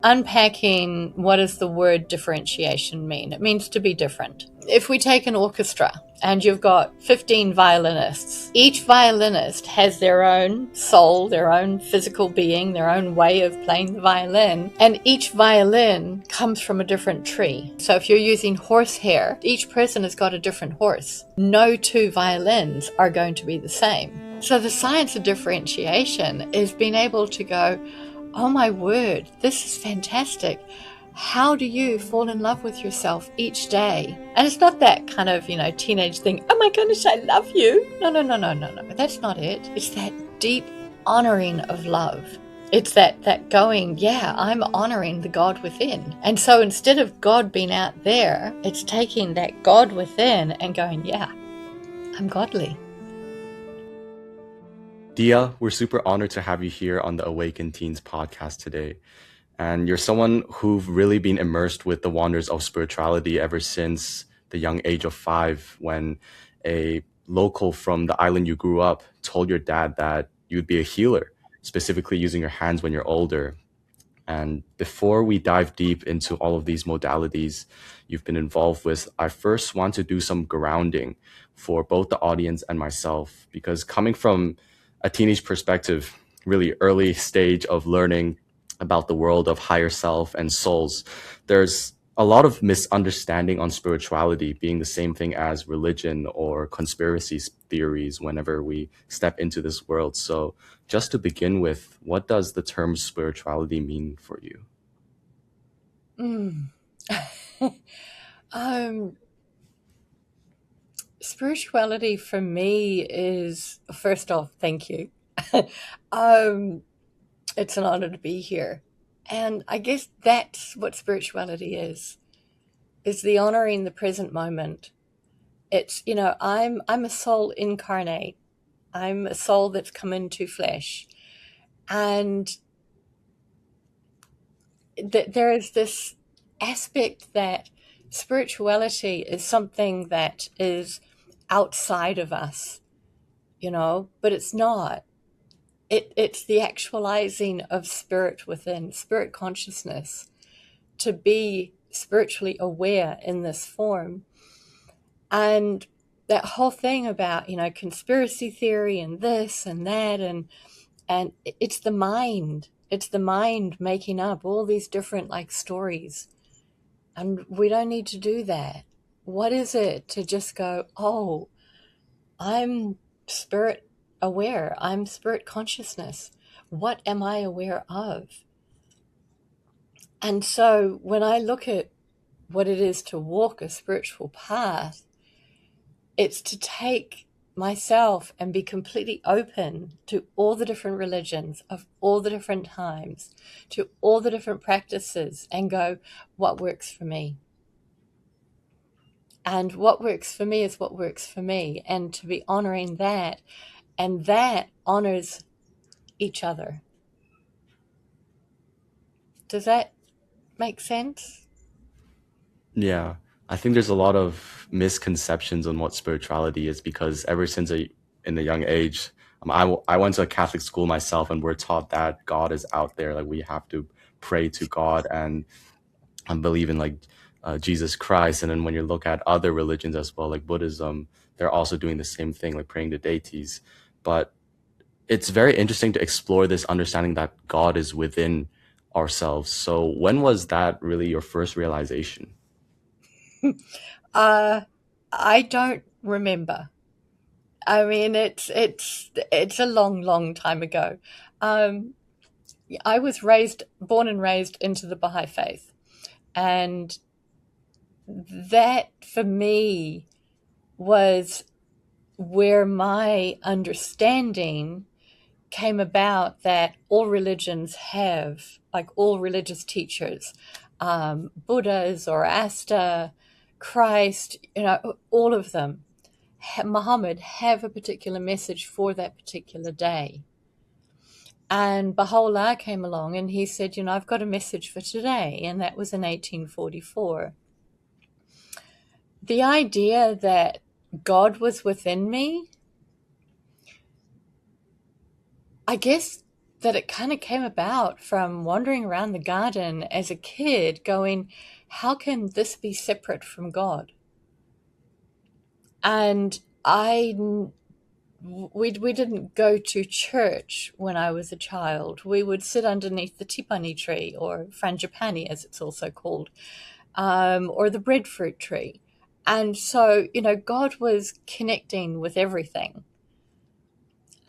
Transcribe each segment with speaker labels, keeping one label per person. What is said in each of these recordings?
Speaker 1: Unpacking, what does the word differentiation mean? It means to be different. If we take an orchestra and you've got 15 violinists, each violinist has their own soul, their own physical being, their own way of playing the violin, and each violin comes from a different tree. So if you're using horsehair, each person has got a different horse. No two violins are going to be the same. So the science of differentiation is being able to go, oh my word, this is fantastic. How do you fall in love with yourself each day? And it's not that kind of, teenage thing, oh my goodness, I love you. No. That's not it. It's that deep honoring of love. It's that going, yeah, I'm honoring the God within. And so instead of God being out there, it's taking that God within and going, yeah, I'm godly.
Speaker 2: Diya, we're super honored to have you here on the Awakened Teens podcast today. And you're someone who've really been immersed with the wonders of spirituality ever since the young age of 5, when a local from the island you grew up told your dad that you'd be a healer, specifically using your hands when you're older. And before we dive deep into all of these modalities you've been involved with, I first want to do some grounding for both the audience and myself, because coming from a teenage perspective, really early stage of learning about the world of higher self and souls, there's a lot of misunderstanding on spirituality being the same thing as religion or conspiracy theories whenever we step into this world. So just to begin with, what does the term spirituality mean for you?
Speaker 1: Spirituality for me is, first off, thank you. um, it's an honor to be here. And I guess that's what spirituality is the honoring the present moment. It's, I'm a soul incarnate. I'm a soul that's come into flesh. And there is this aspect that spirituality is something that is outside of us, but it's not. It's the actualizing of spirit within, spirit consciousness, to be spiritually aware in this form. And that whole thing about, conspiracy theory and this and that, and it's the mind. It's the mind making up all these different stories. And we don't need to do that. What is it to just go, oh, I'm spirit aware. I'm spirit consciousness. What am I aware of? And so when I look at what it is to walk a spiritual path, it's to take myself and be completely open to all the different religions of all the different times, to all the different practices, and go, what works for me? And what works for me is what works for me. And to be honoring that, and that honors each other. Does that make sense?
Speaker 2: Yeah, I think there's a lot of misconceptions on what spirituality is, because ever since in a young age, I went to a Catholic school myself, and we're taught that God is out there. Like, we have to pray to God and believe in Jesus Christ. And then when you look at other religions as well, like Buddhism, they're also doing the same thing, like praying to deities. But it's very interesting to explore this understanding that God is within ourselves. So when was that really your first realization?
Speaker 1: Uh, I don't remember. I mean, it's a long, long time ago. Um, I was born and raised into the Baha'i faith, and that for me was where my understanding came about, that all religions have, like all religious teachers, Buddha, Zoroaster, Christ, all of them, Muhammad, have a particular message for that particular day. And Baha'u'llah came along and he said, I've got a message for today. And that was in 1844. The idea that God was within me, I guess that it kind of came about from wandering around the garden as a kid going, how can this be separate from God? And we didn't go to church when I was a child. We would sit underneath the tipani tree, or frangipani as it's also called, or the breadfruit tree. And so, God was connecting with everything.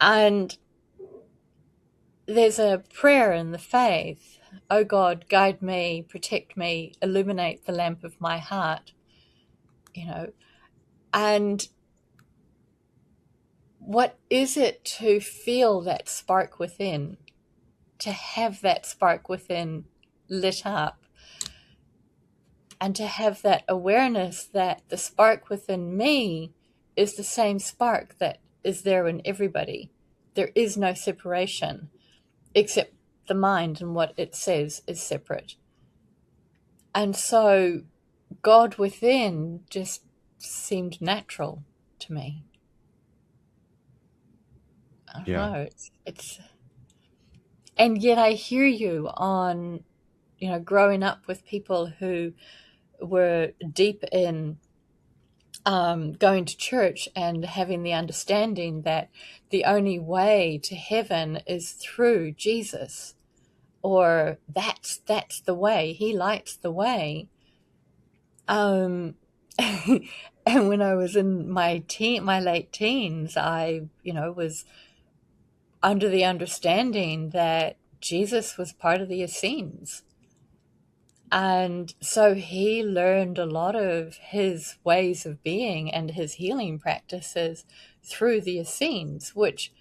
Speaker 1: And there's a prayer in the faith, "Oh God, guide me, protect me, illuminate the lamp of my heart." And what is it to feel that spark within, to have that spark within lit up, and to have that awareness that the spark within me is the same spark that is there in everybody. There is no separation, except the mind and what it says is separate. And so God within just seemed natural to me. I don't know. It's and yet I hear you on, growing up with people who were deep in going to church and having the understanding that the only way to heaven is through Jesus, or that's the way. He lights the way. And when I was in my late teens, I, was under the understanding that Jesus was part of the Essenes. And so he learned a lot of his ways of being and his healing practices through the Essenes, which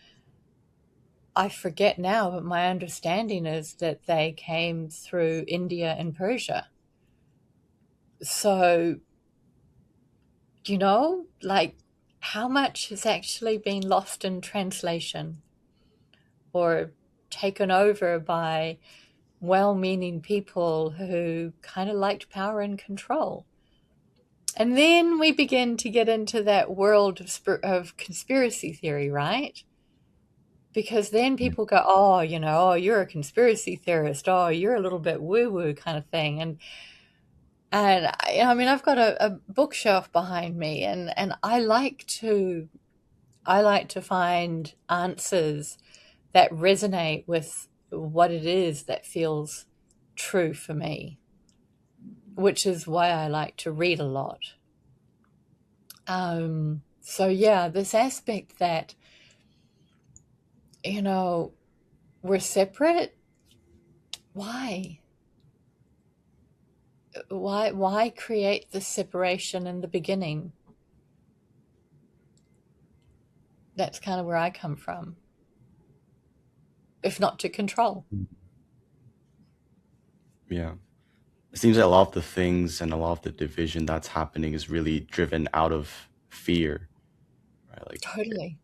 Speaker 1: I forget now, but my understanding is that they came through India and Persia. So, how much has actually been lost in translation or taken over by well-meaning people who kind of liked power and control? And then we begin to get into that world of conspiracy theory, right? Because then people go, oh, you're a conspiracy theorist. Oh, you're a little bit woo-woo kind of thing. And I've got a bookshelf behind me, and I like to find answers that resonate with what it is that feels true for me, which is why I like to read a lot. So yeah, this aspect that, we're separate. Why? Why create the separation in the beginning? That's kind of where I come from. If not to control.
Speaker 2: Yeah. It seems like a lot of the things and a lot of the division that's happening is really driven out of fear, right? Like,
Speaker 1: Totally.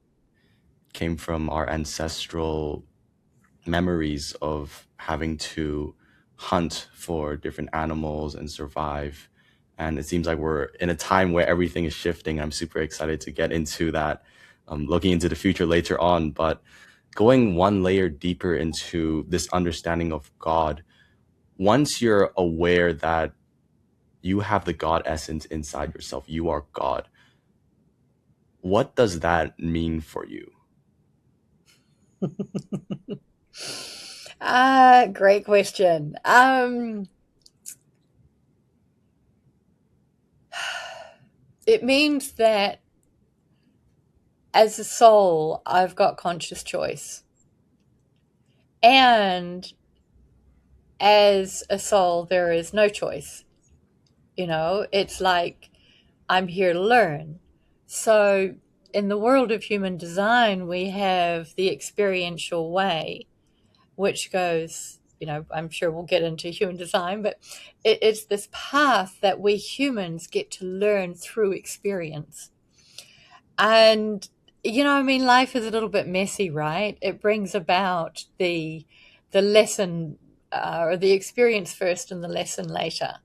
Speaker 2: came from our ancestral memories of having to hunt for different animals and survive. And it seems like we're in a time where everything is shifting. I'm super excited to get into that, looking into the future later on. But going one layer deeper into this understanding of God, once you're aware that you have the God essence inside yourself, you are God, what does that mean for you?
Speaker 1: Great question. It means that as a soul, I've got conscious choice. And as a soul, there is no choice. It's like I'm here to learn. So in the world of human design, we have the experiential way, which goes, I'm sure we'll get into human design, but it's this path that we humans get to learn through experience. And, life is a little bit messy, right? It brings about the lesson or the experience first and the lesson later.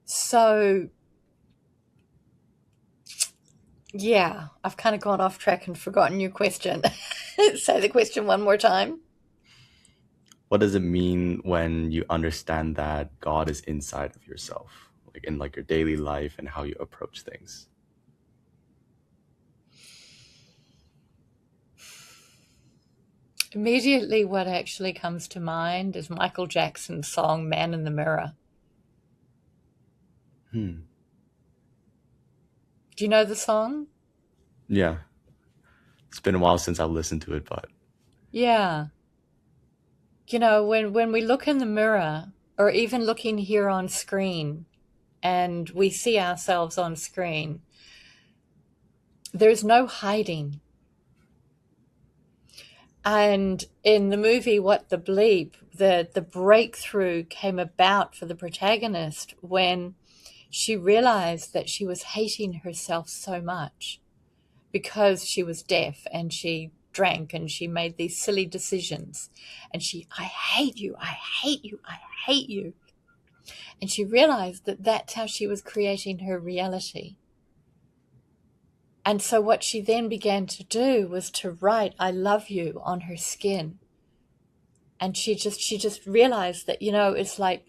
Speaker 1: So, yeah, I've kind of gone off track and forgotten your question. Say the question one more time.
Speaker 2: what does it mean when you understand that God is inside of yourself, like in like your daily life and how you approach things?
Speaker 1: Immediately, what actually comes to mind is Michael Jackson's song Man in the Mirror.
Speaker 2: Hmm.
Speaker 1: Do you know the song?
Speaker 2: Yeah. It's been a while since I've listened to it, but
Speaker 1: Yeah. You know, when we look in the mirror, or even looking here on screen, and we see ourselves on screen, there's no hiding. And in the movie What the Bleep, the breakthrough came about for the protagonist when she realized that she was hating herself so much because she was deaf and she drank and she made these silly decisions. And I hate you, I hate you, I hate you. And she realized that that's how she was creating her reality. And so what she then began to do was to write I love you on her skin. And she just realized that, it's like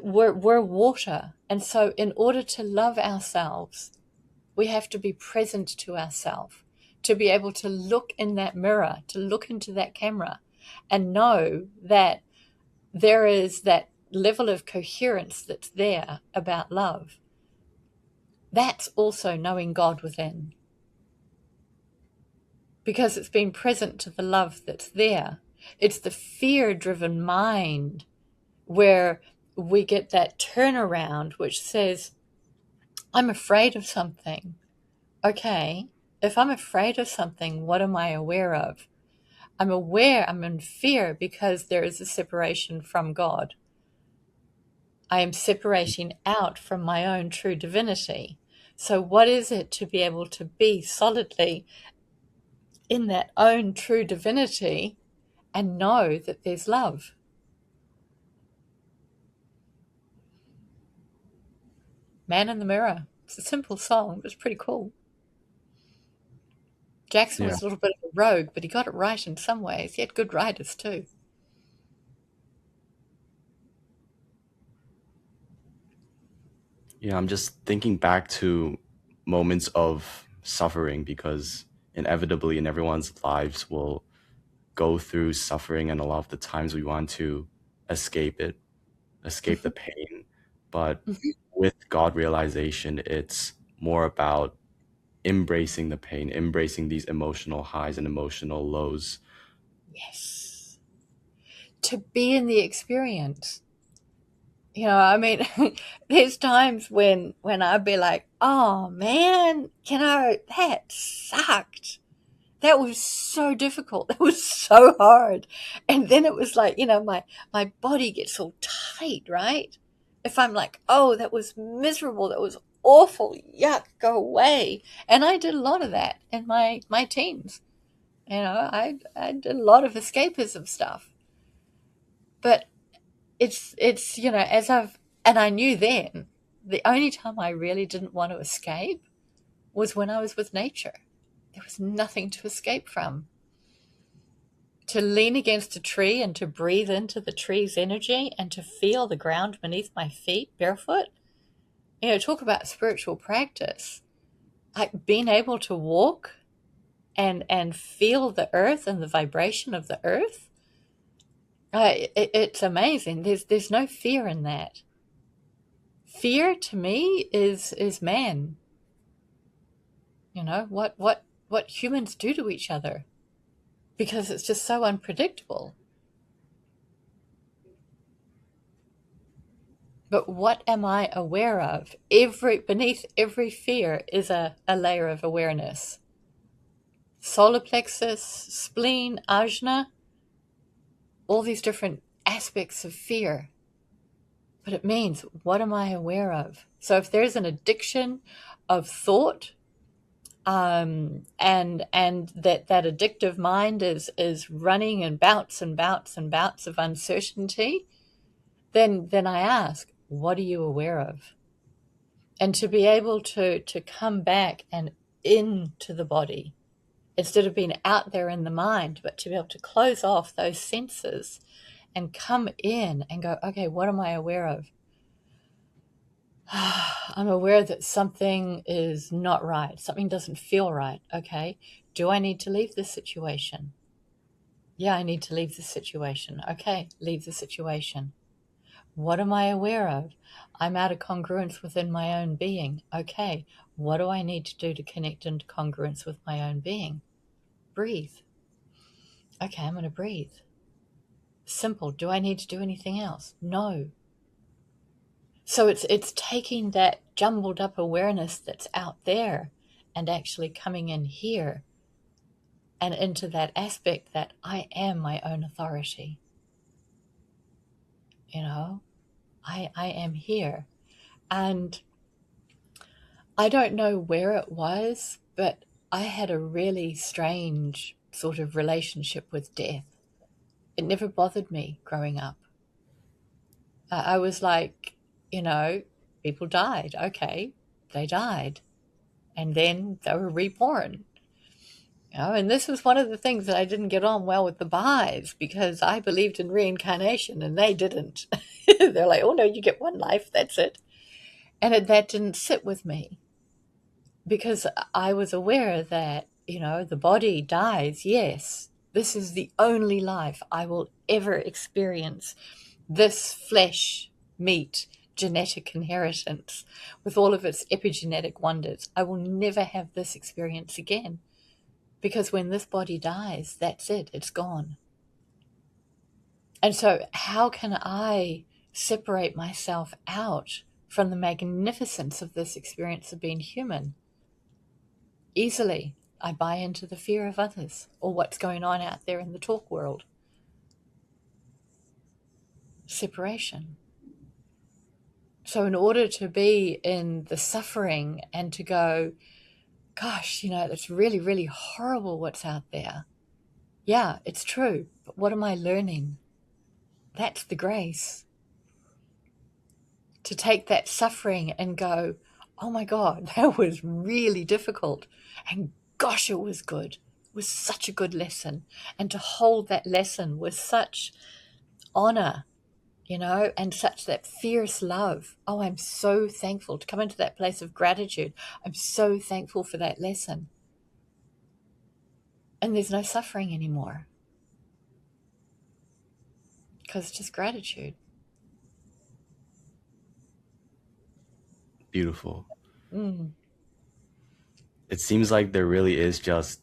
Speaker 1: we're water. And so in order to love ourselves, we have to be present to ourselves, to be able to look in that mirror, to look into that camera and know that there is that level of coherence that's there about love. That's also knowing God within, because it's been present to the love that's there. It's the fear-driven mind where we get that turnaround which says, I'm afraid of something. Okay, if I'm afraid of something, what am I aware of? I'm in fear because there is a separation from God. I am separating out from my own true divinity. So what is it to be able to be solidly in that own true divinity and know that there's love? Man in the Mirror. It's a simple song, but it's pretty cool. Jackson
Speaker 2: yeah.
Speaker 1: was a little bit of a rogue, but he got it right in some ways. He had good writers too.
Speaker 2: Yeah, I'm just thinking back to moments of suffering because inevitably in everyone's lives will go through suffering, and a lot of the times we want to escape it, escape the pain. But with God realization, it's more about embracing the pain, embracing these emotional highs and emotional lows.
Speaker 1: Yes. To be in the experience. I mean, there's times when I'd be like, oh man, that sucked. That was so difficult. That was so hard. And then it was like, my body gets all tight, right? If I'm like, oh, that was miserable. That was awful. Yuck, go away. And I did a lot of that in my teens. I did a lot of escapism stuff. But it's and I knew then the only time I really didn't want to escape was when I was with nature. There was nothing to escape from. To lean against a tree and to breathe into the tree's energy and to feel the ground beneath my feet barefoot. Talk about spiritual practice. Like being able to walk and feel the earth and the vibration of the earth. It's amazing. There's no fear in that. Fear to me is man. What humans do to each other, because it's just so unpredictable. But what am I aware of? Beneath every fear is a layer of awareness. Solar plexus, spleen, ajna, all these different aspects of fear. But it means, what am I aware of? So if there's an addiction of thought, and that addictive mind is running in bouts and bouts and bouts of uncertainty, then I ask, what are you aware of? And to be able to come back and into the body, instead of being out there in the mind, but to be able to close off those senses and come in and go, okay, what am I aware of? I'm aware that something is not right. Something doesn't feel right. Okay. Do I need to leave this situation? Yeah, I need to leave this situation. Okay, leave the situation. What am I aware of? I'm out of congruence within my own being. Okay, what do I need to do to connect into congruence with my own being? Breathe. Okay, I'm going to breathe. Simple. Do I need to do anything else? No. So it's taking that jumbled up awareness that's out there and actually coming in here and into that aspect that I am my own authority. You know, I am here. And I don't know where it was, but I had a really strange sort of relationship with death. It never bothered me growing up. I was like, people died. Okay, they died. And then they were reborn. And this was one of the things that I didn't get on well with the Baha'is, because I believed in reincarnation and they didn't. They're like, oh no, you get one life, that's it. And that didn't sit with me, because I was aware that, the body dies, yes. This is the only life I will ever experience. This flesh, meat, genetic inheritance, with all of its epigenetic wonders. I will never have this experience again. Because when this body dies, that's it, it's gone. And so how can I separate myself out from the magnificence of this experience of being human? Easily, I buy into the fear of others or what's going on out there in the talk world. Separation. So in order to be in the suffering and to go, gosh, it's really, really horrible what's out there. Yeah, it's true. But what am I learning? That's the grace. To take that suffering and go, oh my God, that was really difficult. And gosh, it was good. It was such a good lesson. And to hold that lesson with such honor, and such that fierce love. Oh, I'm so thankful to come into that place of gratitude. I'm so thankful for that lesson. And there's no suffering anymore, because it's just gratitude.
Speaker 2: Beautiful. It seems like there really is just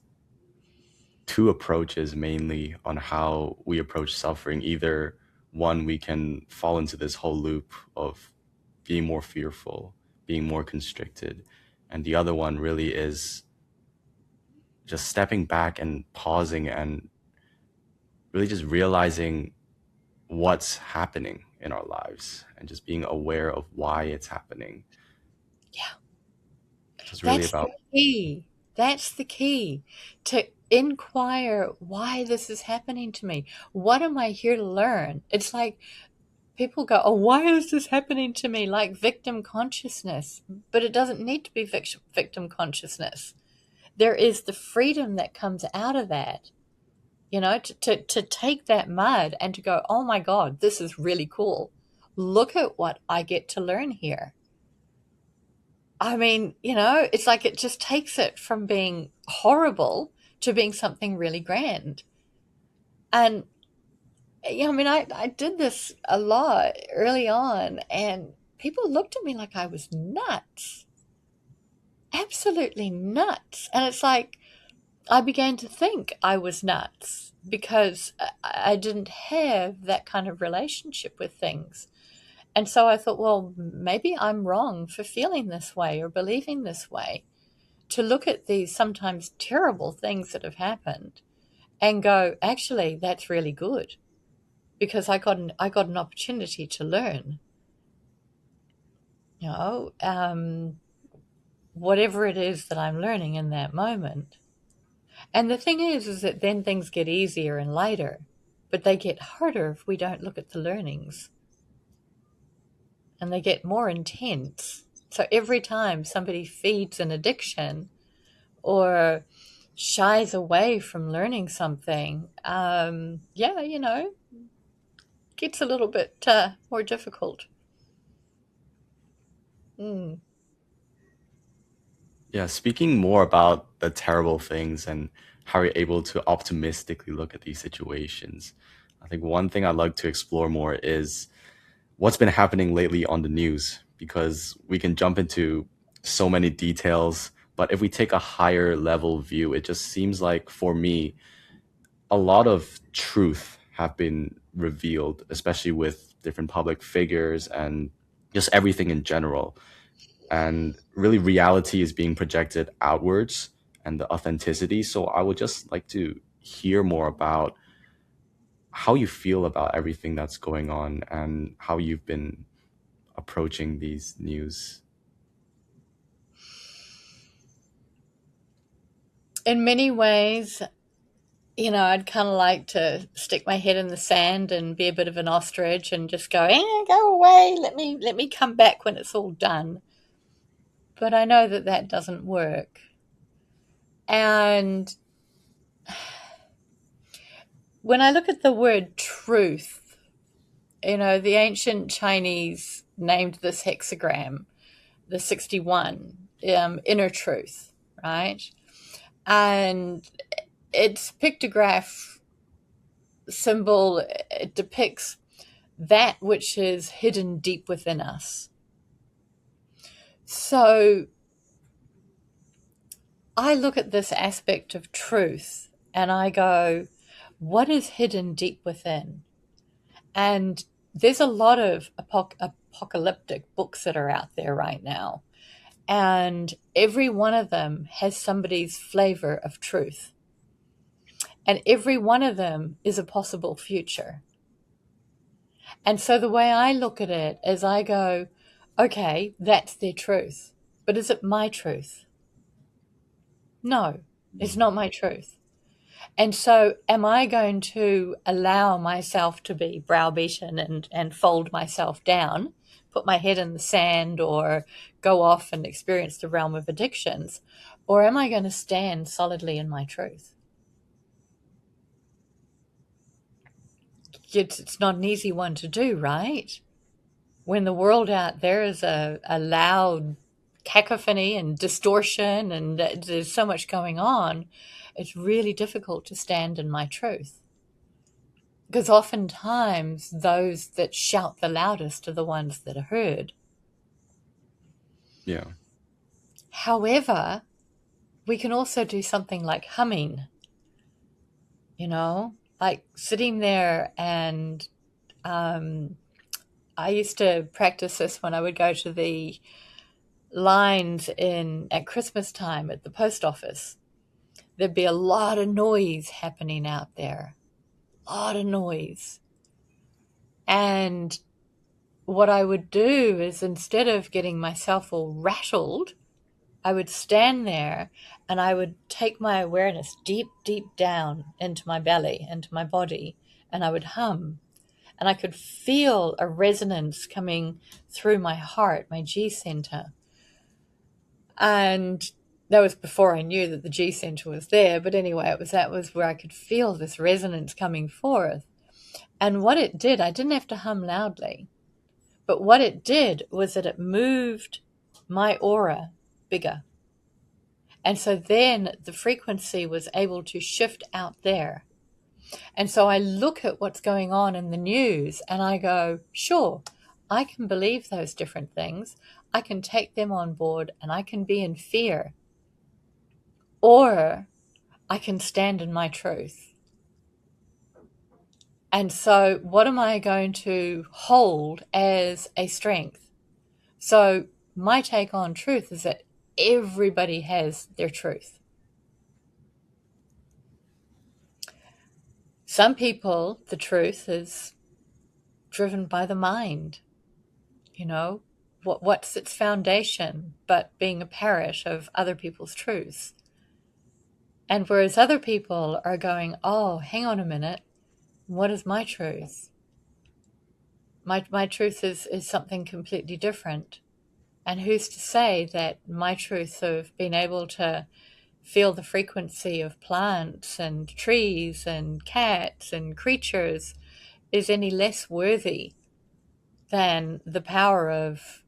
Speaker 2: two approaches mainly on how we approach suffering. Either one, we can fall into this whole loop of being more fearful, being more constricted. And the other one really is just stepping back and pausing and really just realizing what's happening in our lives and just being aware of why it's happening.
Speaker 1: Yeah.
Speaker 2: It's really
Speaker 1: That's
Speaker 2: about
Speaker 1: the key. That's the key. To inquire why this is happening to me. What am I here to learn? It's like people go, oh, why is this happening to me? Like victim consciousness. But it doesn't need to be victim consciousness. There is the freedom that comes out of that, to take that mud and to go, oh my God, this is really cool. Look at what I get to learn here. I mean, it's like it just takes it from being horrible to being something really grand. And, I did this a lot early on, and people looked at me like I was nuts. Absolutely nuts. And it's like, I began to think I was nuts because I didn't have that kind of relationship with things. And so I thought, well, maybe I'm wrong for feeling this way or believing this way. To look at these sometimes terrible things that have happened and go, actually, that's really good, because I got an opportunity to learn. Whatever it is that I'm learning in that moment. And the thing is that then things get easier and lighter, but they get harder if we don't look at the learnings. And they get more intense. So every time somebody feeds an addiction or shies away from learning something, gets a little bit more difficult. Mm.
Speaker 2: Yeah, speaking more about the terrible things and how you're able to optimistically look at these situations, I think one thing I'd like to explore more is what's been happening lately on the news, because we can jump into so many details. But if we take a higher level view, it just seems like for me, a lot of truth have been revealed, especially with different public figures and just everything in general. And really, reality is being projected outwards and the authenticity. So I would just like to hear more about how you feel about everything that's going on and how you've been approaching these news.
Speaker 1: In many ways, I'd kind of like to stick my head in the sand and be a bit of an ostrich and just go, go away. Let me come back when it's all done. But I know that that doesn't work. And when I look at the word truth, the ancient Chinese named this hexagram, the 61, inner truth, right? And its pictograph symbol, it depicts that which is hidden deep within us. So I look at this aspect of truth and I go, what is hidden deep within? And there's a lot of apocalyptic books that are out there right now. And every one of them has somebody's flavor of truth. And every one of them is a possible future. And so the way I look at it is I go, okay, that's their truth. But is it my truth? No, it's not my truth. And so am I going to allow myself to be browbeaten and fold myself down, put my head in the sand, or go off and experience the realm of addictions? Or am I going to stand solidly in my truth? It's not an easy one to do, right? When the world out there is a loud cacophony and distortion and there's so much going on, it's really difficult to stand in my truth. Because oftentimes those that shout the loudest are the ones that are heard.
Speaker 2: Yeah.
Speaker 1: However, we can also do something like humming, like sitting there and I used to practice this when I would go to the lines at Christmas time at the post office. There'd be a lot of noise happening out there, a lot of noise. And what I would do is, instead of getting myself all rattled, I would stand there and I would take my awareness deep, deep down into my belly, into my body, and I would hum. And I could feel a resonance coming through my heart, my G center. And that was before I knew that the G center was there. But anyway, that was where I could feel this resonance coming forth. And what it did, I didn't have to hum loudly, but what it did was that it moved my aura bigger. And so then the frequency was able to shift out there. And so I look at what's going on in the news and I go, sure, I can believe those different things. I can take them on board and I can be in fear. Or I can stand in my truth. And so what am I going to hold as a strength? So my take on truth is that everybody has their truth. Some people, the truth is driven by the mind. What's its foundation but being a parrot of other people's truths? And whereas other people are going, oh, hang on a minute, what is my truth? My truth is something completely different. And who's to say that my truth of being able to feel the frequency of plants and trees and cats and creatures is any less worthy than the power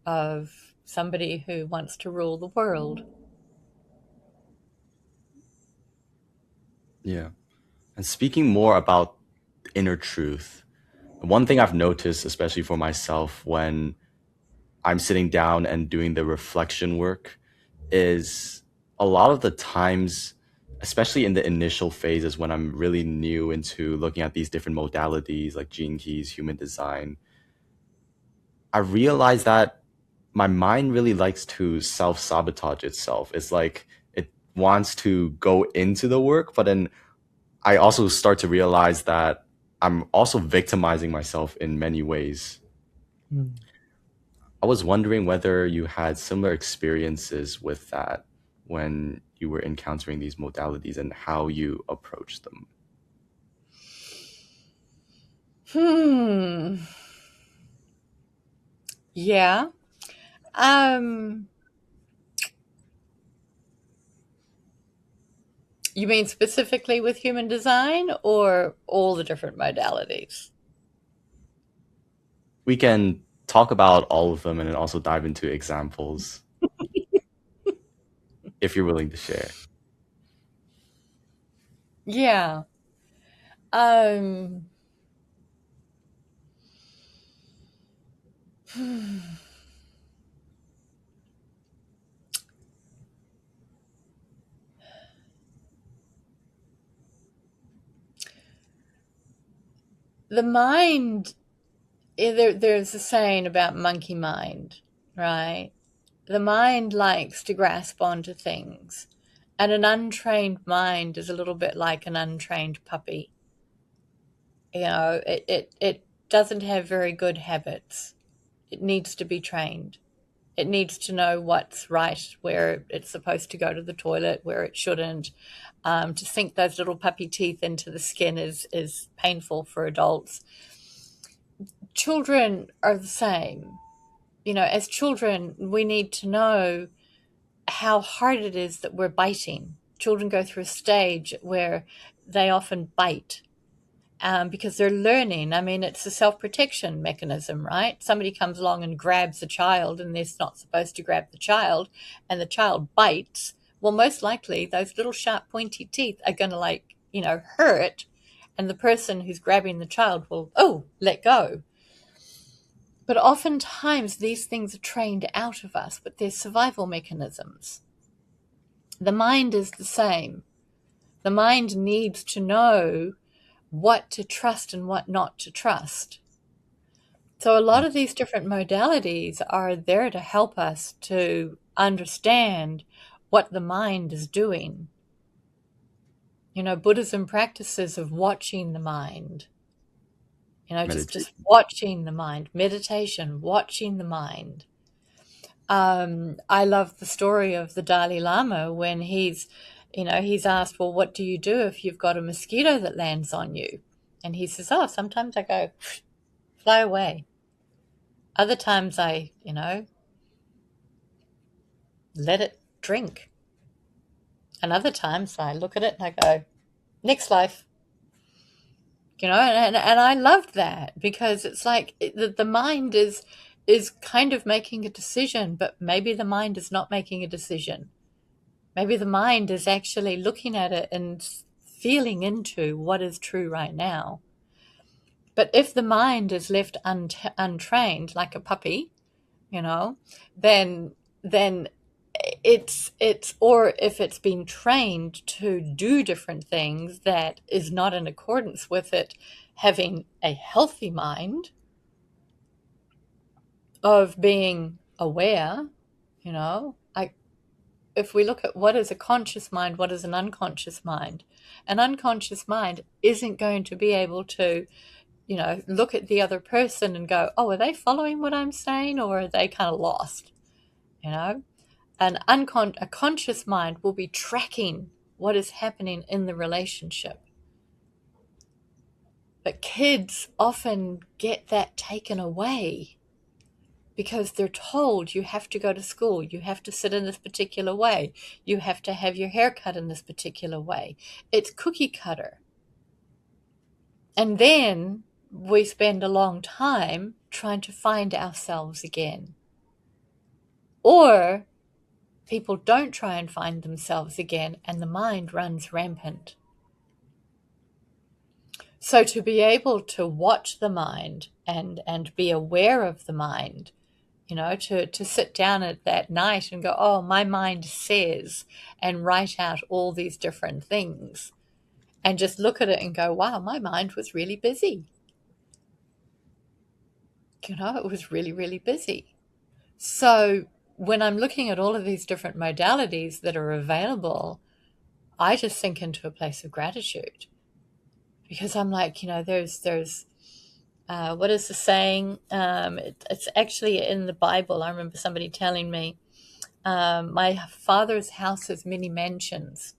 Speaker 1: of somebody who wants to rule the world.
Speaker 2: Yeah. And speaking more about inner truth, one thing I've noticed, especially for myself, when I'm sitting down and doing the reflection work, is a lot of the times, especially in the initial phases when I'm really new into looking at these different modalities like gene keys, human design, I realize that my mind really likes to self-sabotage itself. It's like it wants to go into the work, but then I also start to realize that I'm also victimizing myself in many ways.
Speaker 1: Mm.
Speaker 2: I was wondering whether you had similar experiences with that when you were encountering these modalities and how you approached them.
Speaker 1: Hmm. Yeah. Um, you mean specifically with human design or all the different modalities?
Speaker 2: We can talk about all of them and then also dive into examples if you're willing to share.
Speaker 1: Yeah. Um, the mind, there's a saying about monkey mind, right? The mind likes to grasp onto things, and an untrained mind is a little bit like an untrained puppy. It doesn't have very good habits. It needs to be trained. It needs to know what's right, where it's supposed to go to the toilet, where it shouldn't. To sink those little puppy teeth into the skin is painful for adults. Children are the same. As children, we need to know how hard it is that we're biting. Children go through a stage where they often bite because they're learning. I mean, it's a self-protection mechanism, right? Somebody comes along and grabs a child and they're not supposed to grab the child, and the child bites. Well, most likely those little sharp pointy teeth are going to hurt, and the person who's grabbing the child will, let go. But oftentimes these things are trained out of us, but they're survival mechanisms. The mind is the same. The mind needs to know what to trust and what not to trust. So a lot of these different modalities are there to help us to understand what the mind is doing. Buddhism practices of watching the mind, just
Speaker 2: Meditation.
Speaker 1: watching the mind, meditation, watching the mind. I love the story of the Dalai Lama when he's asked, well, what do you do if you've got a mosquito that lands on you? And he says, sometimes I go, fly away. Other times I, let it drink. And other times I look at it and I go, next life. And I loved that because it's like the mind is kind of making a decision, but maybe the mind is not making a decision. Maybe the mind is actually looking at it and feeling into what is true right now. But if the mind is left untrained, like a puppy, you know, then it's or if it's been trained to do different things that is not in accordance with it having a healthy mind of being aware, if we look at what is a conscious mind, what is an unconscious mind, an unconscious mind isn't going to be able to, look at the other person and go, oh, are they following what I'm saying, or are they kind of lost? You know, a conscious mind will be tracking what is happening in the relationship. But kids often get that taken away because they're told you have to go to school, you have to sit in this particular way, you have to have your hair cut in this particular way. It's cookie cutter. And then we spend a long time trying to find ourselves again. Or people don't try and find themselves again, and the mind runs rampant. So to be able to watch the mind and be aware of the mind, to sit down at that night and go, oh, my mind says, and write out all these different things, and just look at it and go, wow, my mind was really busy. It was really, really busy. So when I'm looking at all of these different modalities that are available, I just sink into a place of gratitude, because I'm like, there's what is the saying? It's actually in the Bible. I remember somebody telling me, my father's house has many mansions.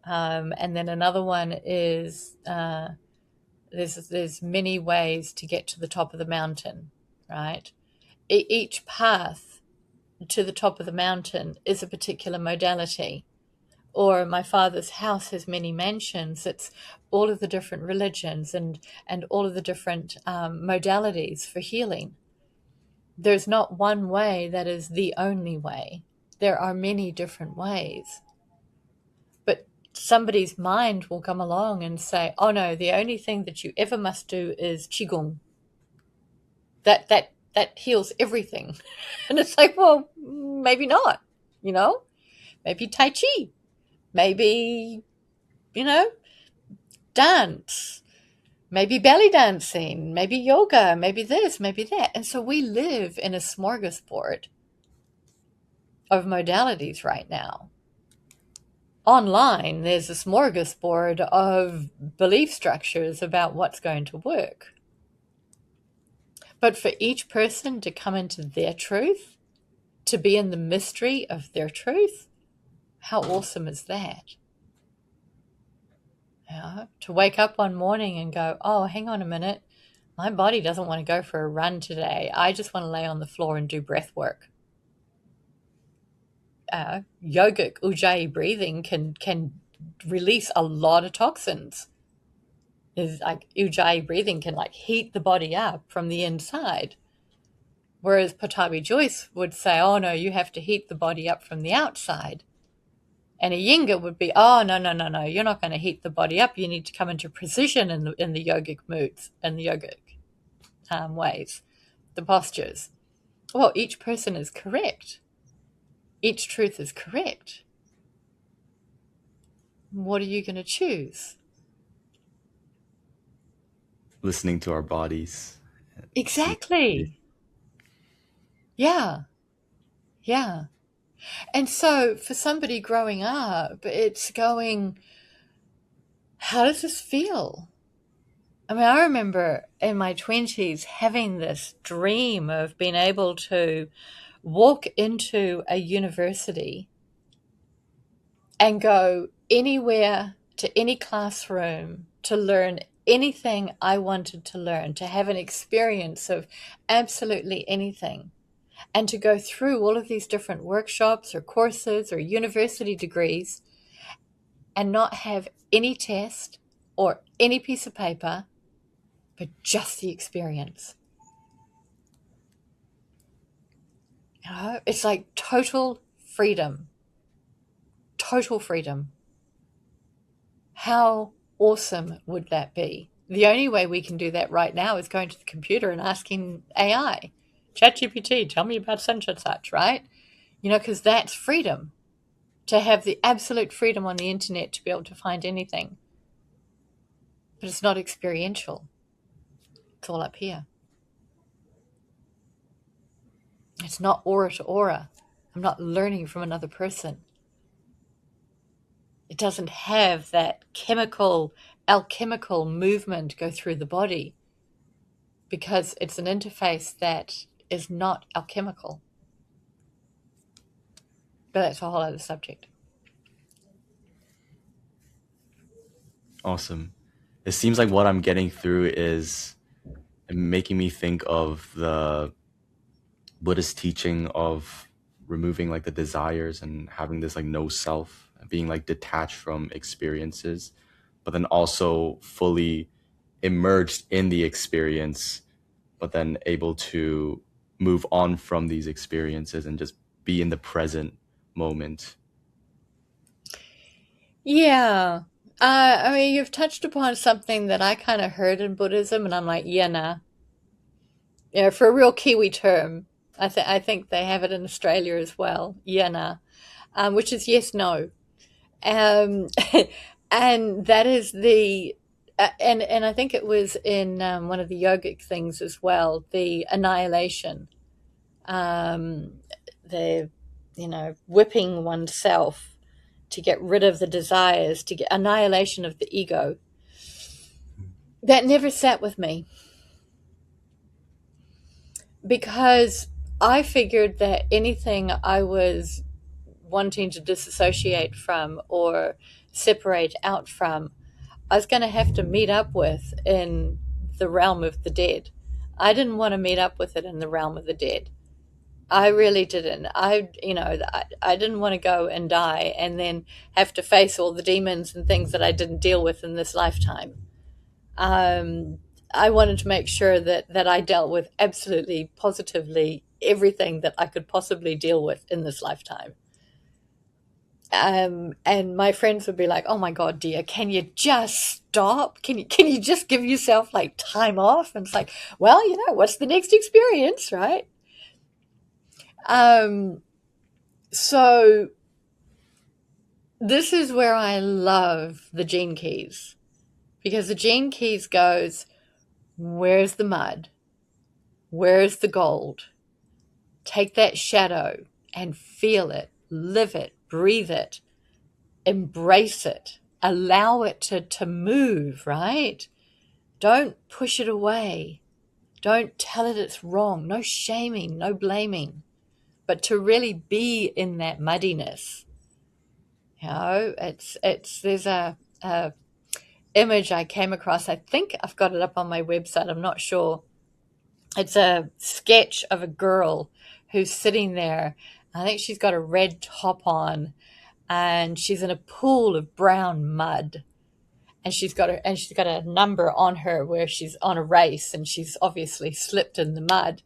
Speaker 1: And then another one is, there's many ways to get to the top of the mountain, right? Each path to the top of the mountain is a particular modality. Or my father's house has many mansions. It's all of the different religions and all of the different modalities for healing. There's not one way that is the only way. There are many different ways. But somebody's mind will come along and say, oh no, the only thing that you ever must do is Qigong. That heals everything. And it's like, well, maybe not, maybe Tai Chi, maybe, dance, maybe belly dancing, maybe yoga, maybe this, maybe that. And so we live in a smorgasbord of modalities right now. Online, there's a smorgasbord of belief structures about what's going to work. But for each person to come into their truth, to be in the mystery of their truth, how awesome is that? To wake up one morning and go, oh, hang on a minute, my body doesn't want to go for a run today. I just want to lay on the floor and do breath work. Yogic ujjayi breathing can release a lot of toxins. Is like ujjayi breathing can heat the body up from the inside. Whereas Patabi Joyce would say, oh no, you have to heat the body up from the outside. And Iyengar would be, oh, no, you're not going to heat the body up. You need to come into precision in the yogic moods and the yogic ways, the postures. Well, each person is correct. Each truth is correct. What are you going to choose?
Speaker 2: Listening to our bodies.
Speaker 1: Exactly. Yeah. And so for somebody growing up, it's going, how does this feel? I mean, I remember in my 20s having this dream of being able to walk into a university and go anywhere to any classroom to learn anything I wanted to learn, to have an experience of absolutely anything, and to go through all of these different workshops or courses or university degrees and not have any test or any piece of paper, but just the experience. It's like total freedom. Total freedom. How awesome would that be? The only way we can do that right now is going to the computer and asking AI, ChatGPT, tell me about such and such, right? Because that's freedom. To have the absolute freedom on the internet to be able to find anything. But it's not experiential. It's all up here. It's not aura to aura. I'm not learning from another person. It doesn't have that alchemical movement go through the body, because it's an interface that is not alchemical. But that's a whole other subject.
Speaker 2: Awesome. It seems like what I'm getting through is making me think of the Buddhist teaching of removing the desires and having this no self, being detached from experiences, but then also fully immersed in the experience, but then able to move on from these experiences and just be in the present moment.
Speaker 1: Yeah. I mean, you've touched upon something that I kind of heard in Buddhism, and I'm like, yeah, nah. Yeah, for a real Kiwi term, I think they have it in Australia as well. Yeah, nah. Which is yes, no. Um, and that is the and I think it was in one of the yogic things as well, the annihilation, um, the whipping oneself to get rid of the desires, to get annihilation of the ego. That never sat with me because I figured that anything I was wanting to disassociate from or separate out from, I was going to have to meet up with in the realm of the dead. I didn't want to meet up with it in the realm of the dead. I really didn't. I didn't want to go and die and then have to face all the demons and things that I didn't deal with in this lifetime. Um, I wanted to make sure that I dealt with absolutely, positively everything that I could possibly deal with in this lifetime. And my friends would be like, "Oh my God, dear, can you just stop? Can you just give yourself like time off?" And it's like, well, what's the next experience, right? So this is where I love the gene keys, because the gene keys goes, where's the mud? Where's the gold? Take that shadow and feel it, live it, breathe it, embrace it, allow it to move, right? Don't push it away. Don't tell it it's wrong. No shaming, no blaming, but to really be in that muddiness. There's a image I came across. I think I've got it up on my website. I'm not sure. It's a sketch of a girl who's sitting there. I think she's got a red top on, and she's in a pool of brown mud. And she's got a number on her where she's on a race, and she's obviously slipped in the mud.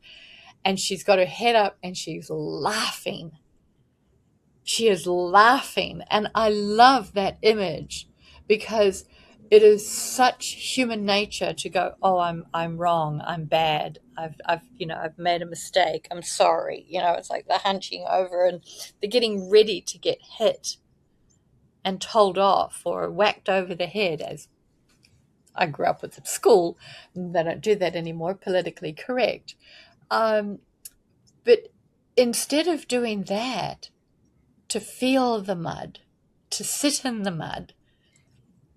Speaker 1: And she's got her head up, and she's laughing. She is laughing, and I love that image because it is such human nature to go, "Oh, I'm wrong. I'm bad. I've made a mistake. I'm sorry." It's like the hunching over and the getting ready to get hit and told off or whacked over the head. As I grew up with at school, they don't do that anymore. Politically correct, but instead of doing that, to feel the mud, to sit in the mud,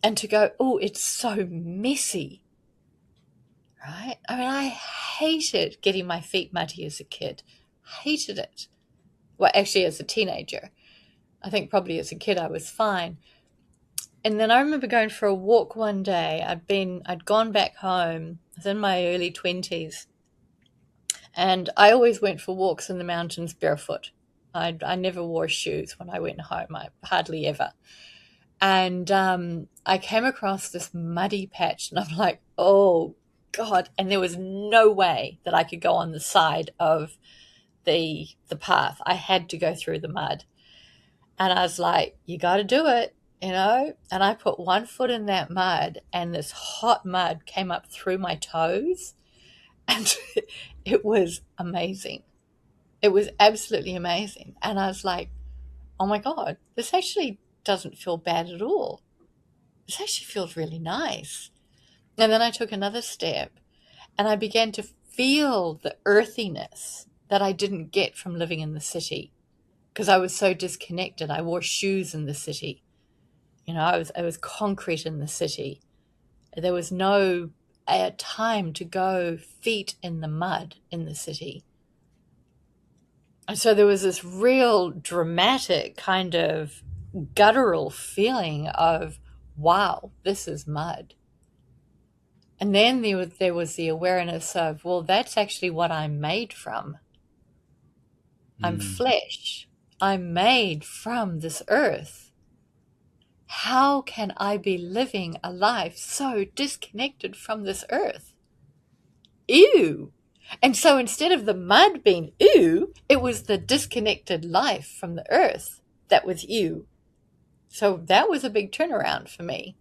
Speaker 1: and to go, "Oh, it's so messy," right? I mean, I hated getting my feet muddy as a kid. Hated it. Well, actually, as a teenager. I think probably as a kid I was fine. And then I remember going for a walk one day. I'd gone back home. I was in my early 20s. And I always went for walks in the mountains barefoot. I never wore shoes when I went home. I hardly ever. And I came across this muddy patch, and I'm like, oh, God. And there was no way that I could go on the side of the path. I had to go through the mud. And I was like, you got to do it, And I put one foot in that mud, and this hot mud came up through my toes. And it was amazing. It was absolutely amazing. And I was like, oh my God, this actually doesn't feel bad at all. This actually feels really nice. And then I took another step, and I began to feel the earthiness that I didn't get from living in the city because I was so disconnected. I wore shoes in the city. I was concrete in the city. There was no time to go feet in the mud in the city. And so there was this real dramatic kind of guttural feeling of, wow, this is mud. And then there was the awareness of, well, that's actually what I'm made from. I'm flesh. I'm made from this earth. how can I be living a life so disconnected from this earth? Ew. And so instead of the mud being ew, it was the disconnected life from the earth that was ew. So that was a big turnaround for me.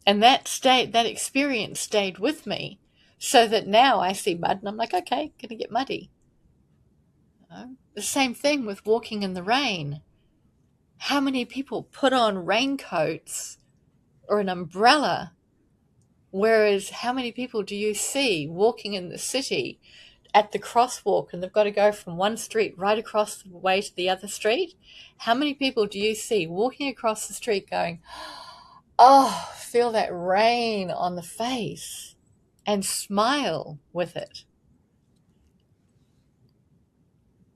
Speaker 1: And that experience stayed with me, so that now I see mud and I'm like, okay, gonna get muddy. The same thing with walking in the rain. How many people put on raincoats or an umbrella, whereas how many people do you see walking in the city at the crosswalk and they've got to go from one street right across the way to the other street? How many people do you see walking across the street going, oh, feel that rain on the face, and smile with it?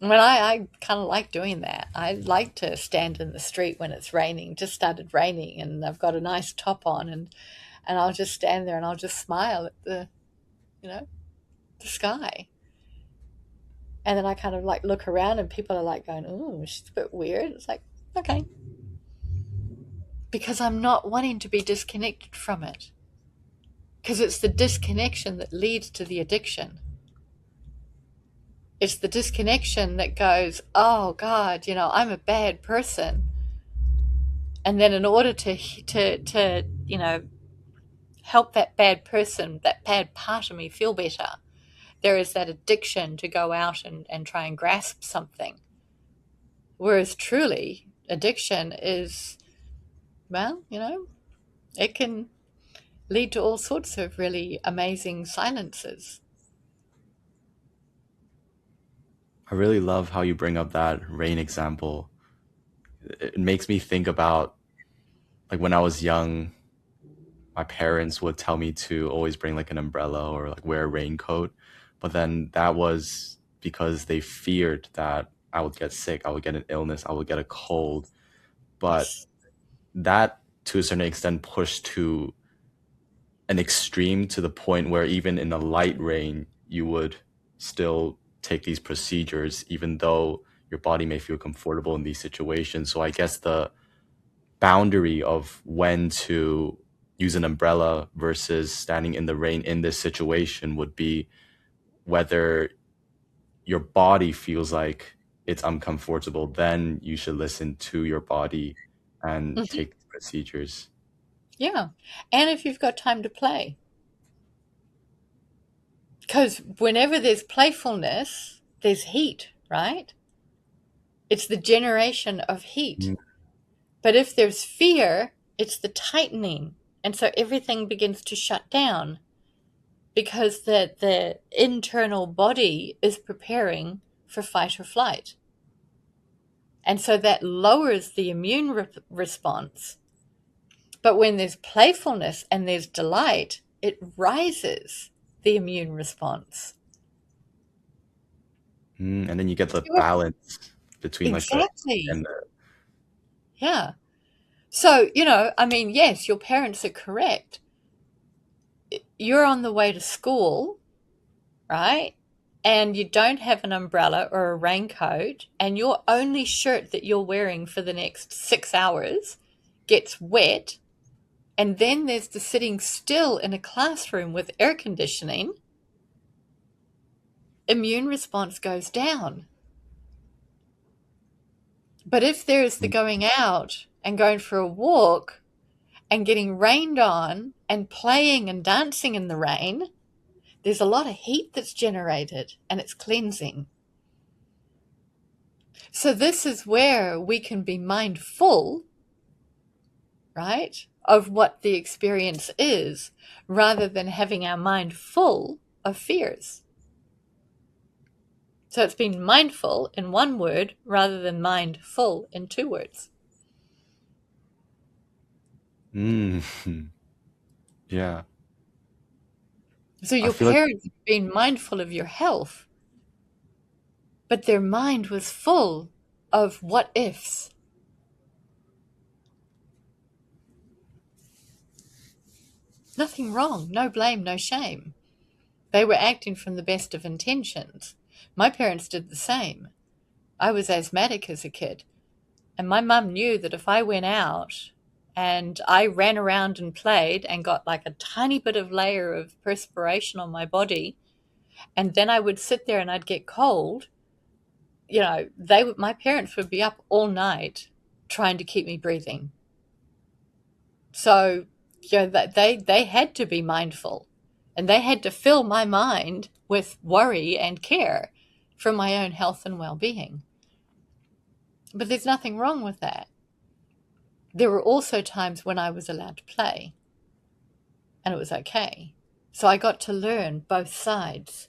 Speaker 1: I mean, I kind of like doing that. I like to stand in the street when it's raining, just started raining, and I've got a nice top on, and I'll just stand there and I'll just smile at the sky. And then I kind of like look around and people are like going, oh, she's a bit weird. It's like, okay. Because I'm not wanting to be disconnected from it. Because it's the disconnection that leads to the addiction. It's the disconnection that goes, oh God, I'm a bad person. And then in order to help that bad person, that bad part of me feel better, there is that addiction to go out and try and grasp something. Whereas truly, addiction is, well, it can lead to all sorts of really amazing silences.
Speaker 2: I really love how you bring up that rain example. It makes me think about, like, when I was young, my parents would tell me to always bring like an umbrella or like wear a raincoat. But then that was because they feared that I would get sick, I would get an illness, I would get a cold. But
Speaker 1: Yes.
Speaker 2: that, to a certain extent, pushed to an extreme, to the point where even in a light rain, you would still take these procedures, even though your body may feel comfortable in these situations. So I guess the boundary of when to use an umbrella versus standing in the rain in this situation would be whether your body feels like it's uncomfortable, then you should listen to your body and
Speaker 1: Mhm.
Speaker 2: take procedures.
Speaker 1: Yeah. And if you've got time to play. Because whenever there's playfulness, there's heat, right? It's the generation of heat.
Speaker 2: Mm.
Speaker 1: But if there's fear, it's the tightening. And so everything begins to shut down because the internal body is preparing for fight or flight. And so that lowers the immune response. But when there's playfulness and there's delight, it rises the immune response.
Speaker 2: And then you get the balance between like the
Speaker 1: Exactly.
Speaker 2: and the
Speaker 1: Yeah. So, yes, your parents are correct. You're on the way to school, right? And you don't have an umbrella or a raincoat, and your only shirt that you're wearing for the next 6 hours gets wet. And then there's the sitting still in a classroom with air conditioning. Immune response goes down. But if there's the going out and going for a walk and getting rained on and playing and dancing in the rain, there's a lot of heat that's generated and it's cleansing. So this is where we can be mindful, right, of what the experience is, rather than having our mind full of fears. So it's being mindful in one word rather than mindful in 2 words.
Speaker 2: Yeah.
Speaker 1: So
Speaker 2: I
Speaker 1: your
Speaker 2: feel like
Speaker 1: parents being mindful of your health, but their mind was full of what ifs. Nothing wrong, no blame, no shame. They were acting from the best of intentions. My parents did the same. I was asthmatic as a kid, and my mum knew that if I went out And I ran around and played and got like a tiny bit of layer of perspiration on my body. And then I would sit there and I'd get cold. My parents would be up all night trying to keep me breathing. So, they had to be mindful, and they had to fill my mind with worry and care for my own health and well-being. But there's nothing wrong with that. There were also times when I was allowed to play, and it was okay. So I got to learn both sides.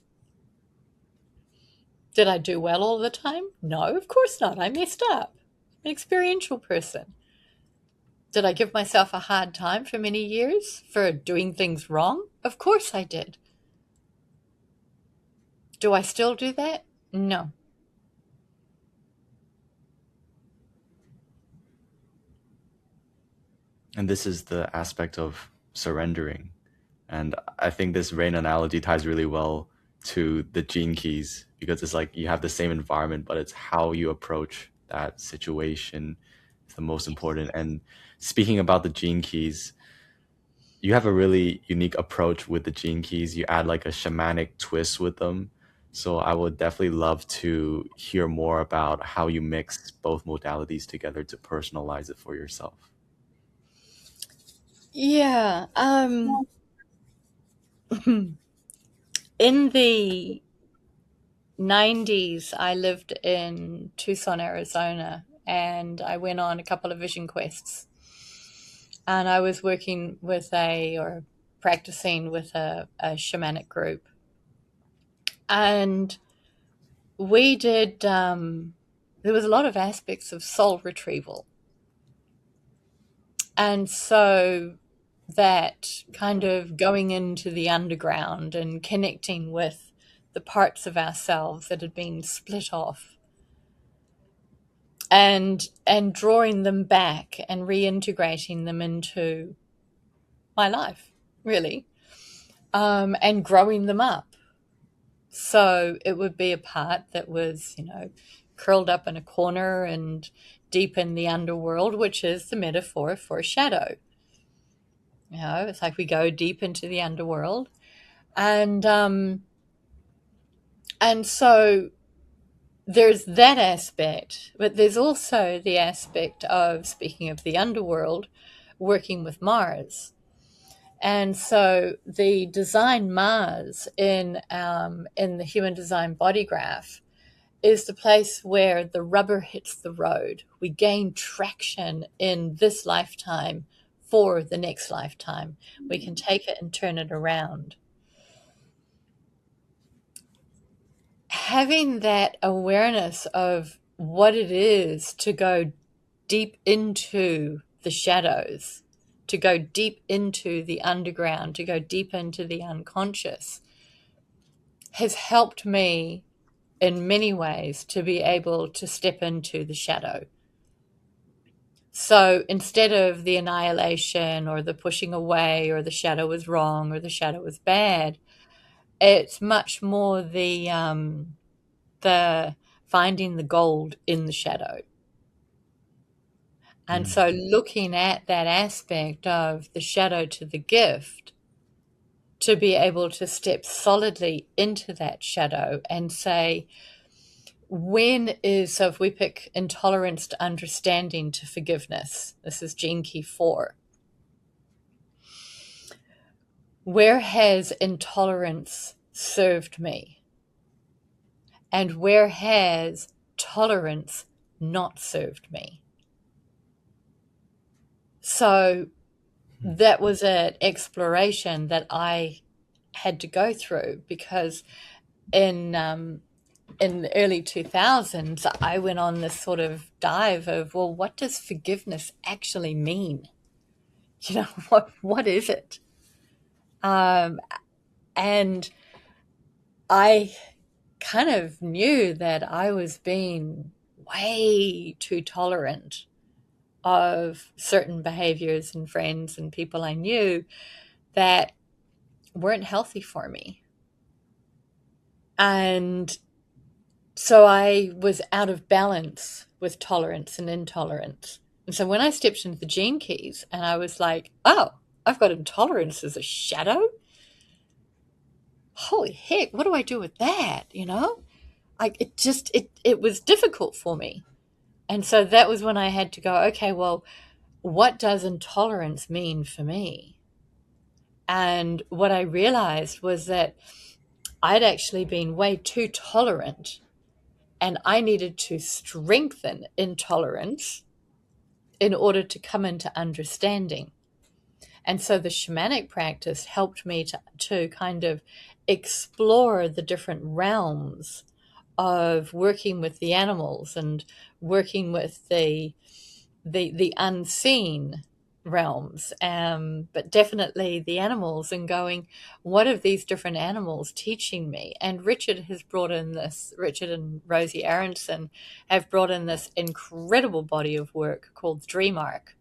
Speaker 1: Did I do well all the time? No, of course not. I messed up. I'm an experiential person. Did I give myself a hard time for many years for doing things wrong? Of course I did. Do I still do that? No.
Speaker 2: And this is the aspect of surrendering. And I think this rain analogy ties really well to the gene keys, because it's like you have the same environment, but it's how you approach that situation is the most important. And speaking about the gene keys, you have a really unique approach with the gene keys. You add like a shamanic twist with them. So I would definitely love to hear more about how you mix both modalities together to personalize it for yourself.
Speaker 1: Yeah. In the 90s, I lived in Tucson, Arizona, and I went on a couple of vision quests. And I was working with or practicing with a shamanic group. And we did, there was a lot of aspects of soul retrieval. And so that kind of going into the underground and connecting with the parts of ourselves that had been split off, and drawing them back and reintegrating them into my life, really, and growing them up. So it would be a part that was, curled up in a corner and deep in the underworld, which is the metaphor for shadow. It's like we go deep into the underworld, and so there's that aspect, but there's also the aspect of, speaking of the underworld, working with Mars. And so the design Mars in the human design body graph is the place where the rubber hits the road. We gain traction in this lifetime for the next lifetime. We can take it and turn it around. Having that awareness of what it is to go deep into the shadows, to go deep into the underground, to go deep into the unconscious, has helped me in many ways to be able to step into the shadow. So instead of the annihilation or the pushing away or the shadow was wrong or the shadow was bad, it's much more the finding the gold in the shadow. And so looking at that aspect of the shadow to the gift, to be able to step solidly into that shadow and say, so if we pick intolerance to understanding to forgiveness, this is gene key 4. Where has intolerance served me? And where has tolerance not served me? So that was an exploration that I had to go through, because in the early 2000s, I went on this sort of dive of, well, what does forgiveness actually mean? What is it? And I kind of knew that I was being way too tolerant of certain behaviors and friends and people I knew that weren't healthy for me. And so I was out of balance with tolerance and intolerance, And so when I stepped into the gene keys and I was like, oh, I've got intolerance as a shadow. Holy heck, what do I do with that? It was difficult for me. And so that was when I had to go, okay, well, what does intolerance mean for me? And what I realized was that I'd actually been way too tolerant, and I needed to strengthen intolerance in order to come into understanding. And so the shamanic practice helped me to kind of explore the different realms of working with the animals and working with the unseen realms, but definitely the animals, and going, what are these different animals teaching me? And Richard and Rosie Aronson have brought in this incredible body of work called Dream Arc.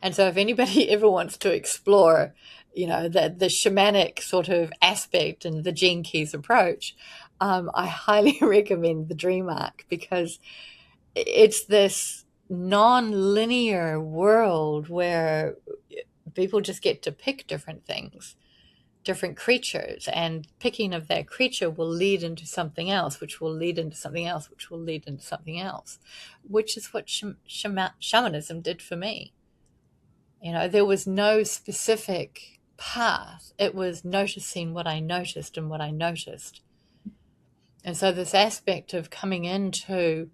Speaker 1: And so if anybody ever wants to explore, the shamanic sort of aspect and the Gene Keys approach, I highly recommend the Dream Arc, because it's this non-linear world where people just get to pick different things, different creatures, and picking of that creature will lead into something else, which will lead into something else, which will lead into something else, which is what shamanism did for me. There was no specific path. It was noticing what I noticed and what I noticed. And so this aspect of coming into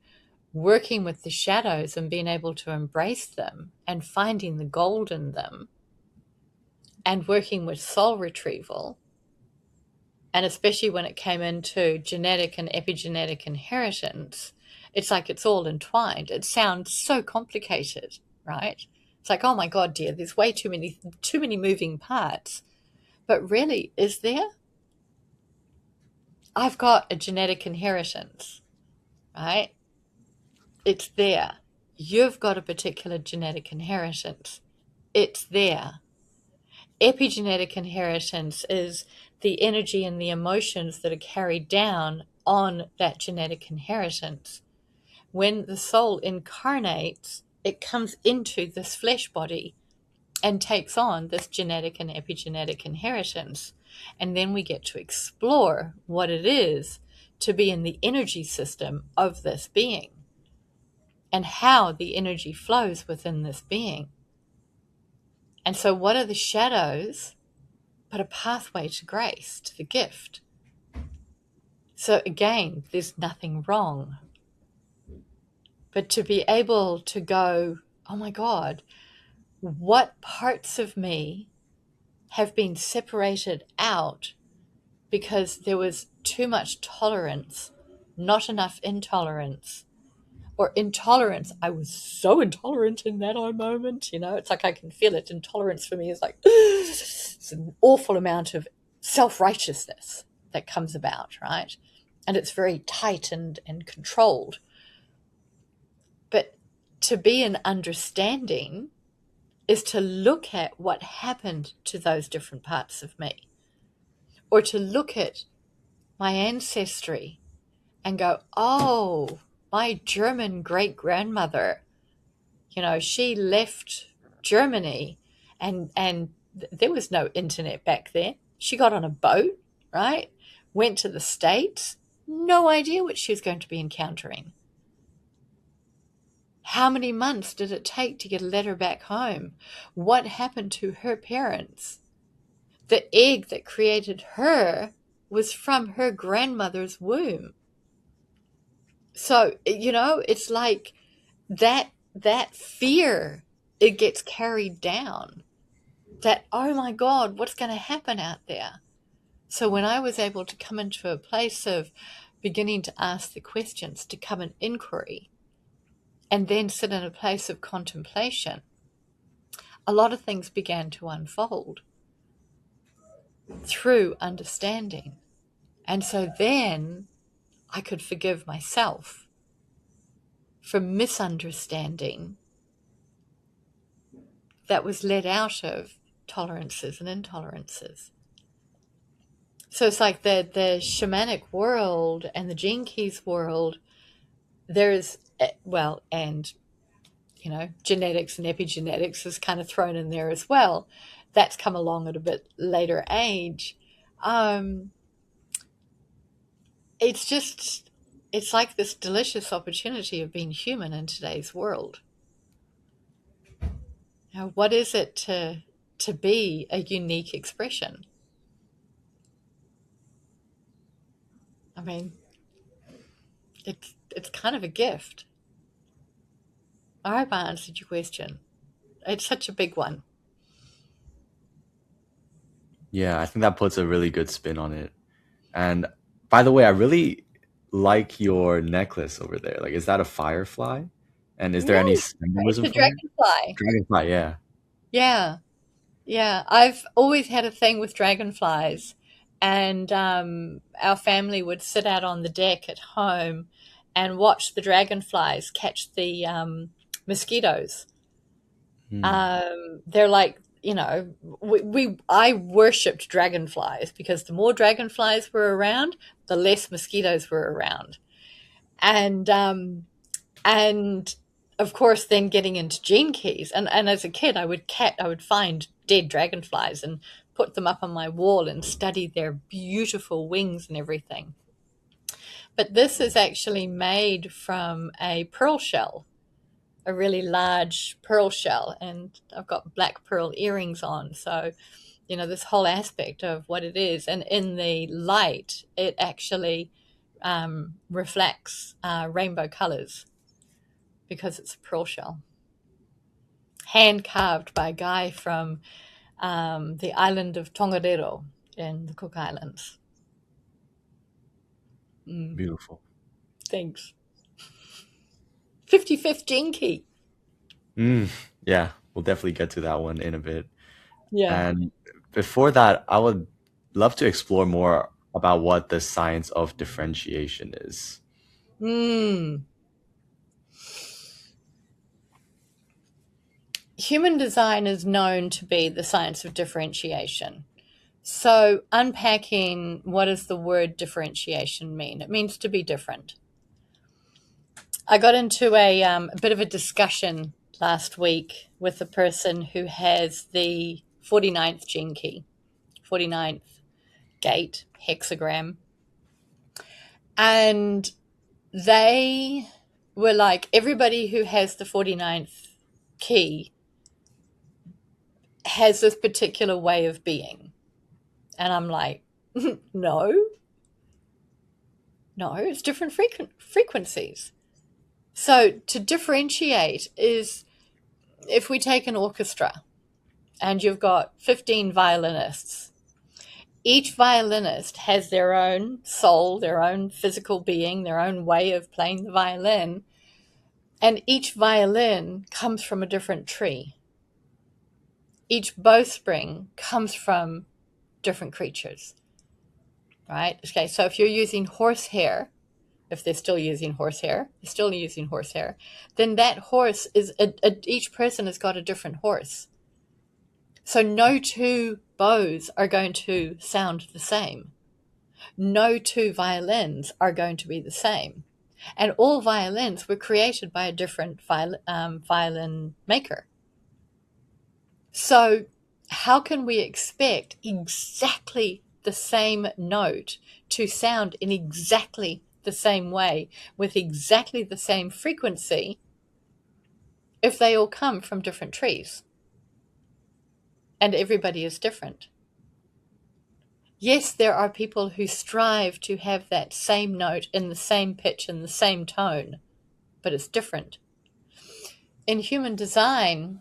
Speaker 1: working with the shadows and being able to embrace them and finding the gold in them, and working with soul retrieval, and especially when it came into genetic and epigenetic inheritance, it's like it's all entwined. It sounds so complicated, right? It's like, oh my God, dear, there's way too many moving parts. But really, is there? I've got a genetic inheritance, right? It's there. You've got a particular genetic inheritance. It's there. Epigenetic inheritance is the energy and the emotions that are carried down on that genetic inheritance. When the soul incarnates, it comes into this flesh body and takes on this genetic and epigenetic inheritance. And then we get to explore what it is to be in the energy system of this being and how the energy flows within this being. And so what are the shadows but a pathway to grace, to the gift? So again, there's nothing wrong. But to be able to go, oh my God, what parts of me have been separated out because there was too much tolerance, not enough intolerance, or intolerance. I was so intolerant in that moment, it's like I can feel it. Intolerance for me is like, it's an awful amount of self-righteousness that comes about, right? And it's very tight and controlled. But to be an understanding is to look at what happened to those different parts of me, or to look at my ancestry and go, oh, my German great-grandmother, she left Germany and there was no internet back then. She got on a boat, right? Went to the States, no idea what she was going to be encountering. How many months did it take to get a letter back home? What happened to her parents? The egg that created her was from her grandmother's womb. So, it's like that fear, it gets carried down. That, oh my God, what's going to happen out there? So when I was able to come into a place of beginning to ask the questions, to come in inquiry, and then sit in a place of contemplation, a lot of things began to unfold through understanding. And so then I could forgive myself for misunderstanding that was led out of tolerances and intolerances. So it's like the shamanic world and the Gene Keys world, there's, and genetics and epigenetics is kind of thrown in there as well. That's come along at a bit later age. It's like this delicious opportunity of being human in today's world. What is it to be a unique expression? I mean, it's kind of a gift. I hope I answered your question. It's such a big one.
Speaker 2: Yeah, I think that puts a really good spin on it. And by the way, I really like your necklace over there. Like, is that a firefly? And is there any
Speaker 1: No, it's
Speaker 2: symbolism
Speaker 1: a
Speaker 2: from it?
Speaker 1: dragonfly.
Speaker 2: Dragonfly, yeah.
Speaker 1: Yeah, yeah. I've always had a thing with dragonflies, and our family would sit out on the deck at home and watch the dragonflies catch the mosquitoes.
Speaker 2: Hmm.
Speaker 1: They're like, I worshipped dragonflies because the more dragonflies were around, the less mosquitoes were around. And of course then getting into gene keys, and as a kid I would find dead dragonflies and put them up on my wall and study their beautiful wings and everything. But this is actually made from a pearl shell, a really large pearl shell, and I've got black pearl earrings on. So, this whole aspect of what it is, and in the light, it actually reflects rainbow colors because it's a pearl shell. Hand carved by a guy from the island of Tongariro in the Cook Islands.
Speaker 2: Beautiful.
Speaker 1: Thanks. 55th gene key.
Speaker 2: Yeah, we'll definitely get to that one in a bit.
Speaker 1: Yeah.
Speaker 2: And before that, I would love to explore more about what the science of differentiation is.
Speaker 1: Mm. Human design is known to be the science of differentiation. So, unpacking what does the word differentiation mean? It means to be different. I got into a bit of a discussion last week with a person who has the 49th gene key, 49th gate, hexagram. And they were like, everybody who has the 49th key has this particular way of being. And I'm like, no, it's different frequencies. So to differentiate is, if we take an orchestra and you've got 15 violinists, each violinist has their own soul, their own physical being, their own way of playing the violin, and each violin comes from a different tree. Each bowstring comes from different creatures, right? Okay, so if you're using horsehair, if they're still using horsehair, then that horse is, each person has got a different horse. So no two bows are going to sound the same. No two violins are going to be the same. And all violins were created by a different violin maker. So how can we expect exactly the same note to sound in exactly the same way with exactly the same frequency if they all come from different trees and everybody is different? Yes, there are people who strive to have that same note in the same pitch and the same tone, but it's different. In human design,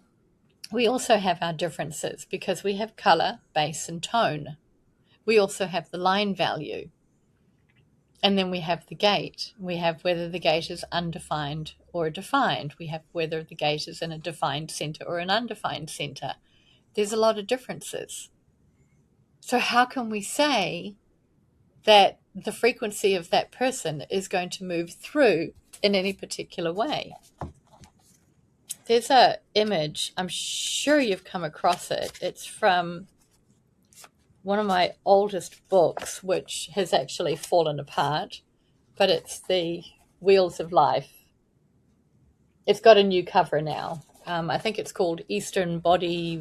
Speaker 1: we also have our differences because we have color, base, and tone. We also have the line value. And then we have the gate. We have whether the gate is undefined or defined. We have whether the gate is in a defined center or an undefined center. There's a lot of differences. So how can we say that the frequency of that person is going to move through in any particular way? There's an image, I'm sure you've come across it. It's from one of my oldest books, which has actually fallen apart, but it's the Wheels of Life. It's got a new cover now. I think it's called Eastern Body,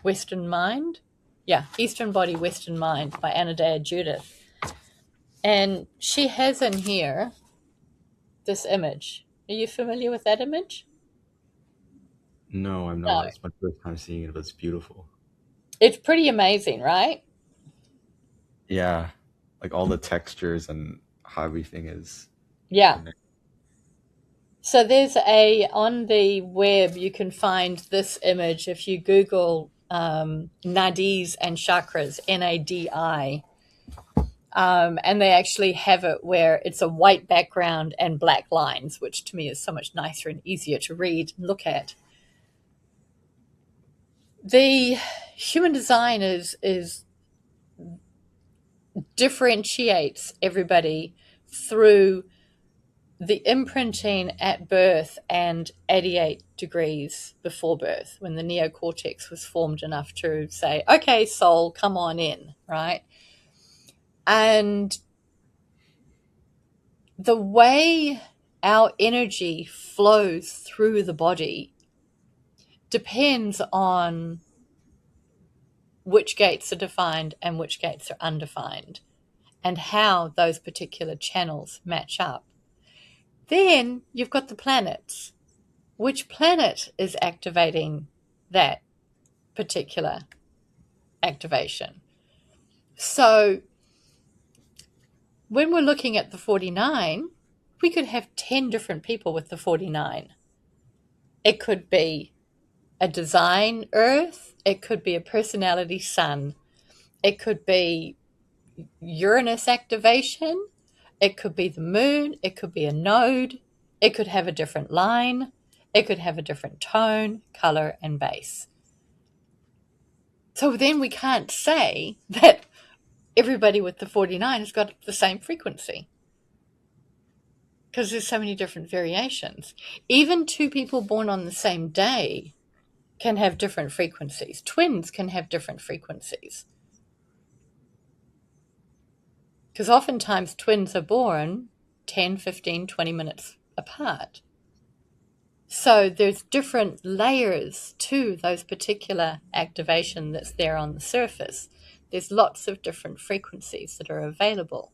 Speaker 1: Western Mind. Yeah, Eastern Body, Western Mind by Anodea Judith. And she has in here this image. Are you familiar with that image?
Speaker 2: No, I'm
Speaker 1: No.
Speaker 2: not. It's my first time seeing it, but it's beautiful.
Speaker 1: It's pretty amazing, right?
Speaker 2: Yeah, like all the textures and how everything is
Speaker 1: Yeah.
Speaker 2: connected.
Speaker 1: So on the web, you can find this image if you Google nadis and chakras, NADI. And they actually have it where it's a white background and black lines, which to me is so much nicer and easier to read and look at. The human design is differentiates everybody through the imprinting at birth and 88 degrees before birth, when the neocortex was formed enough to say, okay, soul, come on in, right? And the way our energy flows through the body depends on which gates are defined and which gates are undefined, and how those particular channels match up. Then you've got the planets. Which planet is activating that particular activation? So when we're looking at the 49, we could have 10 different people with the 49. It could be a design Earth, it could be a personality Sun, it could be Uranus activation, it could be the moon, it could be a node, it could have a different line, it could have a different tone, color, and base. So then we can't say that everybody with the 49 has got the same frequency, because there's so many different variations. Even two people born on the same day can have different frequencies. Twins can have different frequencies. Because oftentimes twins are born 10, 15, 20 minutes apart. So there's different layers to those particular activation that's there on the surface. There's lots of different frequencies that are available.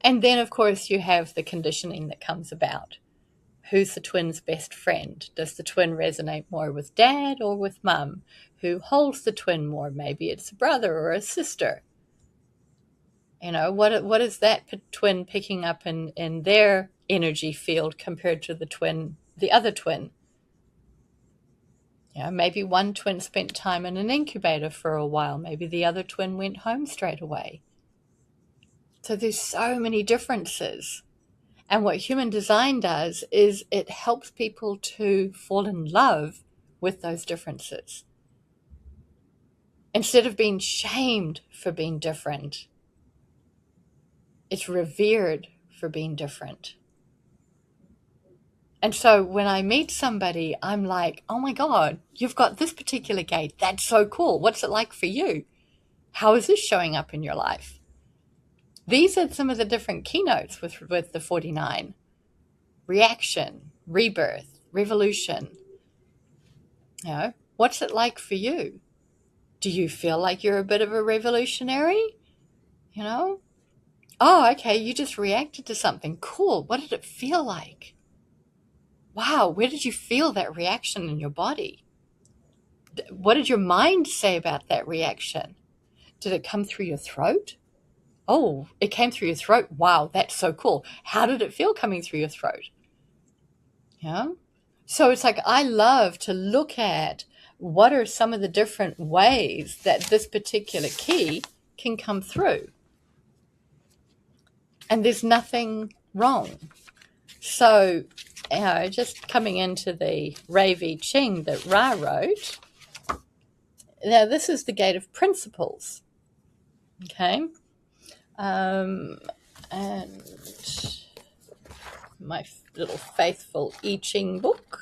Speaker 1: And then, of course, you have the conditioning that comes about. Who's the twin's best friend? Does the twin resonate more with dad or with mum? Who holds the twin more? Maybe it's a brother or a sister. You know, what is that twin picking up in their energy field compared to the other twin? You know, maybe one twin spent time in an incubator for a while. Maybe the other twin went home straight away. So there's so many differences. And what human design does is it helps people to fall in love with those differences. Instead of being shamed for being different, it's revered for being different. And so when I meet somebody, I'm like, oh my God, you've got this particular gate. That's so cool. What's it like for you? How is this showing up in your life? These are some of the different keynotes with the 49. Reaction, rebirth, revolution. You know, what's it like for you? Do you feel like you're a bit of a revolutionary? You know? Oh, okay, you just reacted to something. Cool. What did it feel like? Wow, where did you feel that reaction in your body? What did your mind say about that reaction? Did it come through your throat? Oh, it came through your throat. Wow, that's so cool. How did it feel coming through your throat? Yeah. So it's like I love to look at what are some of the different ways that this particular key can come through. And there's nothing wrong. So, just coming into the Ravi Ching that Ra wrote, now this is the gate of principles. Okay. And my little faithful I Ching book,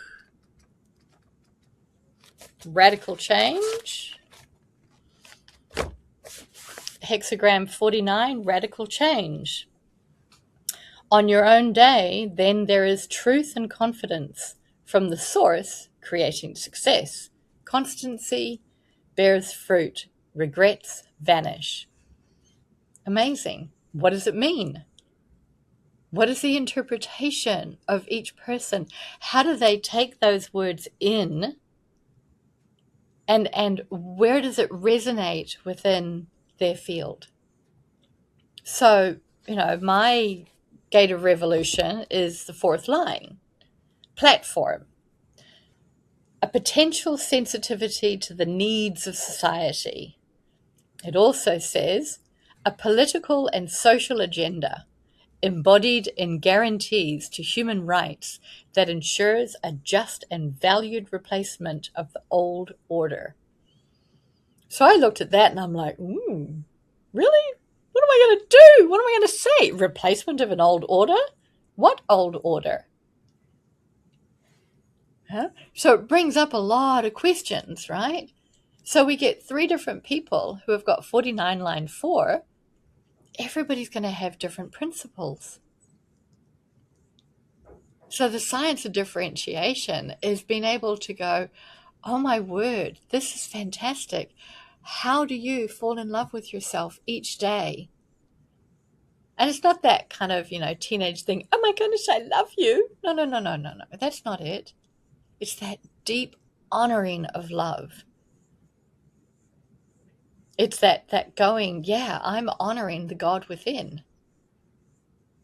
Speaker 1: Radical Change, hexagram 49, Radical Change. On your own day, then there is truth and confidence from the source creating success. Constancy bears fruit, regrets vanish. Amazing. What does it mean? What is the interpretation of each person? How do they take those words in? And where does it resonate within their field? So, my gate of revolution is the fourth line. Platform. A potential sensitivity to the needs of society. It also says a political and social agenda embodied in guarantees to human rights that ensures a just and valued replacement of the old order. So I looked at that and I'm like, really? What am I going to do? What am I going to say? Replacement of an old order? What old order? Huh? So it brings up a lot of questions, right? So we get 3 different people who have got 49 line 4. Everybody's going to have different principles. So the science of differentiation is being able to go, oh my word, this is fantastic. How do you fall in love with yourself each day? And it's not that kind of, teenage thing, oh my goodness, I love you. No. That's not it. It's that deep honoring of love. It's that going, yeah, I'm honoring the God within.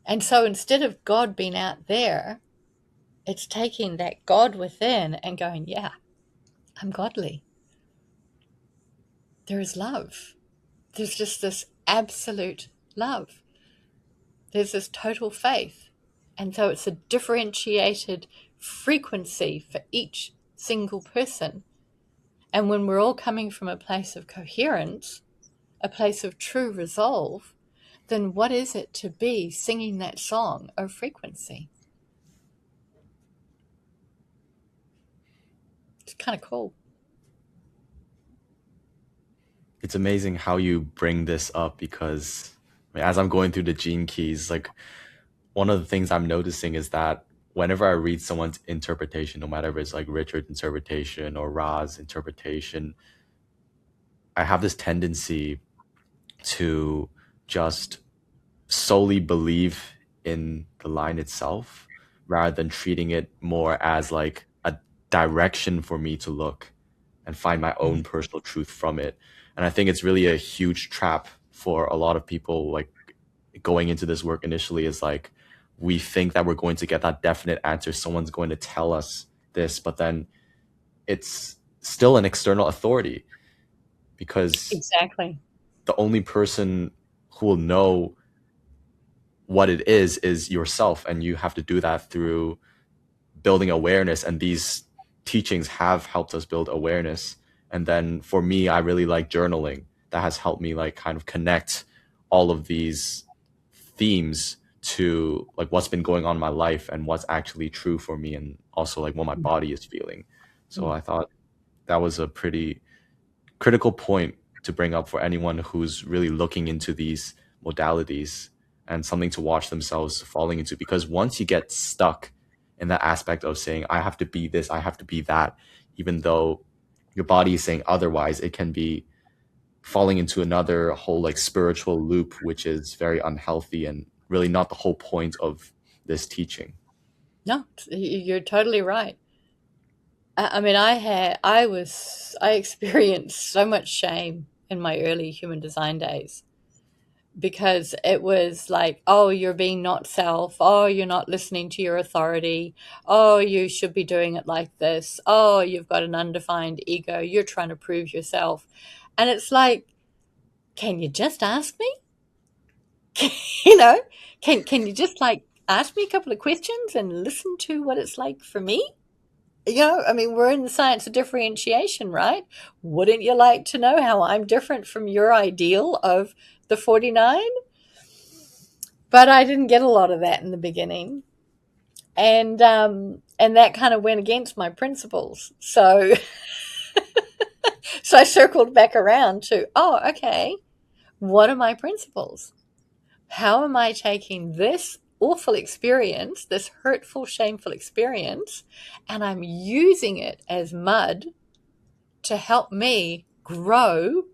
Speaker 1: And so instead of God being out there, it's taking that God within and going, yeah, I'm godly. There is love. There's just this absolute love. There's this total faith. And so it's a differentiated frequency for each single person. And when we're all coming from a place of coherence, a place of true resolve, then what is it to be singing that song of frequency? It's kind of cool.
Speaker 2: It's amazing how you bring this up because as I'm going through the gene keys, like one of the things I'm noticing is that whenever I read someone's interpretation, no matter if it's like Richard's interpretation or Ra's interpretation, I have this tendency to just solely believe in the line itself rather than treating it more as like a direction for me to look and find my own personal truth from it. And I think it's really a huge trap for a lot of people, like going into this work initially, is like we think that we're going to get that definite answer. Someone's going to tell us this, but then it's still an external authority because
Speaker 1: Exactly.
Speaker 2: the only person who will know what it is yourself. And you have to do that through building awareness. And these teachings have helped us build awareness. And then for me, I really like journaling. That has helped me like kind of connect all of these themes to like what's been going on in my life and what's actually true for me, and also like what my body is feeling. So I thought that was a pretty critical point to bring up for anyone who's really looking into these modalities, and something to watch themselves falling into. Because once you get stuck in that aspect of saying, I have to be this, I have to be that, even though your body is saying otherwise, it can be falling into another whole like spiritual loop, which is very unhealthy and really not the whole point of this teaching.
Speaker 1: No, you're totally right. I mean, I experienced so much shame in my early human design days because it was like, oh, you're being not self. Oh, you're not listening to your authority. Oh, you should be doing it like this. Oh, you've got an undefined ego. You're trying to prove yourself. And it's like, can you just ask me? Can you just like ask me a couple of questions and listen to what it's like for me? I mean, we're in the science of differentiation, right? Wouldn't you like to know how I'm different from your ideal of the 49? But I didn't get a lot of that in the beginning. And that kind of went against my principles. So so I circled back around to, okay, what are my principles? How am I taking this awful experience, this hurtful, shameful experience, and I'm using it as mud to help me grow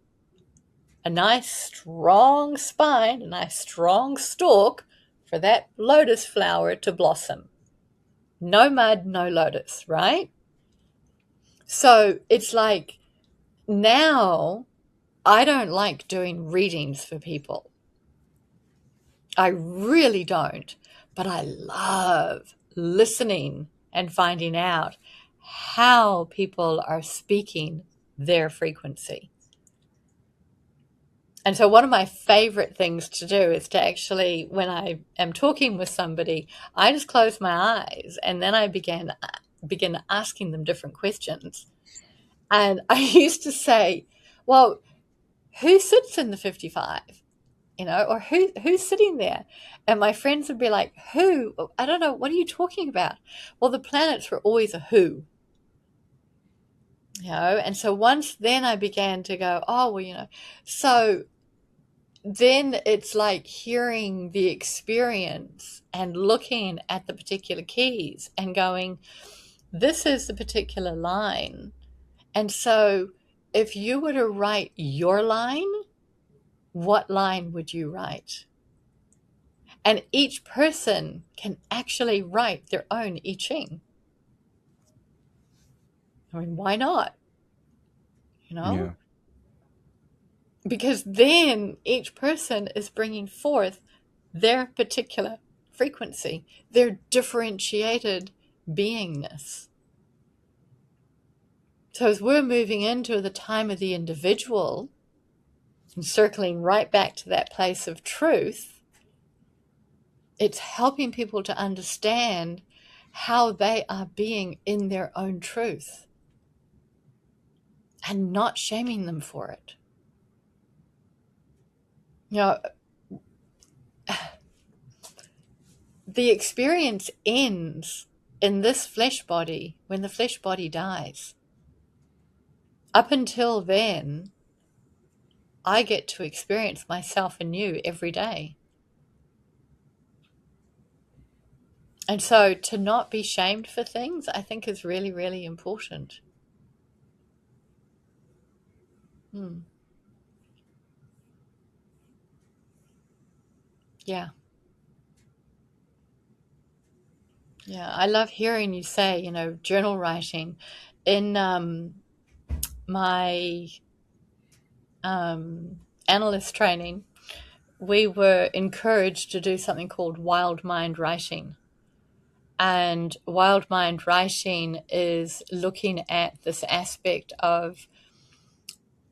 Speaker 1: a nice strong spine, a nice strong stalk for that lotus flower to blossom. No mud, no lotus, right? So it's like now I don't like doing readings for people. I really don't. But I love listening and finding out how people are speaking their frequency. And so one of my favorite things to do is to actually, when I am talking with somebody, I just close my eyes and then I begin asking them different questions. And I used to say, well, who sits in the 55? Or who's sitting there? And my friends would be like, who? I don't know. What are you talking about? Well, the planets were always a who. And so once then I began to go, oh, well, so then it's like hearing the experience and looking at the particular keys and going, this is the particular line. And so if you were to write your line, what line would you write? And each person can actually write their own I Ching. I mean, why not?
Speaker 2: Yeah.
Speaker 1: Because then each person is bringing forth their particular frequency, their differentiated beingness. So as we're moving into the time of the individual and circling right back to that place of truth, it's helping people to understand how they are being in their own truth and not shaming them for it. The experience ends in this flesh body when the flesh body dies. Up until then, I get to experience myself anew every day. And so to not be shamed for things, I think is really, really important. Yeah. Yeah, I love hearing you say, journal writing. In my analyst training, we were encouraged to do something called wild mind writing. And wild mind writing is looking at this aspect of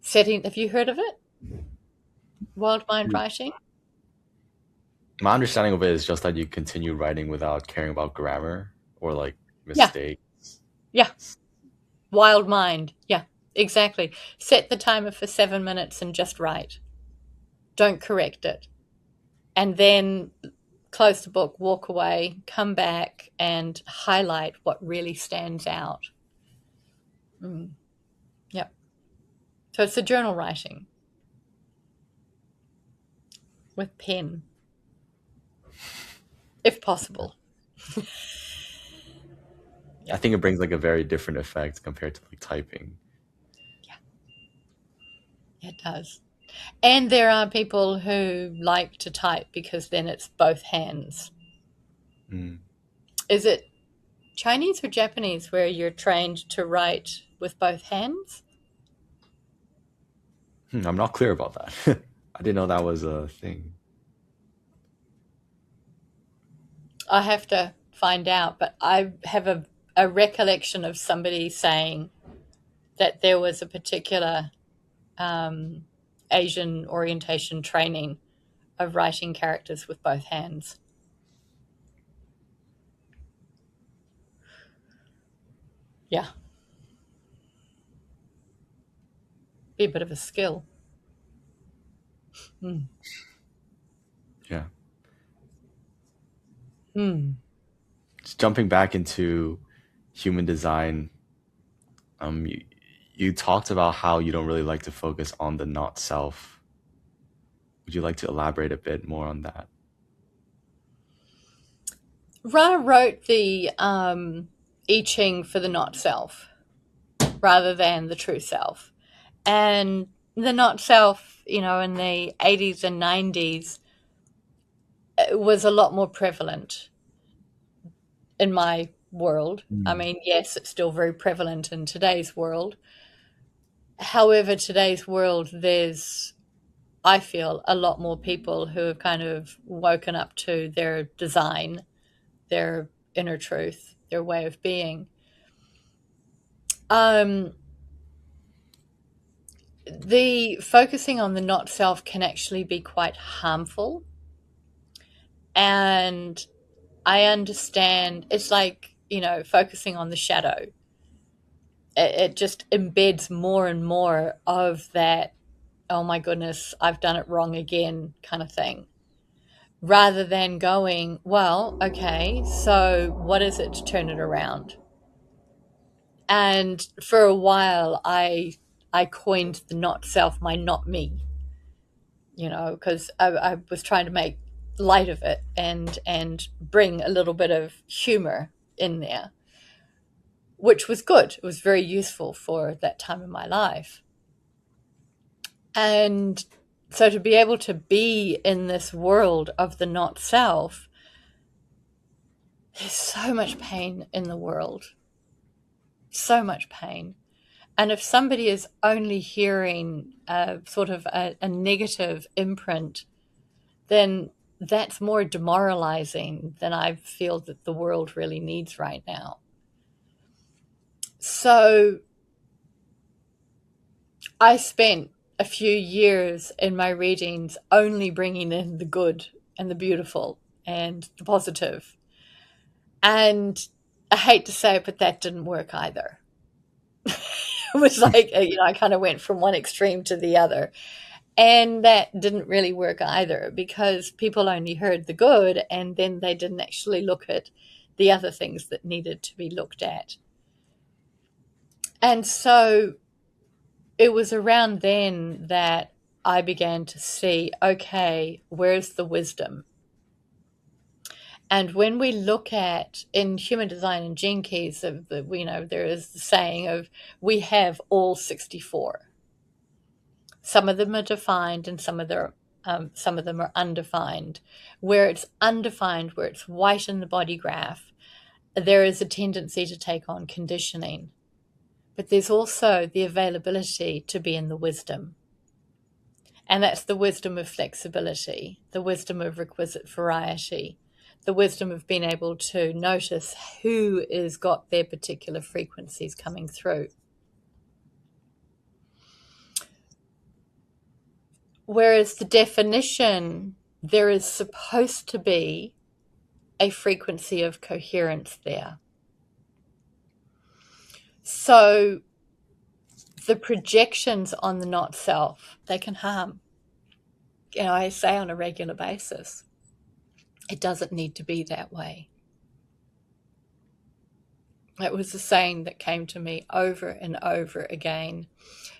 Speaker 1: setting. Have you heard of it? Wild mind writing?
Speaker 2: My understanding of it is just that you continue writing without caring about grammar or like mistakes.
Speaker 1: Yeah. Wild mind. Yeah, exactly. Set the timer for 7 minutes and just write. Don't correct it. And then close the book, walk away, come back and highlight what really stands out. Yep. So it's a journal writing with pen, if possible.
Speaker 2: I think it brings like a very different effect compared to like typing.
Speaker 1: Yeah, it does. And there are people who like to type because then it's both hands. Is it Chinese or Japanese where you're trained to write with both hands?
Speaker 2: I'm not clear about that. I didn't know that was a thing.
Speaker 1: I have to find out, but I have a recollection of somebody saying that there was a particular Asian orientation training of writing characters with both hands. Yeah. Be a bit of a skill.
Speaker 2: Yeah. Just jumping back into human design, you talked about how you don't really like to focus on the not self. Would you like to elaborate a bit more on that?
Speaker 1: Ra wrote the I Ching for the not self rather than the true self. And the not self, in the 80s and 90s was a lot more prevalent in my world. I mean, yes, it's still very prevalent in today's world. However, today's world, there's, I feel, a lot more people who have kind of woken up to their design, their inner truth, their way of being. The focusing on the not self can actually be quite harmful. And I understand it's like, focusing on the shadow. It just embeds more and more of that, oh my goodness, I've done it wrong again kind of thing. Rather than going, well, okay, so what is it to turn it around? And for a while, I coined the not self my not me, because I was trying to make light of it and bring a little bit of humor in there, which was good. It was very useful for that time in my life. And so to be able to be in this world of the not self, there's so much pain in the world. So much pain. And if somebody is only hearing sort of a negative imprint, then that's more demoralizing than I feel that the world really needs right now. So I spent a few years in my readings only bringing in the good and the beautiful and the positive. And I hate to say it, but that didn't work either. It was like, I kind of went from one extreme to the other. And that didn't really work either, because people only heard the good and then they didn't actually look at the other things that needed to be looked at. And so it was around then that I began to see, okay, where's the wisdom? And when we look at, in human design and gene keys, there is the saying of, we have all 64. Some of them are defined and some of them are undefined. Where it's undefined, where it's white in the body graph, there is a tendency to take on conditioning. But there's also the availability to be in the wisdom. And that's the wisdom of flexibility, the wisdom of requisite variety, the wisdom of being able to notice who has got their particular frequencies coming through. Whereas the definition, there is supposed to be a frequency of coherence there. So the projections on the not self, they can harm. I say on a regular basis, it doesn't need to be that way. It was a saying that came to me over and over again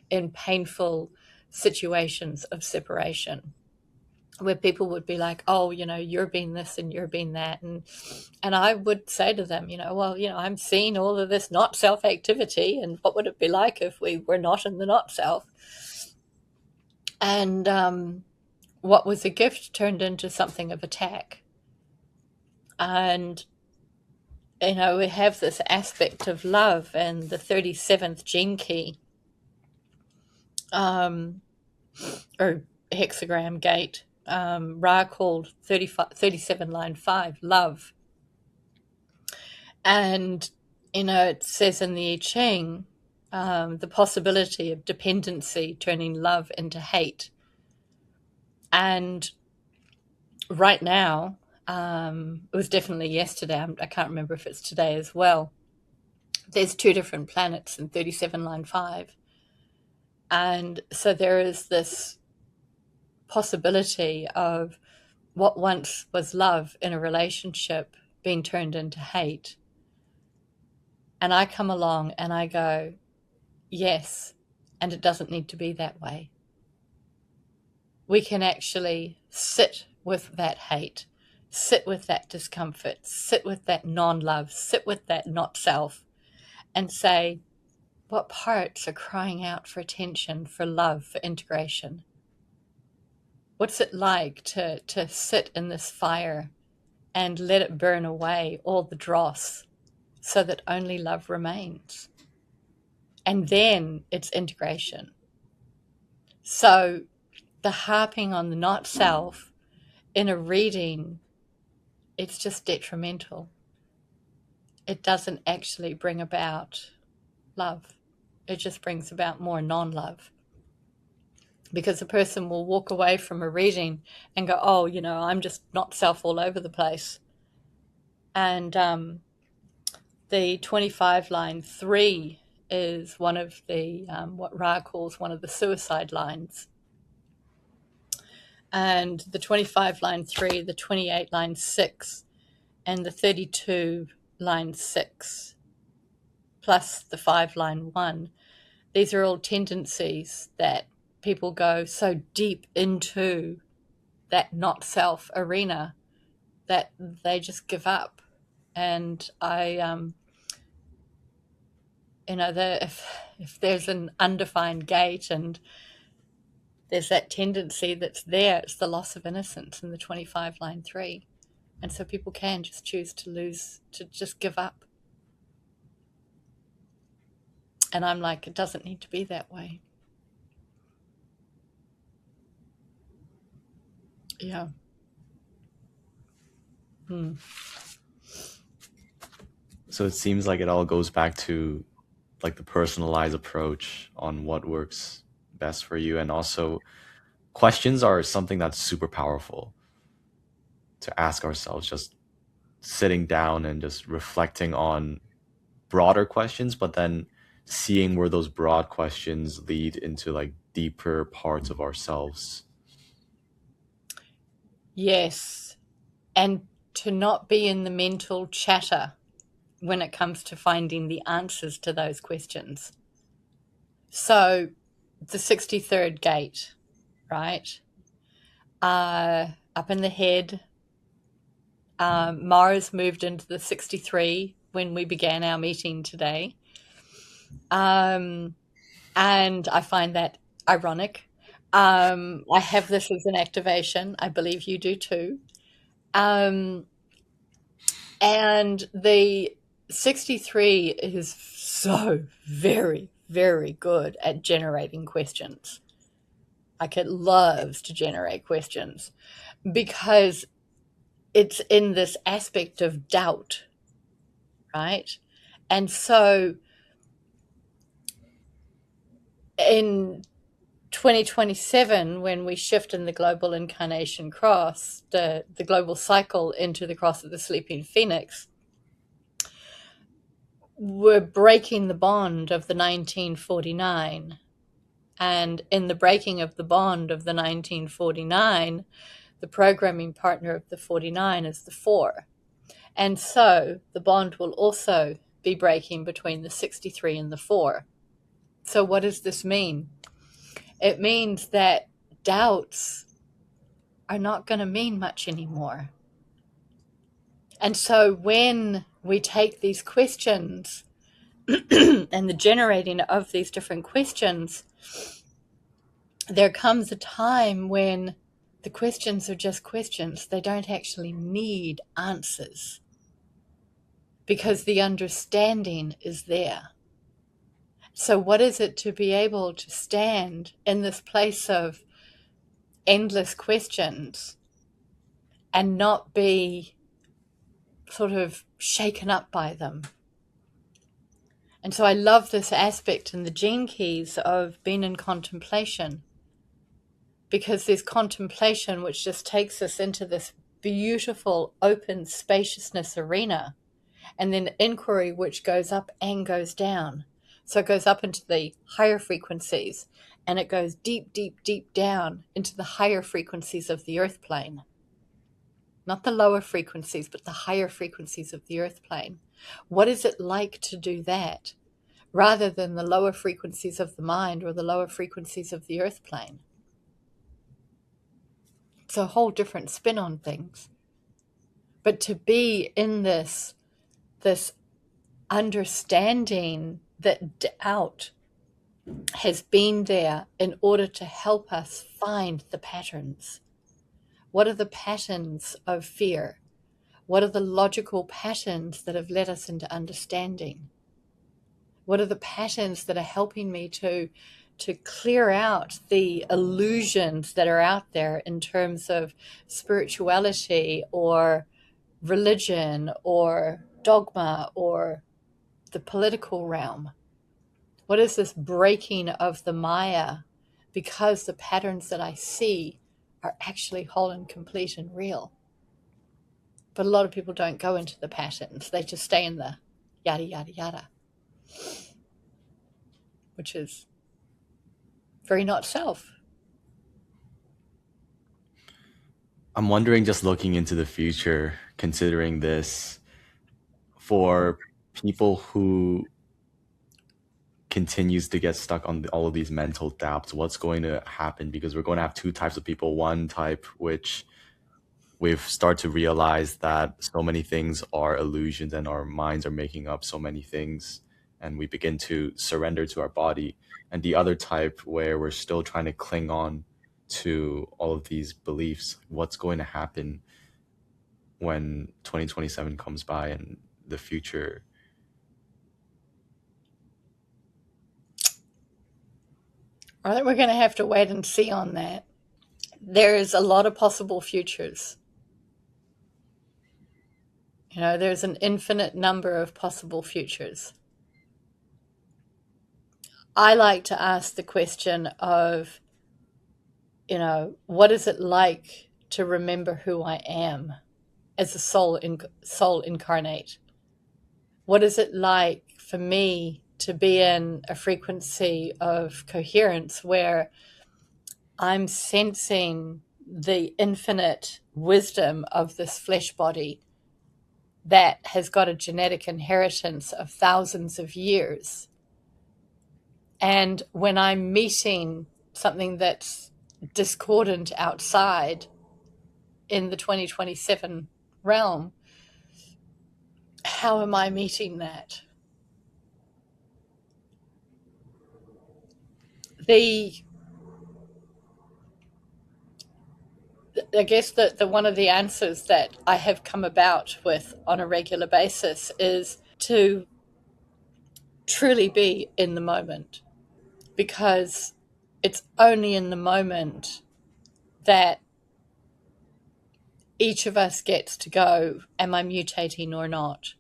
Speaker 1: in painful situations of separation, where people would be like, oh, you're being this and you're being that. And I would say to them, well, I'm seeing all of this not self activity, and what would it be like if we were not in the not self? And what was a gift turned into something of attack. And, we have this aspect of love, and the 37th gene key, or hexagram gate, Ra called 37 line 5 love. And it says in the I Ching, the possibility of dependency turning love into hate. And right now, it was definitely yesterday, I can't remember if it's today as well, there's 2 different planets in 37 line 5. And so there is this possibility of what once was love in a relationship being turned into hate. And I come along and I go, yes, and it doesn't need to be that way. We can actually sit with that hate, sit with that discomfort, sit with that non-love, sit with that not self, and say, what parts are crying out for attention, for love, for integration? What's it like to sit in this fire and let it burn away all the dross so that only love remains? And then it's integration. So the harping on the not self in a reading, it's just detrimental. It doesn't actually bring about love. It just brings about more non-love. Because a person will walk away from a reading and go, oh, I'm just not self all over the place. And the 25 line 3 is one of the, what Ra calls one of the suicide lines. And the 25 line 3, the 28 line 6, and the 32 line 6, plus the 5 line 1, these are all tendencies that people go so deep into that not self arena that they just give up. And if there's an undefined gate and there's that tendency that's there, it's the loss of innocence in the 25 line 3. And so people can just choose to just give up. And I'm like, it doesn't need to be that way. Yeah.
Speaker 2: So it seems like it all goes back to like the personalized approach on what works best for you. And also questions are something that's super powerful to ask ourselves, just sitting down and just reflecting on broader questions, but then seeing where those broad questions lead into like deeper parts of ourselves.
Speaker 1: Yes. And to not be in the mental chatter when it comes to finding the answers to those questions. So the 63rd gate, right? Up in the head, Mars moved into the 63 when we began our meeting today. And I find that ironic. I have this as an activation. I believe you do too. And the 63 is so very, very good at generating questions. Like, it loves to generate questions because it's in this aspect of doubt, right? And so in 2027, when we shift in the global incarnation cross, the global cycle into the cross of the sleeping phoenix, we're breaking the bond of the 1949. And in the breaking of the bond of the 1949, the programming partner of the 49 is the 4. And so the bond will also be breaking between the 63 and the 4. So what does this mean? It means that doubts are not going to mean much anymore. And so when we take these questions and the generating of these different questions, there comes a time when the questions are just questions. They don't actually need answers because the understanding is there. So what is it to be able to stand in this place of endless questions and not be sort of shaken up by them? And so I love this aspect in the gene keys of being in contemplation, because there's contemplation which just takes us into this beautiful open spaciousness arena, and then inquiry which goes up and goes down. So it goes up into the higher frequencies and it goes deep, deep, deep down into the higher frequencies of the earth plane. Not the lower frequencies, but the higher frequencies of the earth plane. What is it like to do that rather than the lower frequencies of the mind or the lower frequencies of the earth plane? It's a whole different spin on things. But to be in this understanding that doubt has been there in order to help us find the patterns. What are the patterns of fear? What are the logical patterns that have led us into understanding? What are the patterns that are helping me to clear out the illusions that are out there in terms of spirituality or religion or dogma or the political realm? What is this breaking of the Maya? Because the patterns that I see are actually whole and complete and real. But a lot of people don't go into the patterns. They just stay in the yada, yada, yada, which is very not self.
Speaker 2: I'm wondering, just looking into the future, considering this, for people who continues to get stuck on all of these mental doubts, what's going to happen? Because we're going to have two types of people. One type, which we've started to realize that so many things are illusions and our minds are making up so many things, and we begin to surrender to our body. And the other type, where we're still trying to cling on to all of these beliefs. What's going to happen when 2027 comes by and the future?
Speaker 1: I think we're going to have to wait and see on that. There's a lot of possible futures. You know, there's an infinite number of possible futures. I like to ask the question of, you know, what is it like to remember who I am as a soul incarnate? What is it like for me to be in a frequency of coherence where I'm sensing the infinite wisdom of this flesh body that has got a genetic inheritance of thousands of years? And when I'm meeting something that's discordant outside in the 2027 realm, how am I meeting that? I guess that the one of the answers that I have come about with on a regular basis is to truly be in the moment, because it's only in the moment that each of us gets to go, am I mutating or not?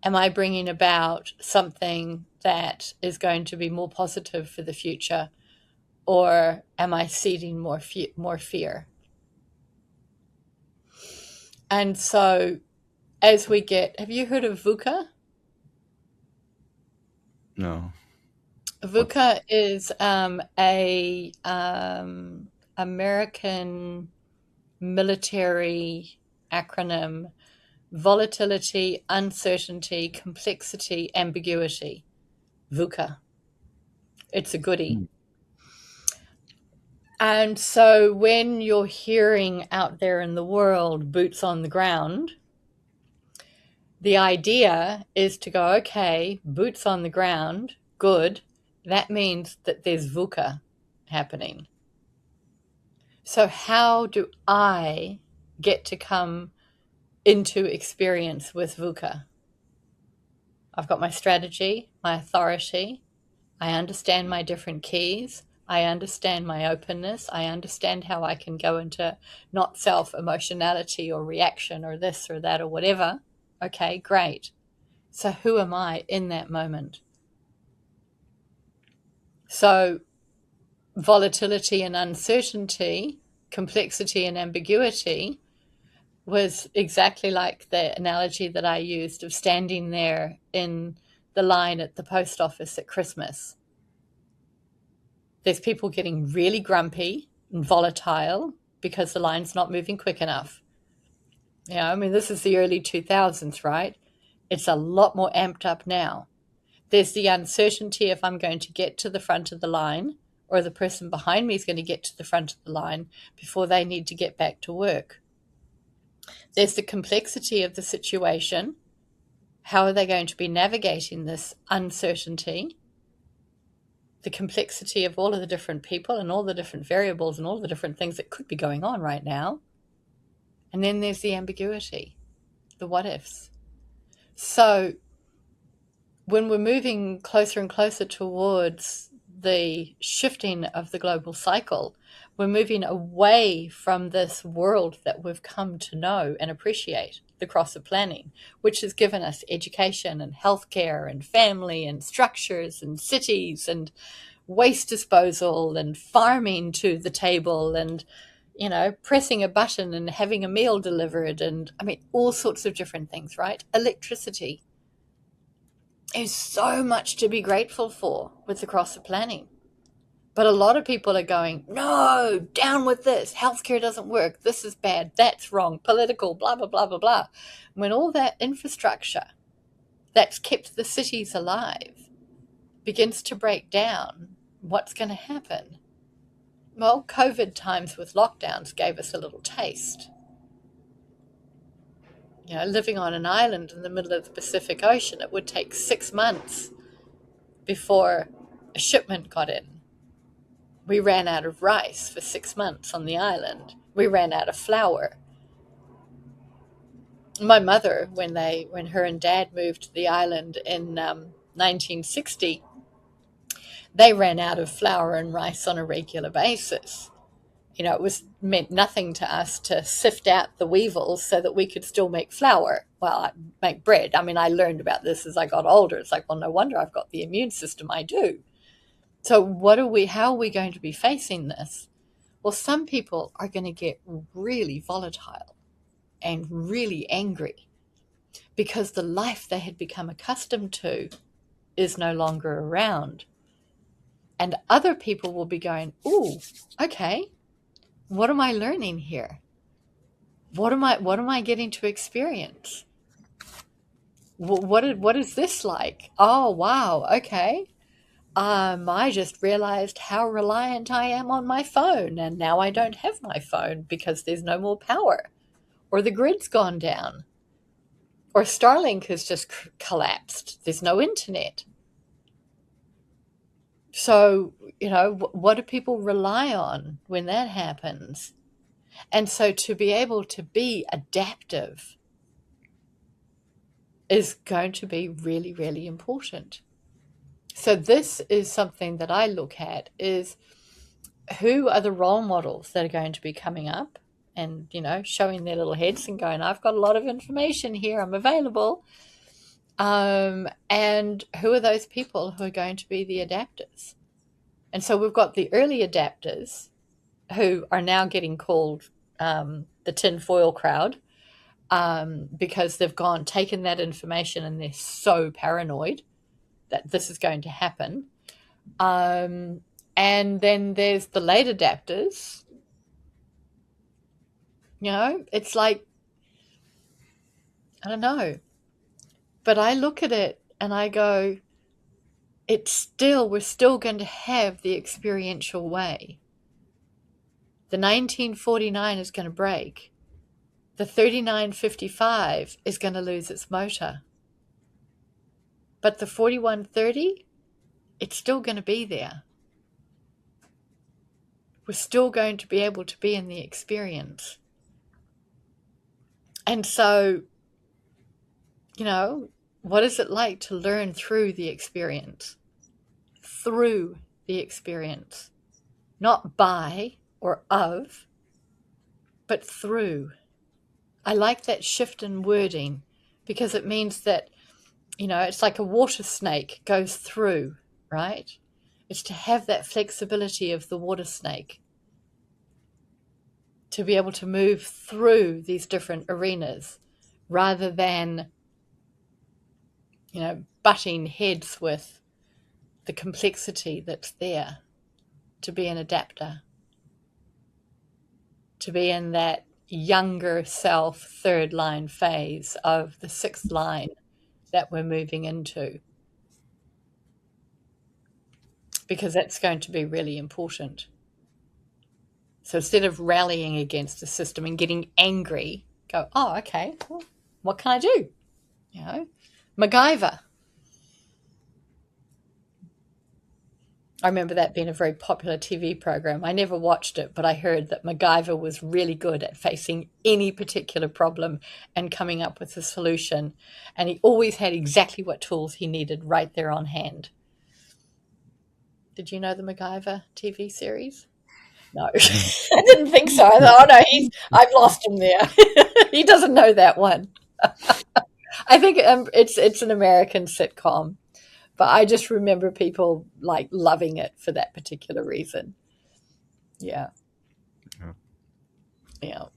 Speaker 1: Am I bringing about something that is going to be more positive for the future, or am I seeding more fear? And so as we get, have you heard of VUCA?
Speaker 2: No.
Speaker 1: VUCA is a American military acronym: volatility, uncertainty, complexity, ambiguity. VUCA. It's a goodie. And so when you're hearing out there in the world, boots on the ground, the idea is to go, okay, boots on the ground, good. That means that there's VUCA happening. So how do I get to come into experience with VUCA? I've got my strategy, my authority. I understand my different keys. I understand my openness. I understand how I can go into not self emotionality or reaction or this or that or whatever. Okay, great. So who am I in that moment? So volatility and uncertainty, complexity and ambiguity was exactly like the analogy that I used of standing there in the line at the post office at Christmas. There's people getting really grumpy and volatile because the line's not moving quick enough. You know, I mean, this is the early 2000s, right? It's a lot more amped up now. There's the uncertainty if I'm going to get to the front of the line, or the person behind me is going to get to the front of the line before they need to get back to work. There's the complexity of the situation. How are they going to be navigating this uncertainty? The complexity of all of the different people and all the different variables and all the different things that could be going on right now. And then there's the ambiguity, the what ifs. So when we're moving closer and closer towards the shifting of the global cycle, we're moving away from this world that we've come to know and appreciate, the cross of planning, which has given us education and healthcare and family and structures and cities and waste disposal and farming to the table and, you know, pressing a button and having a meal delivered and, I mean, all sorts of different things, right? Electricity. There's so much to be grateful for with the cross of planning. But a lot of people are going, no, down with this. Healthcare doesn't work. This is bad. That's wrong. Political, blah, blah, blah, blah, blah. When all that infrastructure that's kept the cities alive begins to break down, what's going to happen? Well, COVID times with lockdowns gave us a little taste. You know, living on an island in the middle of the Pacific Ocean, it would take 6 months before a shipment got in. We ran out of rice for 6 months on the island. We ran out of flour. My mother, when her and Dad moved to the island in 1960, they ran out of flour and rice on a regular basis. You know, it meant nothing to us to sift out the weevils so that we could still make flour. Well, make bread. I mean, I learned about this as I got older. It's like, well, no wonder I've got the immune system I do. So how are we going to be facing this? Well, some people are going to get really volatile and really angry because the life they had become accustomed to is no longer around. And other people will be going, ooh, okay, what am I learning here? What am I getting to experience? What is this like? Oh, wow, okay. I just realized how reliant I am on my phone, and now I don't have my phone because there's no more power, or the grid's gone down, or Starlink has just collapsed. There's no internet. So, you know, what do people rely on when that happens? And so to be able to be adaptive is going to be really, really important. So this is something that I look at is who are the role models that are going to be coming up and, you know, showing their little heads and going, I've got a lot of information here, I'm available. And who are those people who are going to be the adapters? And so we've got the early adapters who are now getting called the tinfoil crowd because they've taken that information and they're so paranoid that this is going to happen. And then there's the late adapters. You know, it's like, I don't know. But I look at it and I go, we're still going to have the experiential way. The 1949 is going to break. The 3955 is going to lose its motor. But the 4130, it's still going to be there. We're still going to be able to be in the experience. And so, you know, what is it like to learn through the experience? Through the experience. Not by or of, but through. I like that shift in wording because it means that, you know, it's like a water snake goes through, right? It's to have that flexibility of the water snake, to be able to move through these different arenas rather than, you know, butting heads with the complexity that's there, to be an adapter, to be in that younger self third line phase of the sixth line that we're moving into, because that's going to be really important. So instead of rallying against the system and getting angry, go, oh, okay, well, what can I do? You know, MacGyver. I remember that being a very popular TV program. I never watched it, but I heard that MacGyver was really good at facing any particular problem and coming up with a solution. And he always had exactly what tools he needed right there on hand. Did you know the MacGyver TV series? No, I didn't think so. I thought, oh no, I've lost him there. He doesn't know that one. I think it's an American sitcom, but I just remember people like loving it for that particular reason. Yeah. Yeah.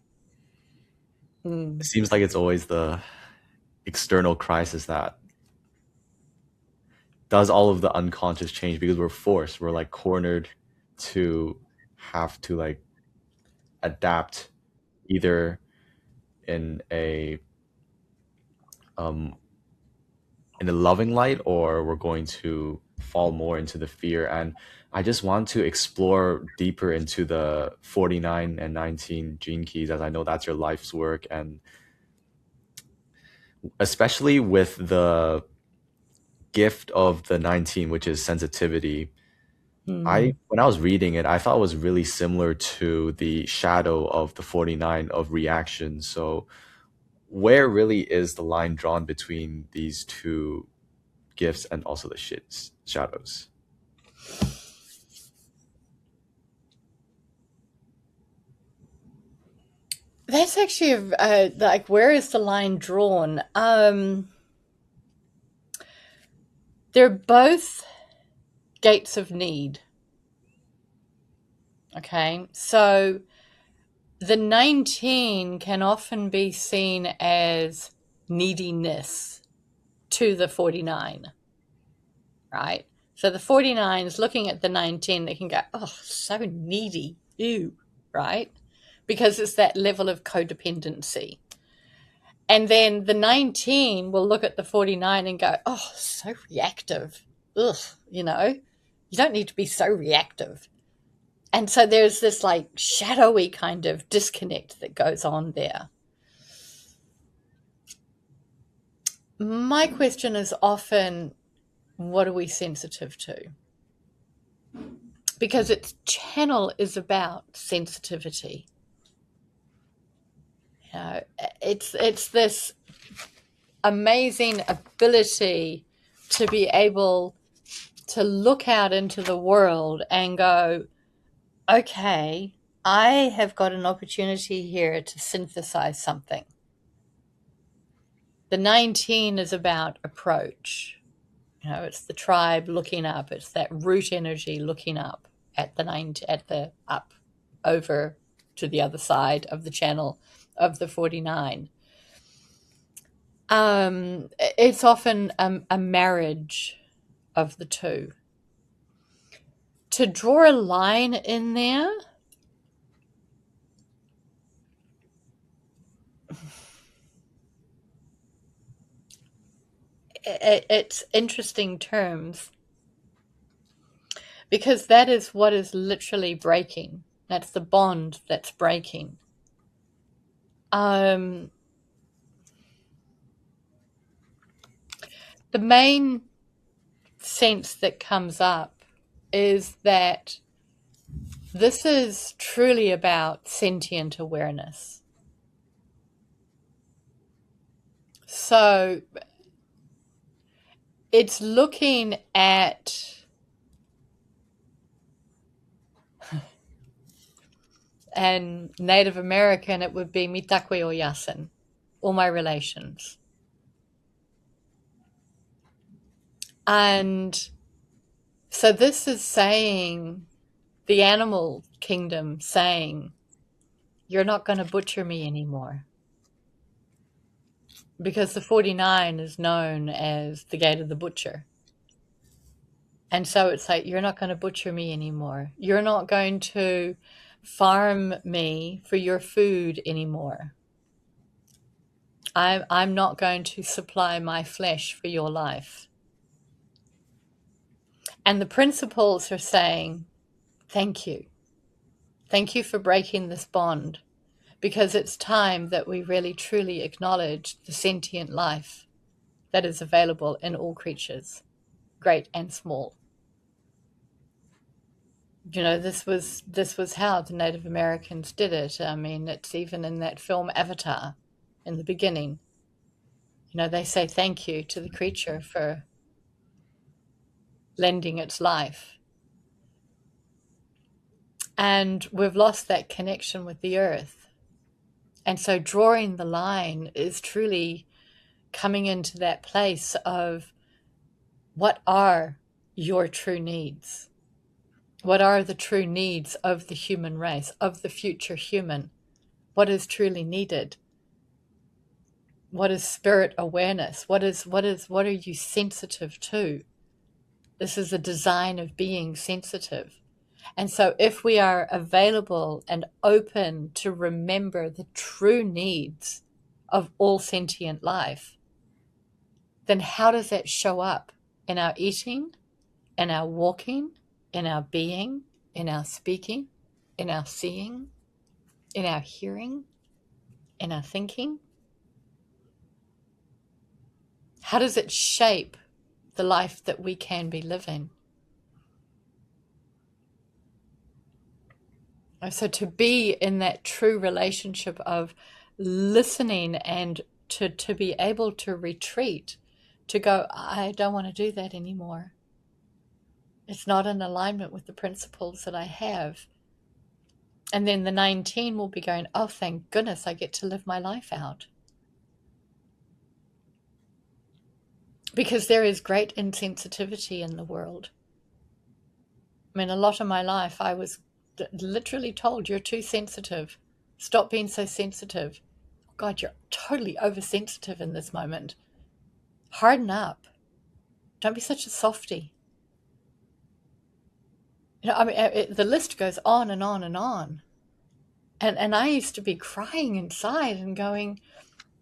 Speaker 2: It seems like it's always the external crisis that does all of the unconscious change, because we're like cornered to have to like adapt either in a loving light, or we're going to fall more into the fear. And I just want to explore deeper into the 49 and 19 gene keys, as I know that's your life's work, and especially with the gift of the 19, which is sensitivity. When I was reading it, I thought it was really similar to the shadow of the 49 of reaction. So where really is the line drawn between these two gifts and also the shadows?
Speaker 1: That's actually like, where is the line drawn? They're both gates of need. Okay, so the 19 can often be seen as neediness to the 49, right? So the 49 is looking at the 19, they can go, oh, so needy, ew, right? Because it's that level of codependency. And then the 19 will look at the 49 and go, oh, so reactive. Ugh, you don't need to be so reactive. And so there's this like shadowy kind of disconnect that goes on there. My question is often, what are we sensitive to? Because its channel is about sensitivity. It's this amazing ability to be able to look out into the world and go, okay, I have got an opportunity here to synthesize something. The 19 is about approach. It's the tribe looking up. It's that root energy looking up at the up over to the other side of the channel of the 49. It's often a marriage of the two. To draw a line in there, it's interesting terms, because that is what is literally breaking. That's the bond that's breaking. The main sense that comes up is that this is truly about sentient awareness. So it's looking at, and Native American, it would be mitakwe o yasin, all my relations. And so this is saying, the animal kingdom saying, you're not going to butcher me anymore. Because the 49 is known as the gate of the butcher. And so it's like, you're not going to butcher me anymore. You're not going to farm me for your food anymore. I'm not going to supply my flesh for your life. And the principles are saying, thank you. Thank you for breaking this bond. because it's time that we really truly acknowledge the sentient life that is available in all creatures, great and small. You know, this was how the Native Americans did it. I mean, it's even in that film Avatar, in the beginning. You know, they say thank you to the creature for lending its life. And we've lost that connection with the earth. And so drawing the line is truly coming into that place of, what are your true needs? What are the true needs of the human race, of the future human? What is truly needed? What is spirit awareness? What are you sensitive to? This is a design of being sensitive. And so if we are available and open to remember the true needs of all sentient life, then how does that show up in our eating, in our walking, in our being, in our speaking, in our seeing, in our hearing, in our thinking? How does it shape the life that we can be living? So to be in that true relationship of listening and to be able to retreat, to go, I don't want to do that anymore. It's not in alignment with the principles that I have. And then the 19 will be going, oh, thank goodness I get to live my life out. Because there is great insensitivity in the world. I mean, a lot of my life I was literally told, you're too sensitive. Stop being so sensitive. God, you're totally oversensitive in this moment. Harden up. Don't be such a softie. You know, I mean, the list goes on and on and on. And I used to be crying inside and going,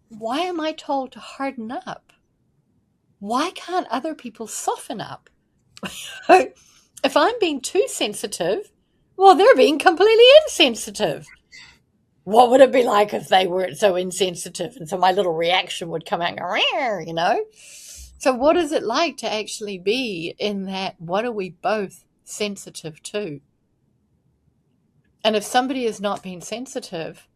Speaker 1: why am I told to harden up? Why can't other people soften up? If I'm being too sensitive, well, they're being completely insensitive. What would it be like if they weren't so insensitive? And so my little reaction would come out, you know? So what is it like to actually be in that? What are we both sensitive to? And if somebody is not being sensitive,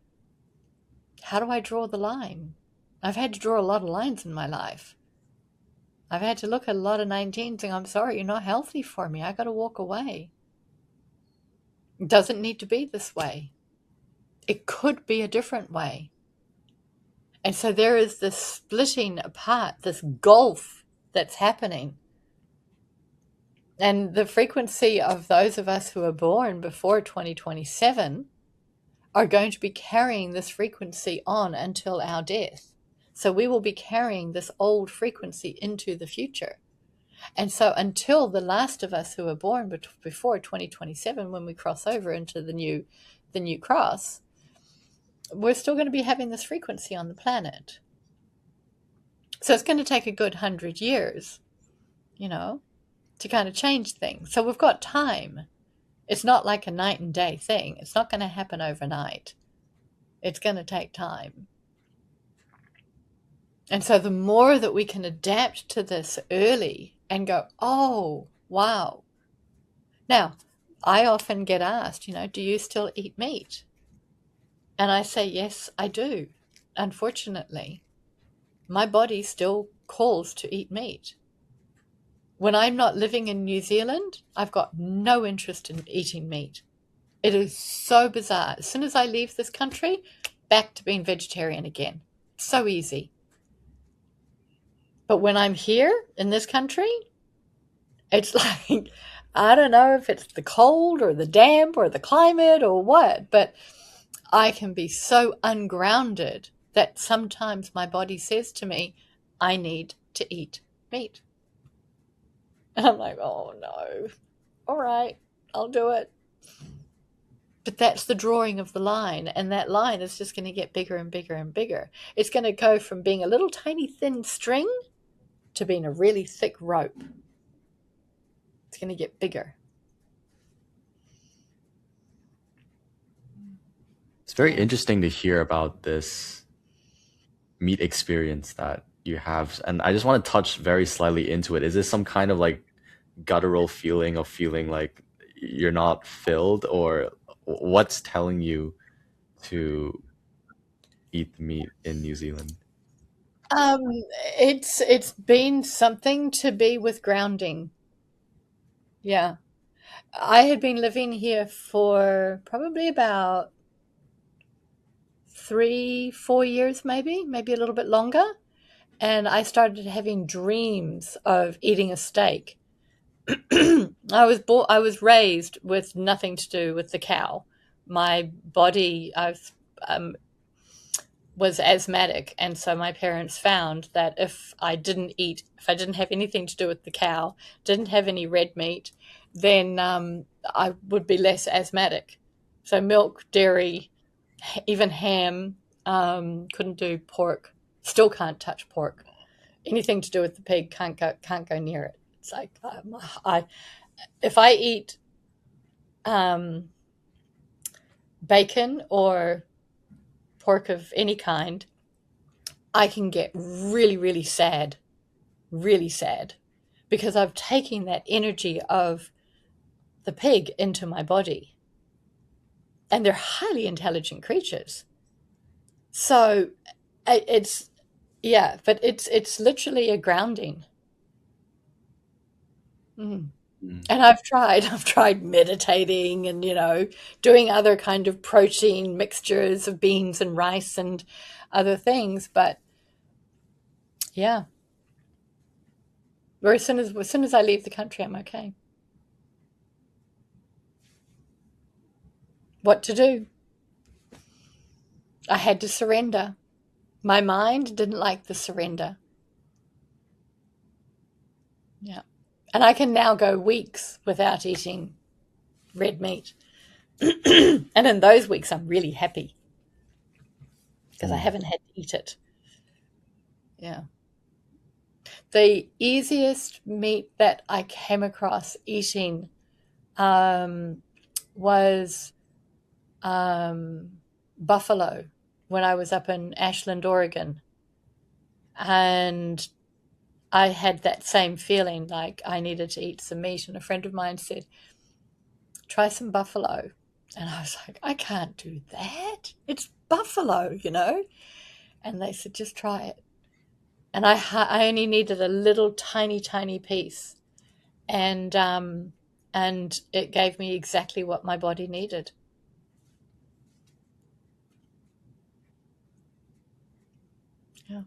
Speaker 1: how do I draw the line? I've had to draw a lot of lines in my life. I've had to look at a lot of 19s saying, I'm sorry, you're not healthy for me. I got to walk away. It doesn't need to be this way. It could be a different way. And so there is this splitting apart, this gulf that's happening. And the frequency of those of us who are born before 2027 are going to be carrying this frequency on until our death. So we will be carrying this old frequency into the future. And so until the last of us who are born before 2027, when we cross over into the new cross, we're still going to be having this frequency on the planet. So it's going to take a good 100 years, you know, to kind of change things. So we've got time. It's not like a night and day thing. It's not going to happen overnight. It's going to take time. And so the more that we can adapt to this early and go, oh, wow. Now, I often get asked, you know, do you still eat meat? And I say, yes, I do. Unfortunately, my body still calls to eat meat. When I'm not living in New Zealand, I've got no interest in eating meat. It is so bizarre. As soon as I leave this country, back to being vegetarian again. So easy. But when I'm here in this country, it's like, I don't know if it's the cold or the damp or the climate or what, but I can be so ungrounded that sometimes my body says to me, I need to eat meat. And I'm like, oh no, all right, I'll do it. But that's the drawing of the line, and that line is just going to get bigger and bigger and bigger. It's going to go from being a little tiny thin string to being a really thick rope. It's going to get bigger.
Speaker 2: It's very interesting to hear about this meat experience that you have. And I just want to touch very slightly into it. Is this some kind of like guttural feeling of feeling like you're not filled, or what's telling you to eat the meat in New Zealand?
Speaker 1: Um, it's been something to be with grounding. Yeah. I had been living here for probably about 3, 4 years, maybe a little bit longer. And I started having dreams of eating a steak. I was raised with nothing to do with the cow. My body, was asthmatic, and so my parents found that if I didn't have anything to do with the cow, didn't have any red meat, then I would be less asthmatic. So milk, dairy, even ham, couldn't do pork. Still can't touch pork. Anything to do with the pig, can't go near it. It's like I if I eat um, bacon or pork of any kind, I can get really really sad, because I've taken that energy of the pig into my body. And they're highly intelligent creatures. So it's, yeah, but it's literally a grounding. Mm.
Speaker 2: Mm.
Speaker 1: And I've tried meditating and, doing other kind of protein mixtures of beans and rice and other things. But yeah, as soon as I leave the country, I'm okay. What to do? I had to surrender. My mind didn't like the surrender. Yeah. And I can now go weeks without eating red meat. And in those weeks, I'm really happy because I
Speaker 2: Mm.
Speaker 1: haven't had to eat it. Yeah. The easiest meat that I came across eating um, was buffalo when I was up in Ashland, Oregon. And I had that same feeling like I needed to eat some meat. And a friend of mine said, try some buffalo. And I was like, I can't do that. It's buffalo. And they said, just try it. And I only needed a little tiny piece. And it gave me exactly what my body needed. Yeah.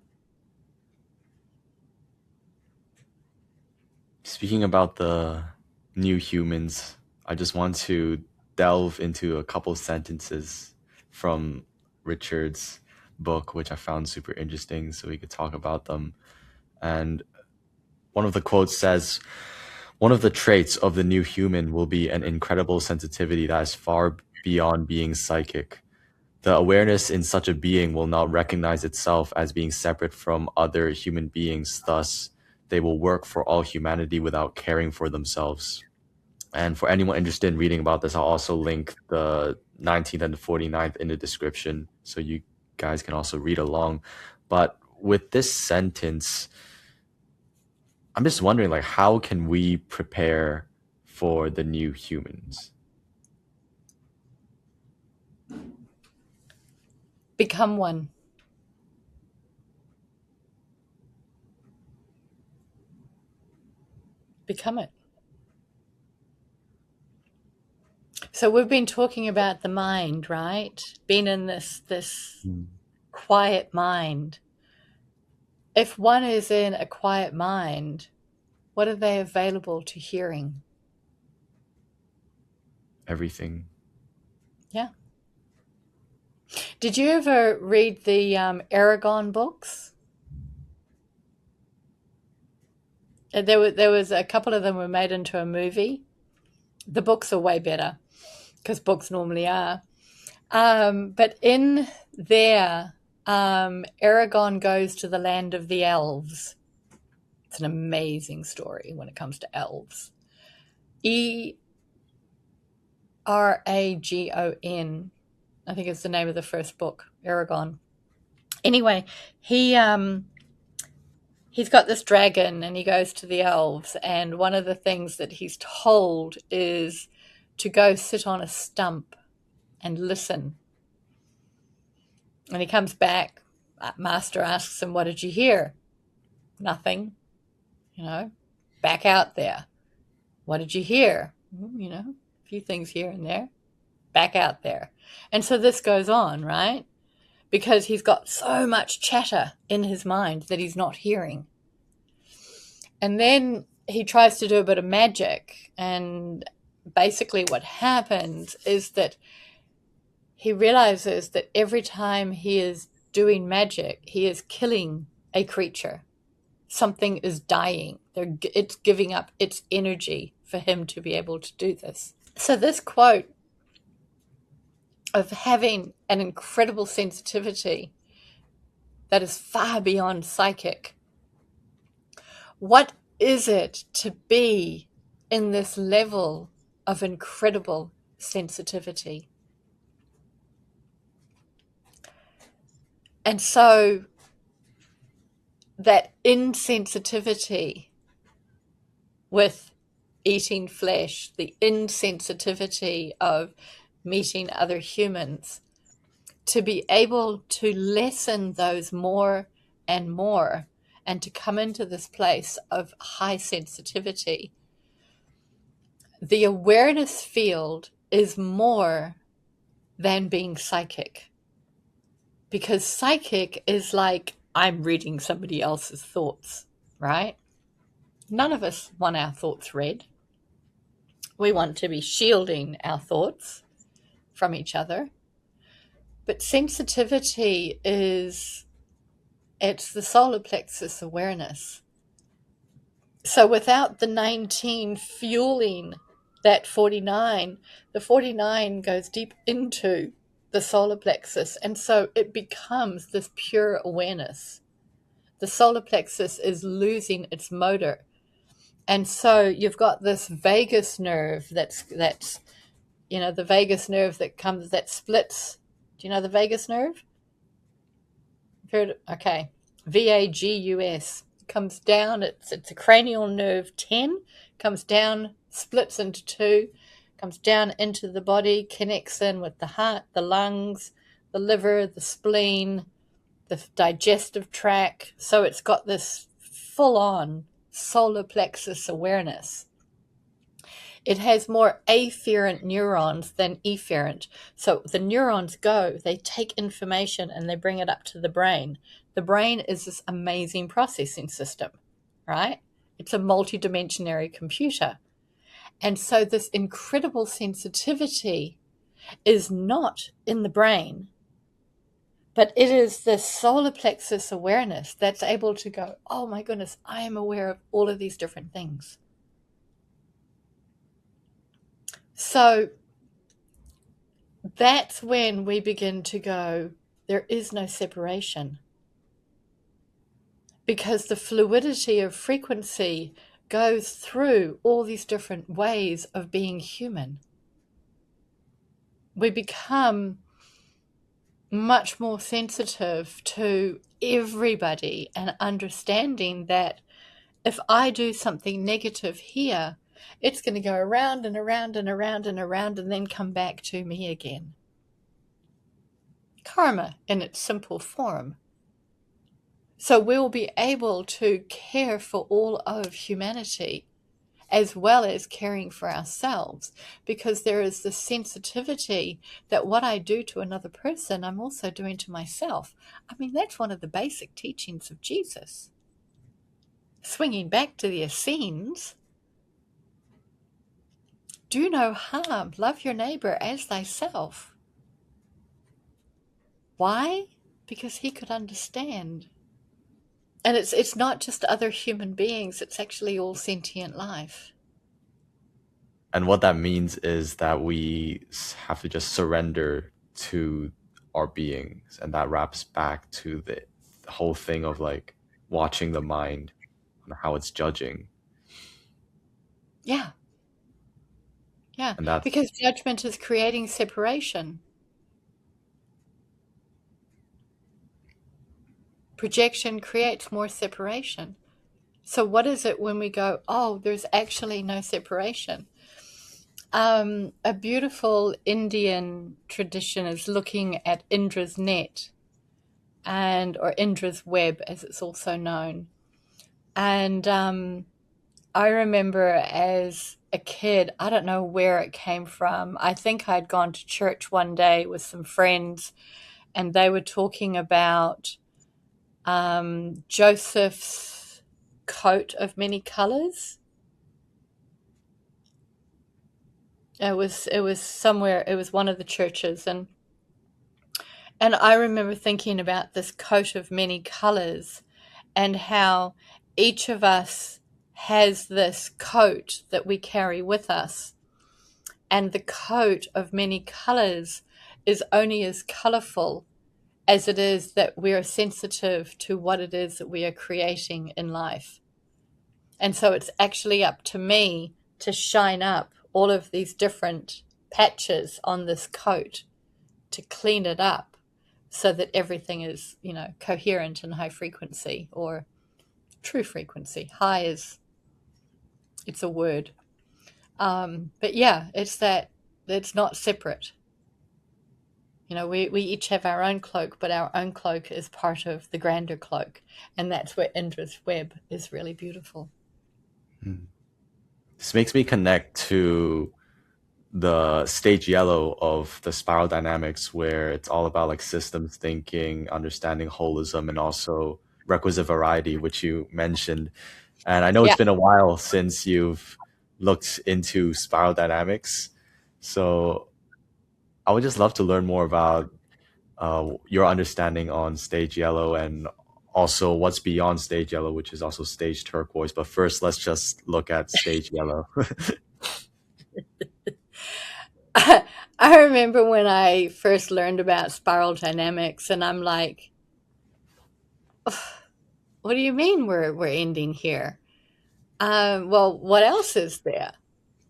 Speaker 2: Speaking about the new humans, I just want to delve into a couple sentences from Richard's book, which I found super interesting, so we could talk about them. And one of the quotes says, one of the traits of the new human will be an incredible sensitivity that is far beyond being psychic. The awareness in such a being will not recognize itself as being separate from other human beings. Thus, they will work for all humanity without caring for themselves. And for anyone interested in reading about this, I'll also link the 19th and the 49th in the description so you guys can also read along. But with this sentence, I'm just wondering, like, how can we prepare for the new humans?
Speaker 1: Become one. Become it. So we've been talking about the mind, right? Being in this
Speaker 2: Mm.
Speaker 1: quiet mind. If one is in a quiet mind, what are they available to hearing?
Speaker 2: Everything.
Speaker 1: Yeah. Did you ever read the Aragon books? There was a couple of them were made into a movie. The books are way better because books normally are. But in there, Aragon goes to the land of the elves. It's an amazing story when it comes to elves. Eragon, I think it's the name of the first book, Aragon. Anyway, he's got this dragon and he goes to the elves, and one of the things that he's told is to go sit on a stump and listen. And he comes back. Master asks him, "What did you hear?" "Nothing." Back out there. "What did you hear?" A few things here and there. Back out there. And so this goes on, right? Because he's got so much chatter in his mind that he's not hearing. And then he tries to do a bit of magic. And basically what happens is that he realizes that every time he is doing magic, he is killing a creature. Something is dying. It's giving up its energy for him to be able to do this. So this quote of having an incredible sensitivity that is far beyond psychic. What is it to be in this level of incredible sensitivity? And so that insensitivity with eating flesh, the insensitivity of meeting other humans, to be able to lessen those more and more and to come into this place of high sensitivity. The awareness field is more than being psychic, because psychic is like, I'm reading somebody else's thoughts, right? None of us want our thoughts read. We want to be shielding our thoughts from each other. But sensitivity it's the solar plexus awareness. So without the 19 fueling that 49, the 49 goes deep into the solar plexus. And so it becomes this pure awareness. The solar plexus is losing its motor. And so you've got this vagus nerve that's the vagus nerve that splits. Do you know the vagus nerve? Heard? Okay. VAGUS comes down. It's a cranial nerve 10, comes down, splits into two, comes down into the body, connects in with the heart, the lungs, the liver, the spleen, the digestive tract. So it's got this full-on solar plexus awareness. It has more afferent neurons than efferent. So the neurons they take information and they bring it up to the brain. The brain is this amazing processing system, right? It's a multidimensionary computer. And so this incredible sensitivity is not in the brain, but it is the solar plexus awareness that's able to go, oh my goodness, I am aware of all of these different things. So that's when we begin to go, there is no separation. Because the fluidity of frequency goes through all these different ways of being human. We become much more sensitive to everybody and understanding that if I do something negative here, it's going to go around and around and around and around and then come back to me again. Karma in its simple form. So we'll be able to care for all of humanity as well as caring for ourselves, because there is this sensitivity that what I do to another person, I'm also doing to myself. I mean, that's one of the basic teachings of Jesus. Swinging back to the Essenes, do no harm, love your neighbor as thyself. Why? Because he could understand. And it's not just other human beings, it's actually all sentient life.
Speaker 2: And what that means is that we have to just surrender to our beings. And that wraps back to the whole thing of like watching the mind and how it's judging.
Speaker 1: Yeah. Yeah.
Speaker 2: And that's,
Speaker 1: because judgment is creating separation. projection creates more separation. So what is it when we go, oh, there's actually no separation? A beautiful Indian tradition is looking at Indra's net, or Indra's web, as it's also known. And I remember as a kid, I don't know where it came from. I think I'd gone to church one day with some friends, and they were talking about Joseph's coat of many colors. It was somewhere. It was one of the churches, and I remember thinking about this coat of many colors, and how each of us has this coat that we carry with us, and the coat of many colors is only as colorful as it is that we are sensitive to what it is that we are creating in life. And so it's actually up to me to shine up all of these different patches on this coat, to clean it up so that everything is, coherent and high frequency, or true frequency. High it's a word. But yeah, it's not separate. We each have our own cloak, but our own cloak is part of the grander cloak. And that's where Indra's web is really beautiful.
Speaker 2: This makes me connect to the stage yellow of the spiral dynamics, where it's all about like systems thinking, understanding holism, and also requisite variety, which you mentioned. And I know
Speaker 1: Yeah.
Speaker 2: it's been a while since you've looked into spiral dynamics. So I would just love to learn more about your understanding on stage yellow, and also what's beyond stage yellow, which is also stage turquoise. But first, let's just look at stage yellow.
Speaker 1: I remember when I first learned about spiral dynamics, and I'm like, what do you mean we're ending here? Well, what else is there?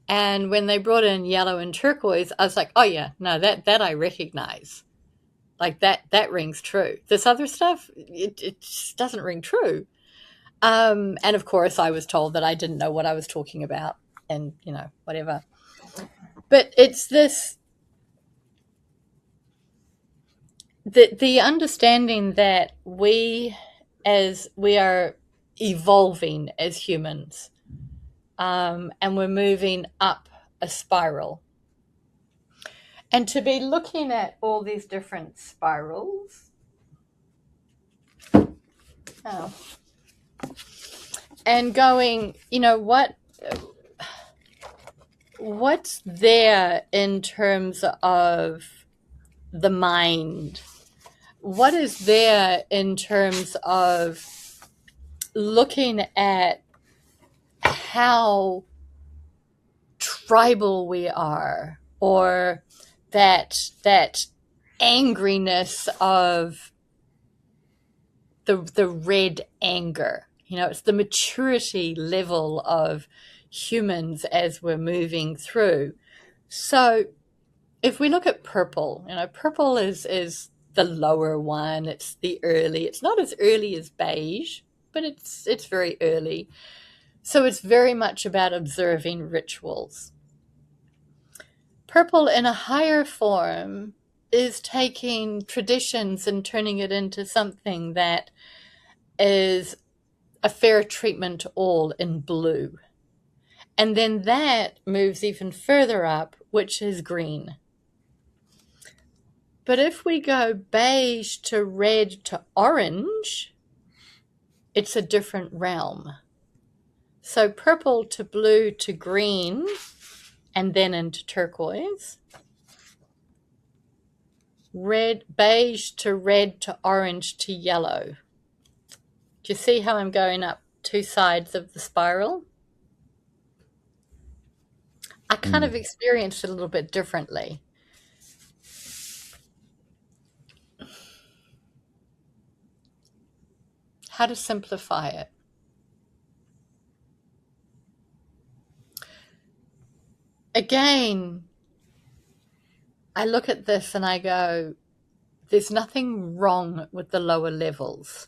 Speaker 1: And when they brought in yellow and turquoise, I was like, oh yeah, no, that I recognize. Like that rings true. This other stuff, it just doesn't ring true. And of course, I was told that I didn't know what I was talking about, and whatever. But it's this, the understanding that we are evolving as humans, and we're moving up a spiral. And to be looking at all these different spirals, and going, what's there in terms of the mind? What is there in terms of looking at how tribal we are, or that angriness of the red anger? It's the maturity level of humans as we're moving through. So if we look at purple, purple is the lower one. It's the early. It's not as early as beige, but it's very early. So it's very much about observing rituals. Purple in a higher form is taking traditions and turning it into something that is a fair treatment all in blue. And then that moves even further up, which is green. But if we go beige to red to orange, it's a different realm. So purple to blue to green, and then into turquoise. Beige to red to orange to yellow. Do you see how I'm going up two sides of the spiral? I kind of experienced it a little bit differently. How to simplify it? Again, I look at this and I go, there's nothing wrong with the lower levels.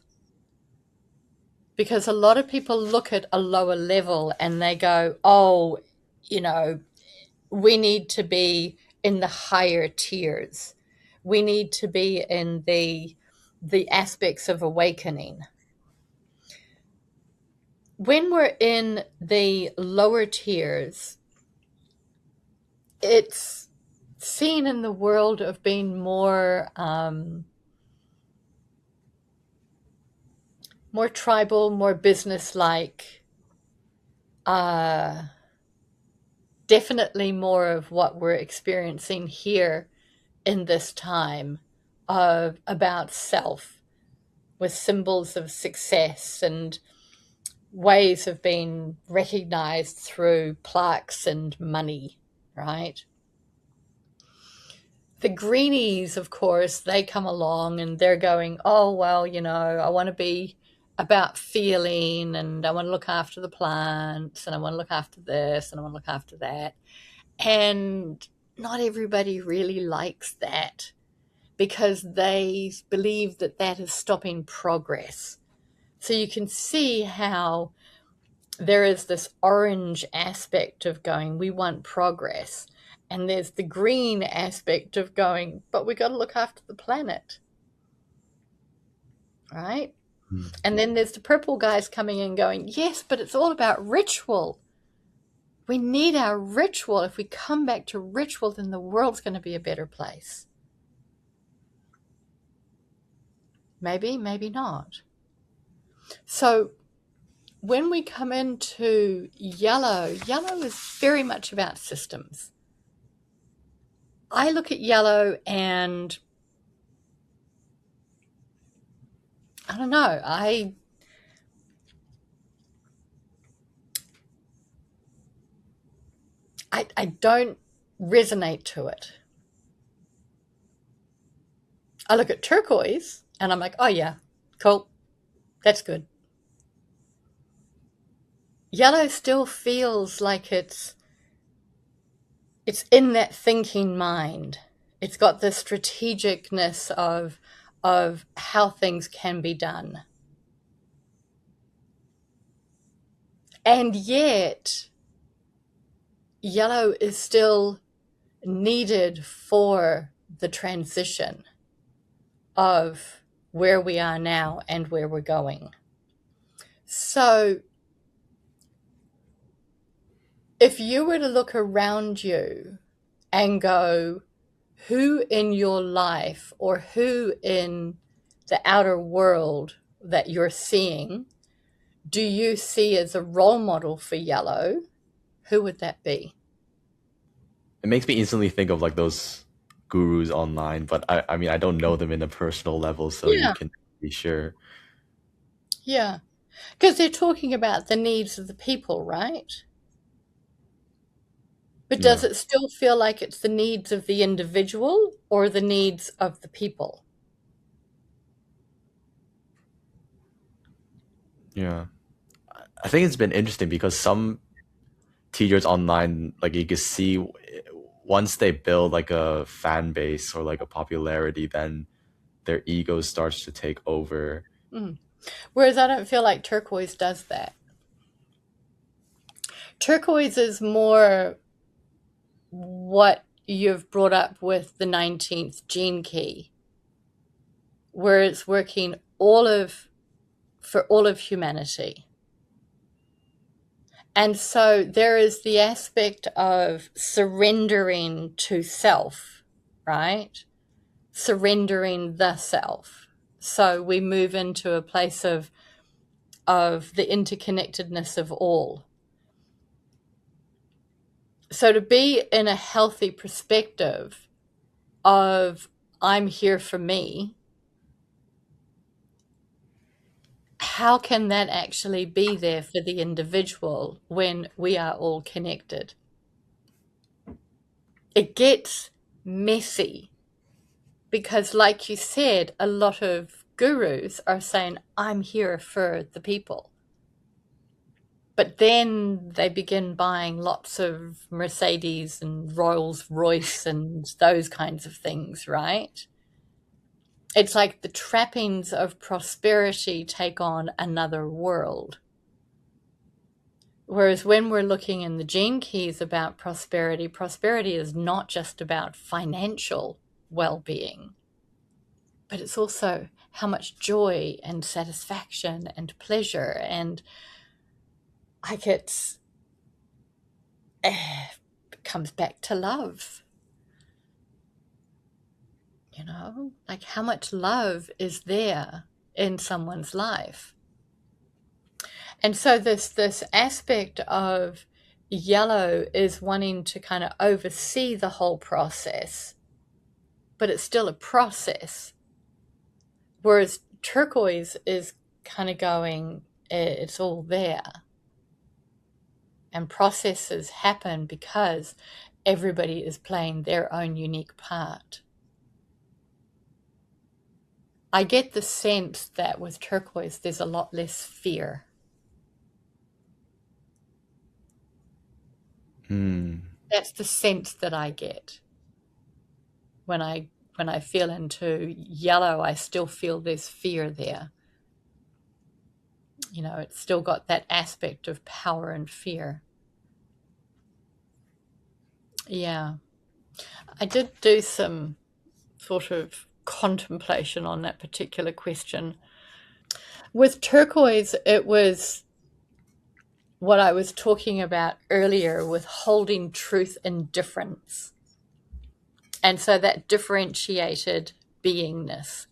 Speaker 1: because a lot of people look at a lower level and they go, oh, we need to be in the higher tiers. We need to be in the aspects of awakening. When we're in the lower tiers, it's seen in the world of being more tribal, more business-like, definitely more of what we're experiencing here in this time of about self, with symbols of success and ways of being recognized through plaques and money, right? The greenies, of course, they come along and they're going, oh, well, I want to be about feeling, and I want to look after the plants, and I want to look after this, and I want to look after that. And not everybody really likes that, because they believe that that is stopping progress. So you can see how there is this orange aspect of going, we want progress. And there's the green aspect of going, but we got to look after the planet. Right? Mm. And then there's the purple guys coming in going, yes, but it's all about ritual. We need our ritual. If we come back to ritual, then the world's going to be a better place. Maybe, maybe not. So when we come into yellow is very much about systems. I look at yellow and I don't know, I don't resonate to it. I look at turquoise and I'm like, oh yeah, cool, that's good. Yellow still feels like it's in that thinking mind. It's got the strategicness of how things can be done. And yet, yellow is still needed for the transition of where we are now and where we're going. So if you were to look around you and go, who in your life or who in the outer world that you're seeing do you see as a role model for yellow? Who would that be?
Speaker 2: It makes me instantly think of like those gurus online, but I mean, I don't know them in a personal level, so yeah. You can be sure.
Speaker 1: Yeah, because they're talking about the needs of the people, right? But does it still feel like it's the needs of the individual or the needs of the people?
Speaker 2: Yeah. I think it's been interesting because some teachers online, like you can see once they build like a fan base or like a popularity, then their ego starts to take over.
Speaker 1: Mm. Whereas I don't feel like turquoise does that. Turquoise is more what you've brought up with the 19th gene key, where it's working for all of humanity. And so there is the aspect of surrendering to self, right? Surrendering the self. So we move into a place of the interconnectedness of all. So to be in a healthy perspective of I'm here for me, how can that actually be there for the individual when we are all connected? It gets messy because, like you said, a lot of gurus are saying, I'm here for the people. But then they begin buying lots of Mercedes and Rolls Royce and those kinds of things, right? It's like the trappings of prosperity take on another world. Whereas when we're looking in the gene keys about prosperity, prosperity is not just about financial well-being, but it's also how much joy and satisfaction and pleasure, and like it comes back to love. You know, like how much love is there in someone's life. And so this aspect of yellow is wanting to kind of oversee the whole process, but it's still a process. Whereas turquoise is kind of going, it's all there. And processes happen because everybody is playing their own unique part. I get the sense that with turquoise, there's a lot less fear. That's the sense that I get. When I feel into yellow, I still feel there's fear there. You know, it's still got that aspect of power and fear. Yeah. I did do some sort of contemplation on that particular question. With turquoise, it was what I was talking about earlier with holding truth in difference. And so that differentiated beingness.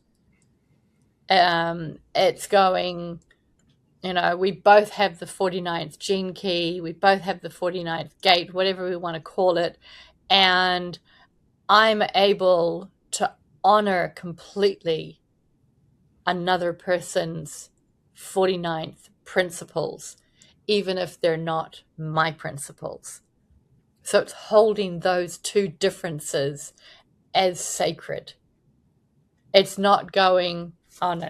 Speaker 1: It's going, you know, we both have the 49th gene key, we both have the 49th gate, whatever we want to call it. And I'm able to honor completely another person's 49th principles, even if they're not my principles. So it's holding those two differences as sacred. It's not going, oh, no,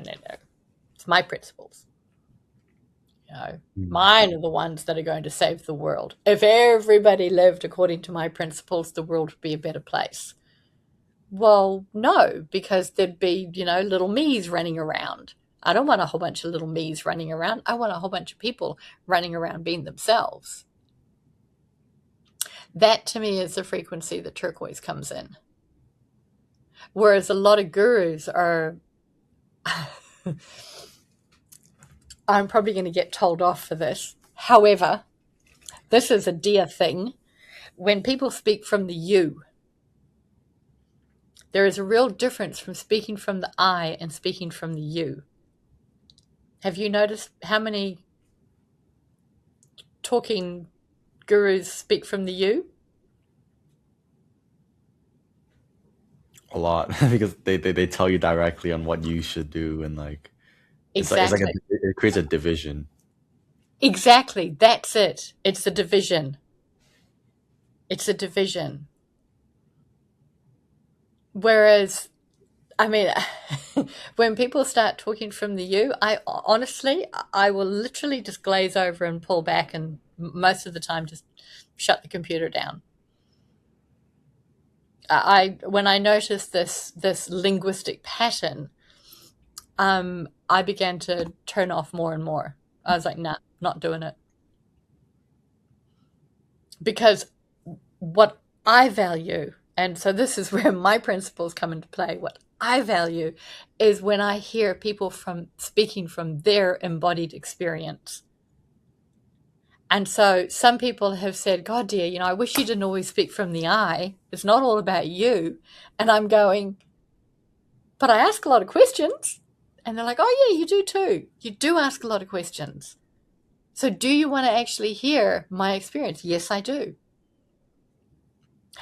Speaker 1: it's my principles. You know, mine are the ones that are going to save the world. If everybody lived according to my principles, the world would be a better place. Well, no, because there'd be, you know, little me's running around. I don't want a whole bunch of little me's running around. I want a whole bunch of people running around being themselves. That to me is the frequency that turquoise comes in. Whereas a lot of gurus are, I'm probably going to get told off for this. However, this is a Diya thing. When people speak from the you, there is a real difference from speaking from the I and speaking from the you. Have you noticed how many talking gurus speak from the you?
Speaker 2: A lot because they tell you directly on what you should do, and like
Speaker 1: Exactly.
Speaker 2: it creates a division.
Speaker 1: Exactly. That's it. It's a division. It's a division. Whereas, I mean, when people start talking from the you, I honestly, I will literally just glaze over and pull back, and most of the time just shut the computer down. When I noticed this linguistic pattern, I began to turn off more and more. I was like, nah, not doing it. Because what I value, and so this is where my principles come into play, what I value is when I hear people from speaking from their embodied experience. And so some people have said, God, dear, you know, I wish you didn't always speak from the I. It's not all about you. And I'm going, but I ask a lot of questions. And they're like, oh, yeah, you do too. You do ask a lot of questions. So do you want to actually hear my experience? Yes, I do.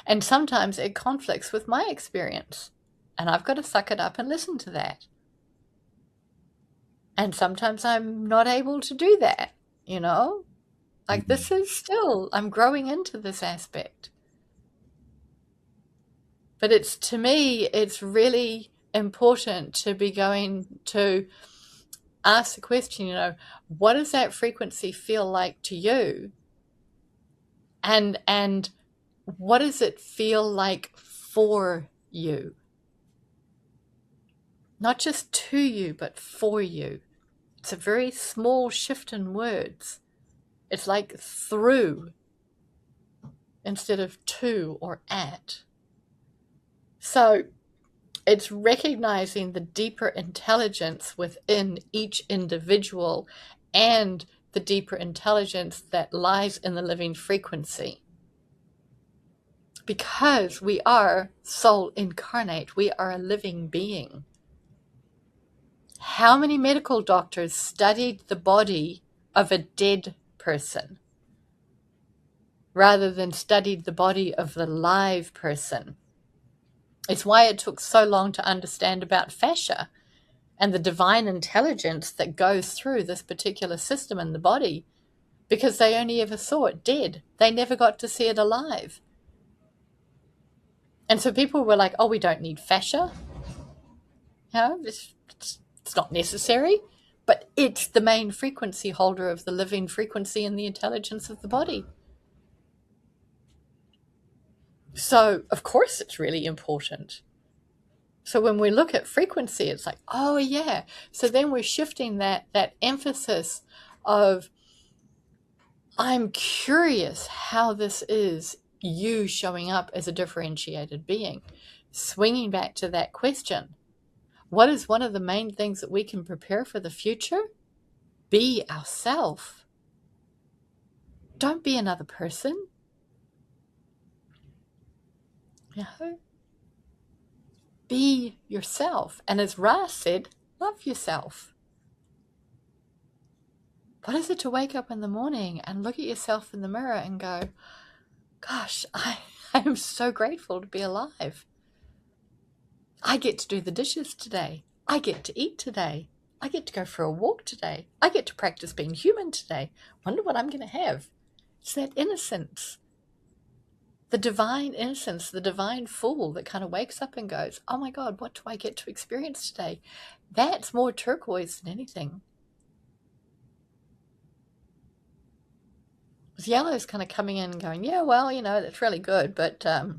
Speaker 1: And sometimes it conflicts with my experience. And I've got to suck it up and listen to that. And sometimes I'm not able to do that, you know? Like this is still, I'm growing into this aspect. But it's, to me, it's really important to be going to ask the question, you know, what does that frequency feel like to you? And what does it feel like for you? Not just to you, but for you. It's a very small shift in words. It's like through instead of to or at. So it's recognizing the deeper intelligence within each individual and the deeper intelligence that lies in the living frequency. Because we are soul incarnate, we are a living being. How many medical doctors studied the body of a dead person rather than studied the body of the live person? It's why it took so long to understand about fascia and the divine intelligence that goes through this particular system in the body, because they only ever saw it dead. They never got to see it alive. And so people were like, oh, we don't need fascia. It's not necessary. But it's the main frequency holder of the living frequency and the intelligence of the body. So, of course, it's really important. So when we look at frequency, it's like, oh, yeah. So then we're shifting that emphasis of, I'm curious how this is you showing up as a differentiated being. Swinging back to that question, what is one of the main things that we can prepare for the future? Be ourself. Don't be another person. You know? Be yourself. And as Ra said, love yourself. What is it to wake up in the morning and look at yourself in the mirror and go, gosh, I am so grateful to be alive. I get to do the dishes today. I get to eat today. I get to go for a walk today. I get to practice being human today. Wonder what I'm going to have. It's that innocence. The divine innocence, the divine fool that kind of wakes up and goes, oh my God, what do I get to experience today? That's more turquoise than anything. Yellow is kind of coming in and going, yeah, well, that's really good, but we're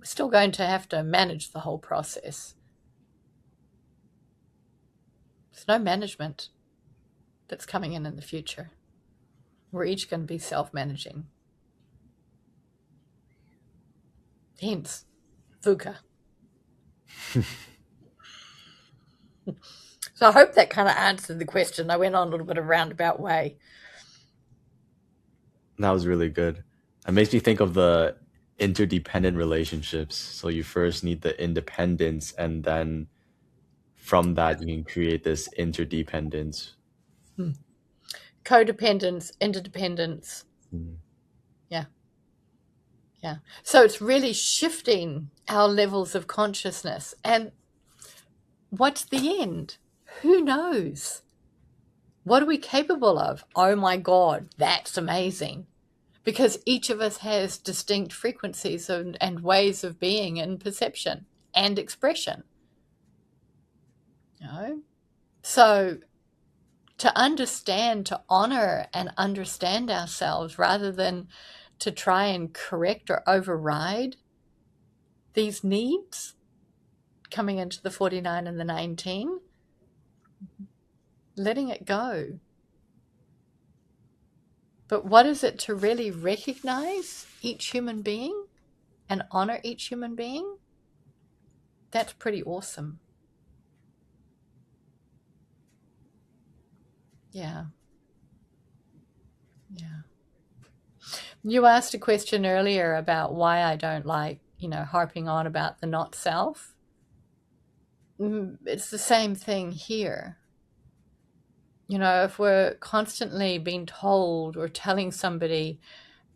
Speaker 1: still going to have to manage the whole process. There's no management that's coming in the future. We're each going to be self-managing. Hence, VUCA. So I hope that kind of answered the question. I went on a little bit of a roundabout way.
Speaker 2: That was really good. It makes me think of the interdependent relationships. So you first need the independence, and then from that you can create this interdependence.
Speaker 1: Codependence, interdependence. Yeah. So it's really shifting our levels of consciousness. And what's the end? Who knows? What are we capable of? Oh my God, that's amazing. Because each of us has distinct frequencies and ways of being and perception and expression. So to understand, to honor and understand ourselves rather than to try and correct or override these needs coming into the 49 and the 19, letting it go. But what is it to really recognize each human being and honor each human being? That's pretty awesome. Yeah. You asked a question earlier about why I don't like, harping on about the not self. It's the same thing here. If we're constantly being told or telling somebody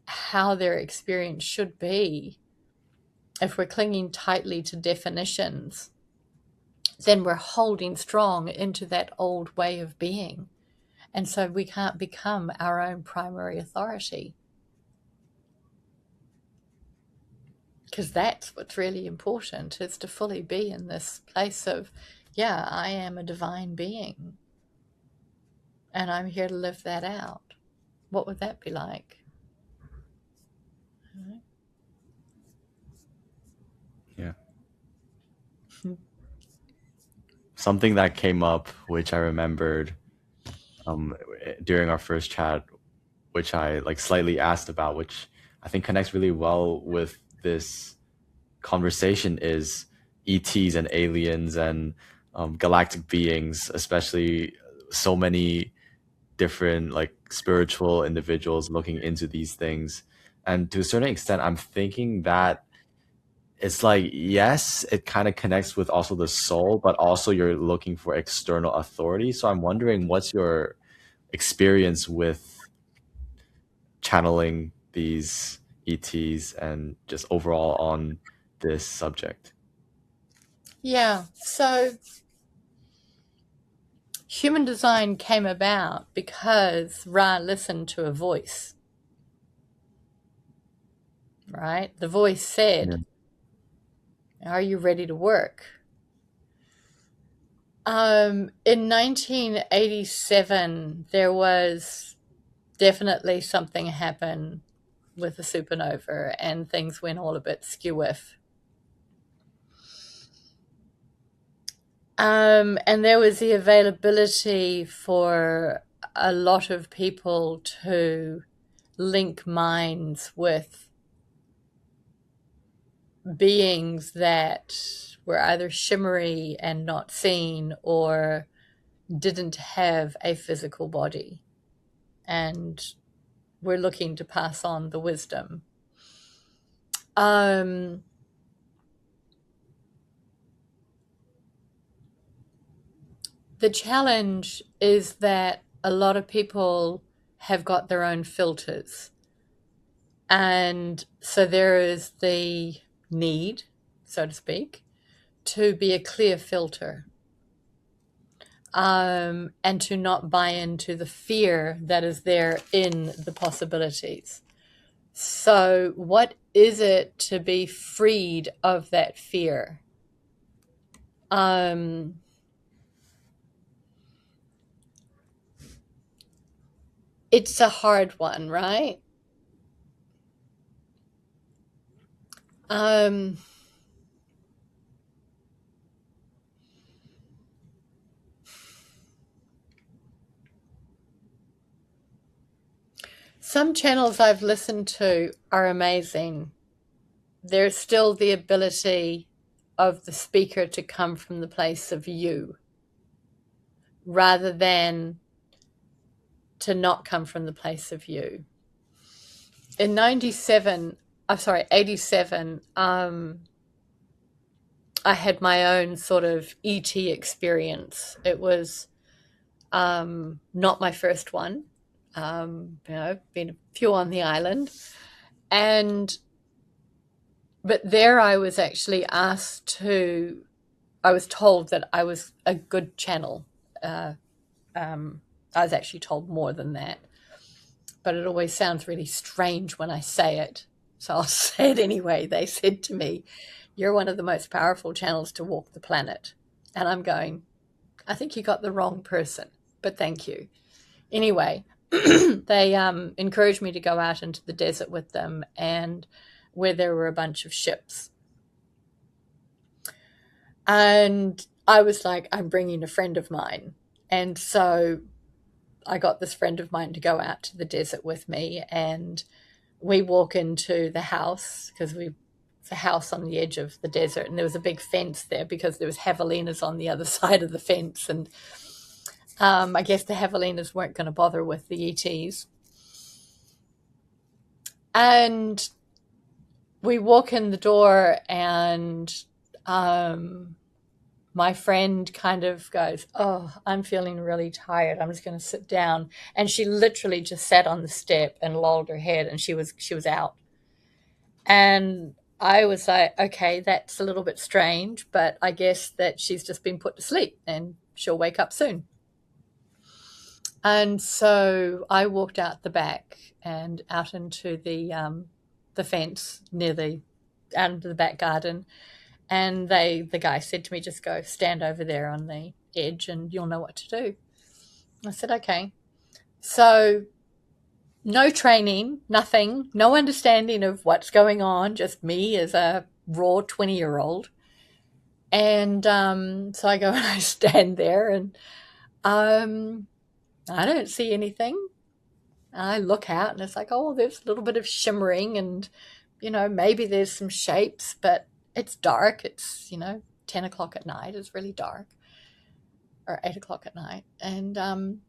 Speaker 1: how their experience should be, if we're clinging tightly to definitions, then we're holding strong into that old way of being. And so we can't become our own primary authority. Because that's what's really important, is to fully be in this place of, yeah, I am a divine being. And I'm here to live that out. What would that be like?
Speaker 2: Yeah. something that came up, which I remembered um, during our first chat, which I like slightly asked about, which I think connects really well with this conversation, is ETs and aliens and galactic beings, especially so many different like spiritual individuals looking into these things. And to a certain extent, I'm thinking that it's like, yes, it kind of connects with also the soul, but also you're looking for external authority. So I'm wondering, what's your experience with channeling these ETs and just overall on this subject?
Speaker 1: Yeah. So human design came about because Ra listened to a voice, right? The voice
Speaker 2: Yeah.
Speaker 1: said, "Are you ready to work?" In 1987, there was definitely something happened with the supernova, and things went all a bit skew-whiff. And there was the availability for a lot of people to link minds with beings that were either shimmery and not seen or didn't have a physical body. And we're looking to pass on the wisdom. The challenge is that a lot of people have got their own filters. And so there is the need, so to speak, to be a clear filter, and to not buy into the fear that is there in the possibilities. So, what is it to be freed of that fear? It's a hard one, right? Um, some channels I've listened to are amazing. There's still the ability of the speaker to come from the place of you rather than to not come from the place of you. In 87, I had my own sort of ET experience. It was not my first one. Been a few on the island. But there I was actually I was told that I was a good channel. I was actually told more than that. But it always sounds really strange when I say it. So I'll say it anyway. They said to me, "You're one of the most powerful channels to walk the planet." And I'm going, I think you got the wrong person, but thank you. Anyway, they encouraged me to go out into the desert with them, and where there were a bunch of ships. And I was like, I'm bringing a friend of mine. And so I got this friend of mine to go out to the desert with me, and we walk into the house because it's a house on the edge of the desert, and there was a big fence there because there was javelinas on the other side of the fence, and I guess the javelinas weren't going to bother with the ETs. And we walk in the door, and my friend kind of goes, "Oh, I'm feeling really tired. I'm just going to sit down." And she literally just sat on the step and lolled her head, and she was out. And I was like, okay, that's a little bit strange, but I guess that she's just been put to sleep and she'll wake up soon. And so I walked out the back and out into the fence out into the back garden. And the guy said to me, "Just go stand over there on the edge and you'll know what to do." I said, okay. So no training, nothing, no understanding of what's going on, just me as a raw 20-year-old. And so I go and I stand there, and I don't see anything. I look out, and it's like, oh, there's a little bit of shimmering, and maybe there's some shapes, but it's dark. It's 10 o'clock at night. It's really dark, or 8 o'clock at night. And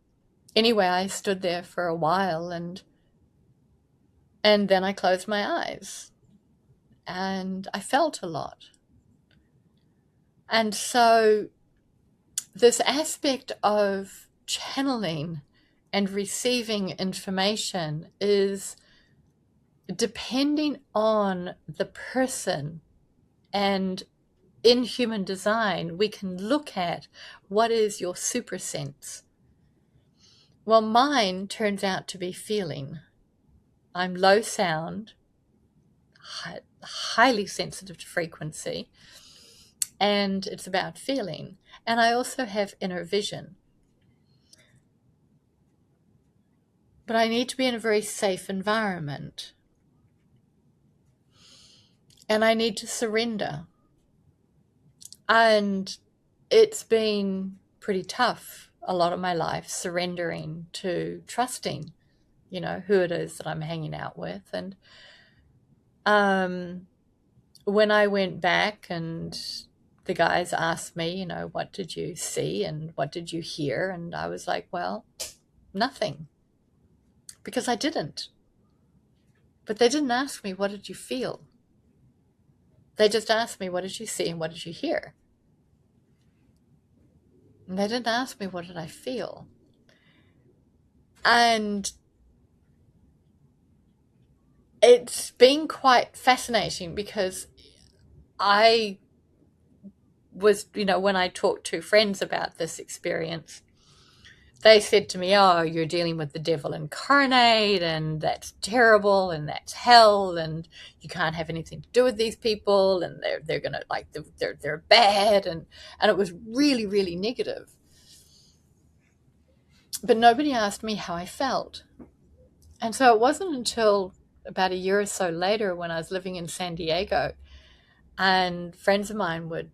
Speaker 1: anyway, I stood there for a while, and then I closed my eyes, and I felt a lot. And so this aspect of channeling and receiving information is depending on the person. And in human design, we can look at what is your super sense. Well, mine turns out to be feeling. I'm low sound, highly sensitive to frequency, and it's about feeling. And I also have inner vision. But I need to be in a very safe environment. And I need to surrender. And it's been pretty tough a lot of my life, surrendering to trusting, who it is that I'm hanging out with. And when I went back and the guys asked me, what did you see and what did you hear? And I was like, well, nothing. Because I didn't. But they didn't ask me, what did you feel? They just asked me, what did you see and what did you hear? And they didn't ask me, what did I feel? And it's been quite fascinating because I was, when I talked to friends about this experience, they said to me, oh, you're dealing with the devil incarnate, and that's terrible, and that's hell, and you can't have anything to do with these people, and they're gonna, like, they're bad, and it was really, really negative. But nobody asked me how I felt. And so it wasn't until about a year or so later, when I was living in San Diego, and friends of mine would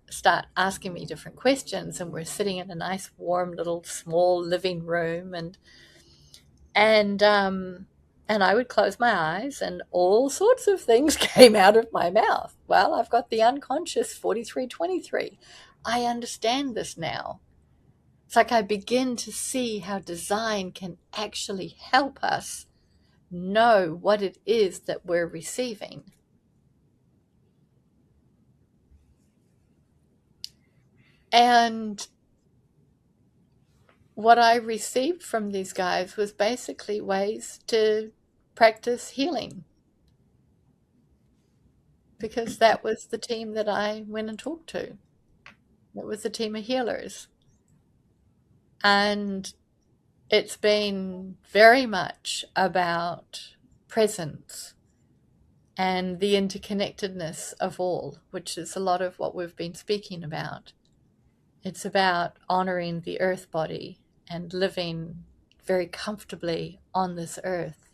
Speaker 1: start asking me different questions, and we're sitting in a nice warm little small living room, and I would close my eyes, and all sorts of things came out of my mouth. Well, I've got the unconscious 4323. I understand this now. It's like I begin to see how design can actually help us know what it is that we're receiving. And what I received from these guys was basically ways to practice healing, because that was the team that I went and talked to. It was a team of healers. And it's been very much about presence and the interconnectedness of all, which is a lot of what we've been speaking about. It's about honoring the earth body and living very comfortably on this earth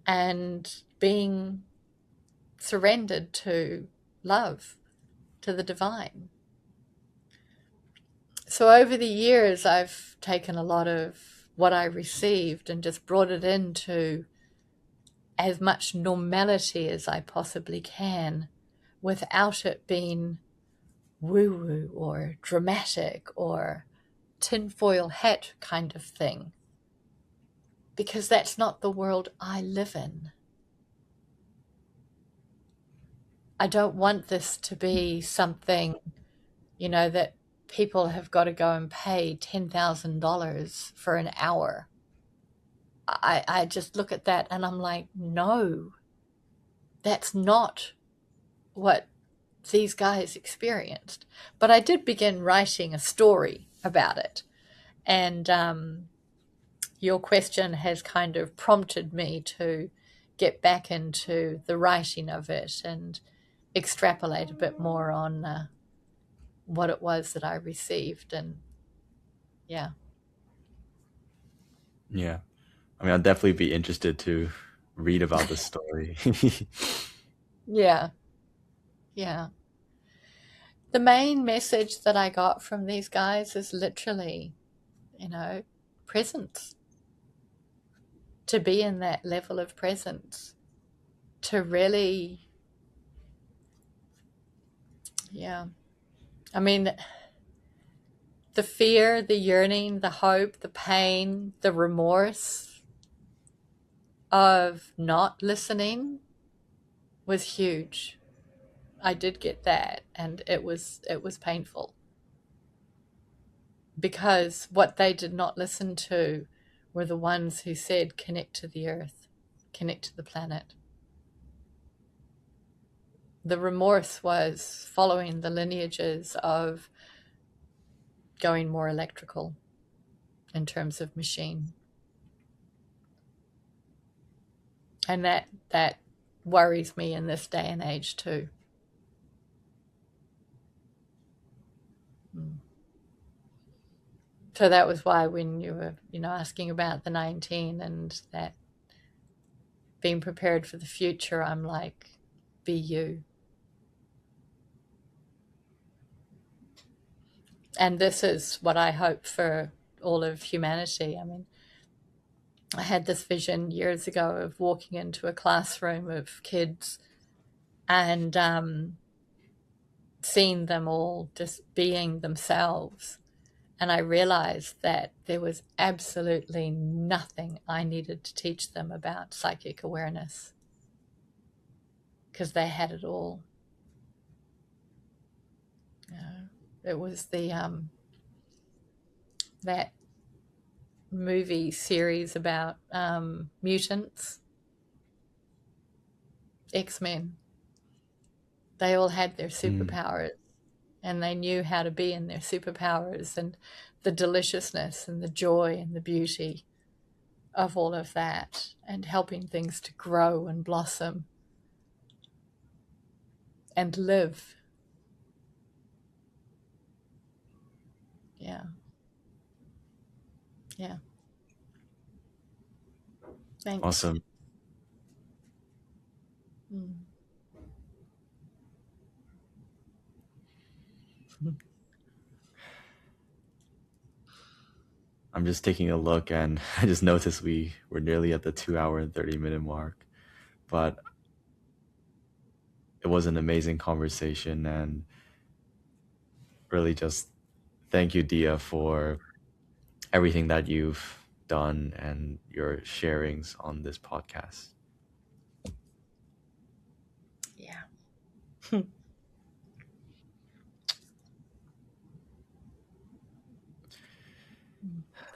Speaker 1: and being surrendered to love, to the divine. So over the years, I've taken a lot of what I received and just brought it into as much normality as I possibly can, without it being woo-woo or dramatic or tinfoil hat kind of thing, because that's not the world I live in. I don't want this to be something, that people have got to go and pay $10,000 for an hour. I just look at that and I'm like, no, that's not what these guys experienced. But I did begin writing a story about it. And your question has kind of prompted me to get back into the writing of it and extrapolate a bit more on what it was that I received. And yeah.
Speaker 2: Yeah. I mean, I'd definitely be interested to read about the story.
Speaker 1: Yeah. Yeah. The main message that I got from these guys is literally, presence. To be in that level of presence. To really, I mean, the fear, the yearning, the hope, the pain, the remorse of not listening was huge. I did get that, and it was painful. Because what they did not listen to were the ones who said, connect to the earth, connect to the planet. The remorse was following the lineages of going more electrical in terms of machine. And that worries me in this day and age too. So that was why when you were, asking about the 19 and that being prepared for the future, I'm like, be you. And this is what I hope for all of humanity. I mean, I had this vision years ago of walking into a classroom of kids and seeing them all just being themselves. And I realized that there was absolutely nothing I needed to teach them about psychic awareness because they had it all. It was the that movie series about mutants, X-Men. They all had their superpowers and they knew how to be in their superpowers and the deliciousness and the joy and the beauty of all of that and helping things to grow and blossom and live. Yeah. Thanks.
Speaker 2: Awesome. I'm just taking a look and I just noticed we're nearly at the 2 hour and 30-minute mark. But it was an amazing conversation, and really just thank you, Diya, for everything that you've done and your sharings on this podcast.
Speaker 1: Yeah.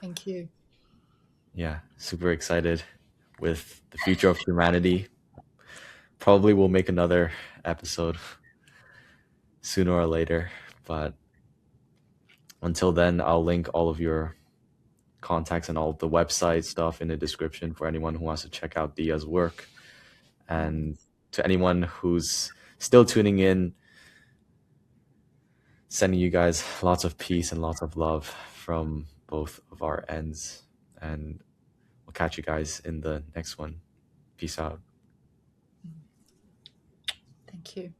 Speaker 1: Thank you.
Speaker 2: Yeah, super excited with the future of humanity. Probably we'll make another episode sooner or later, but until then, I'll link all of your contacts and all of the website stuff in the description for anyone who wants to check out Diya's work. And to anyone who's still tuning in, sending you guys lots of peace and lots of love from both of our ends. And we'll catch you guys in the next one. Peace out.
Speaker 1: Thank you.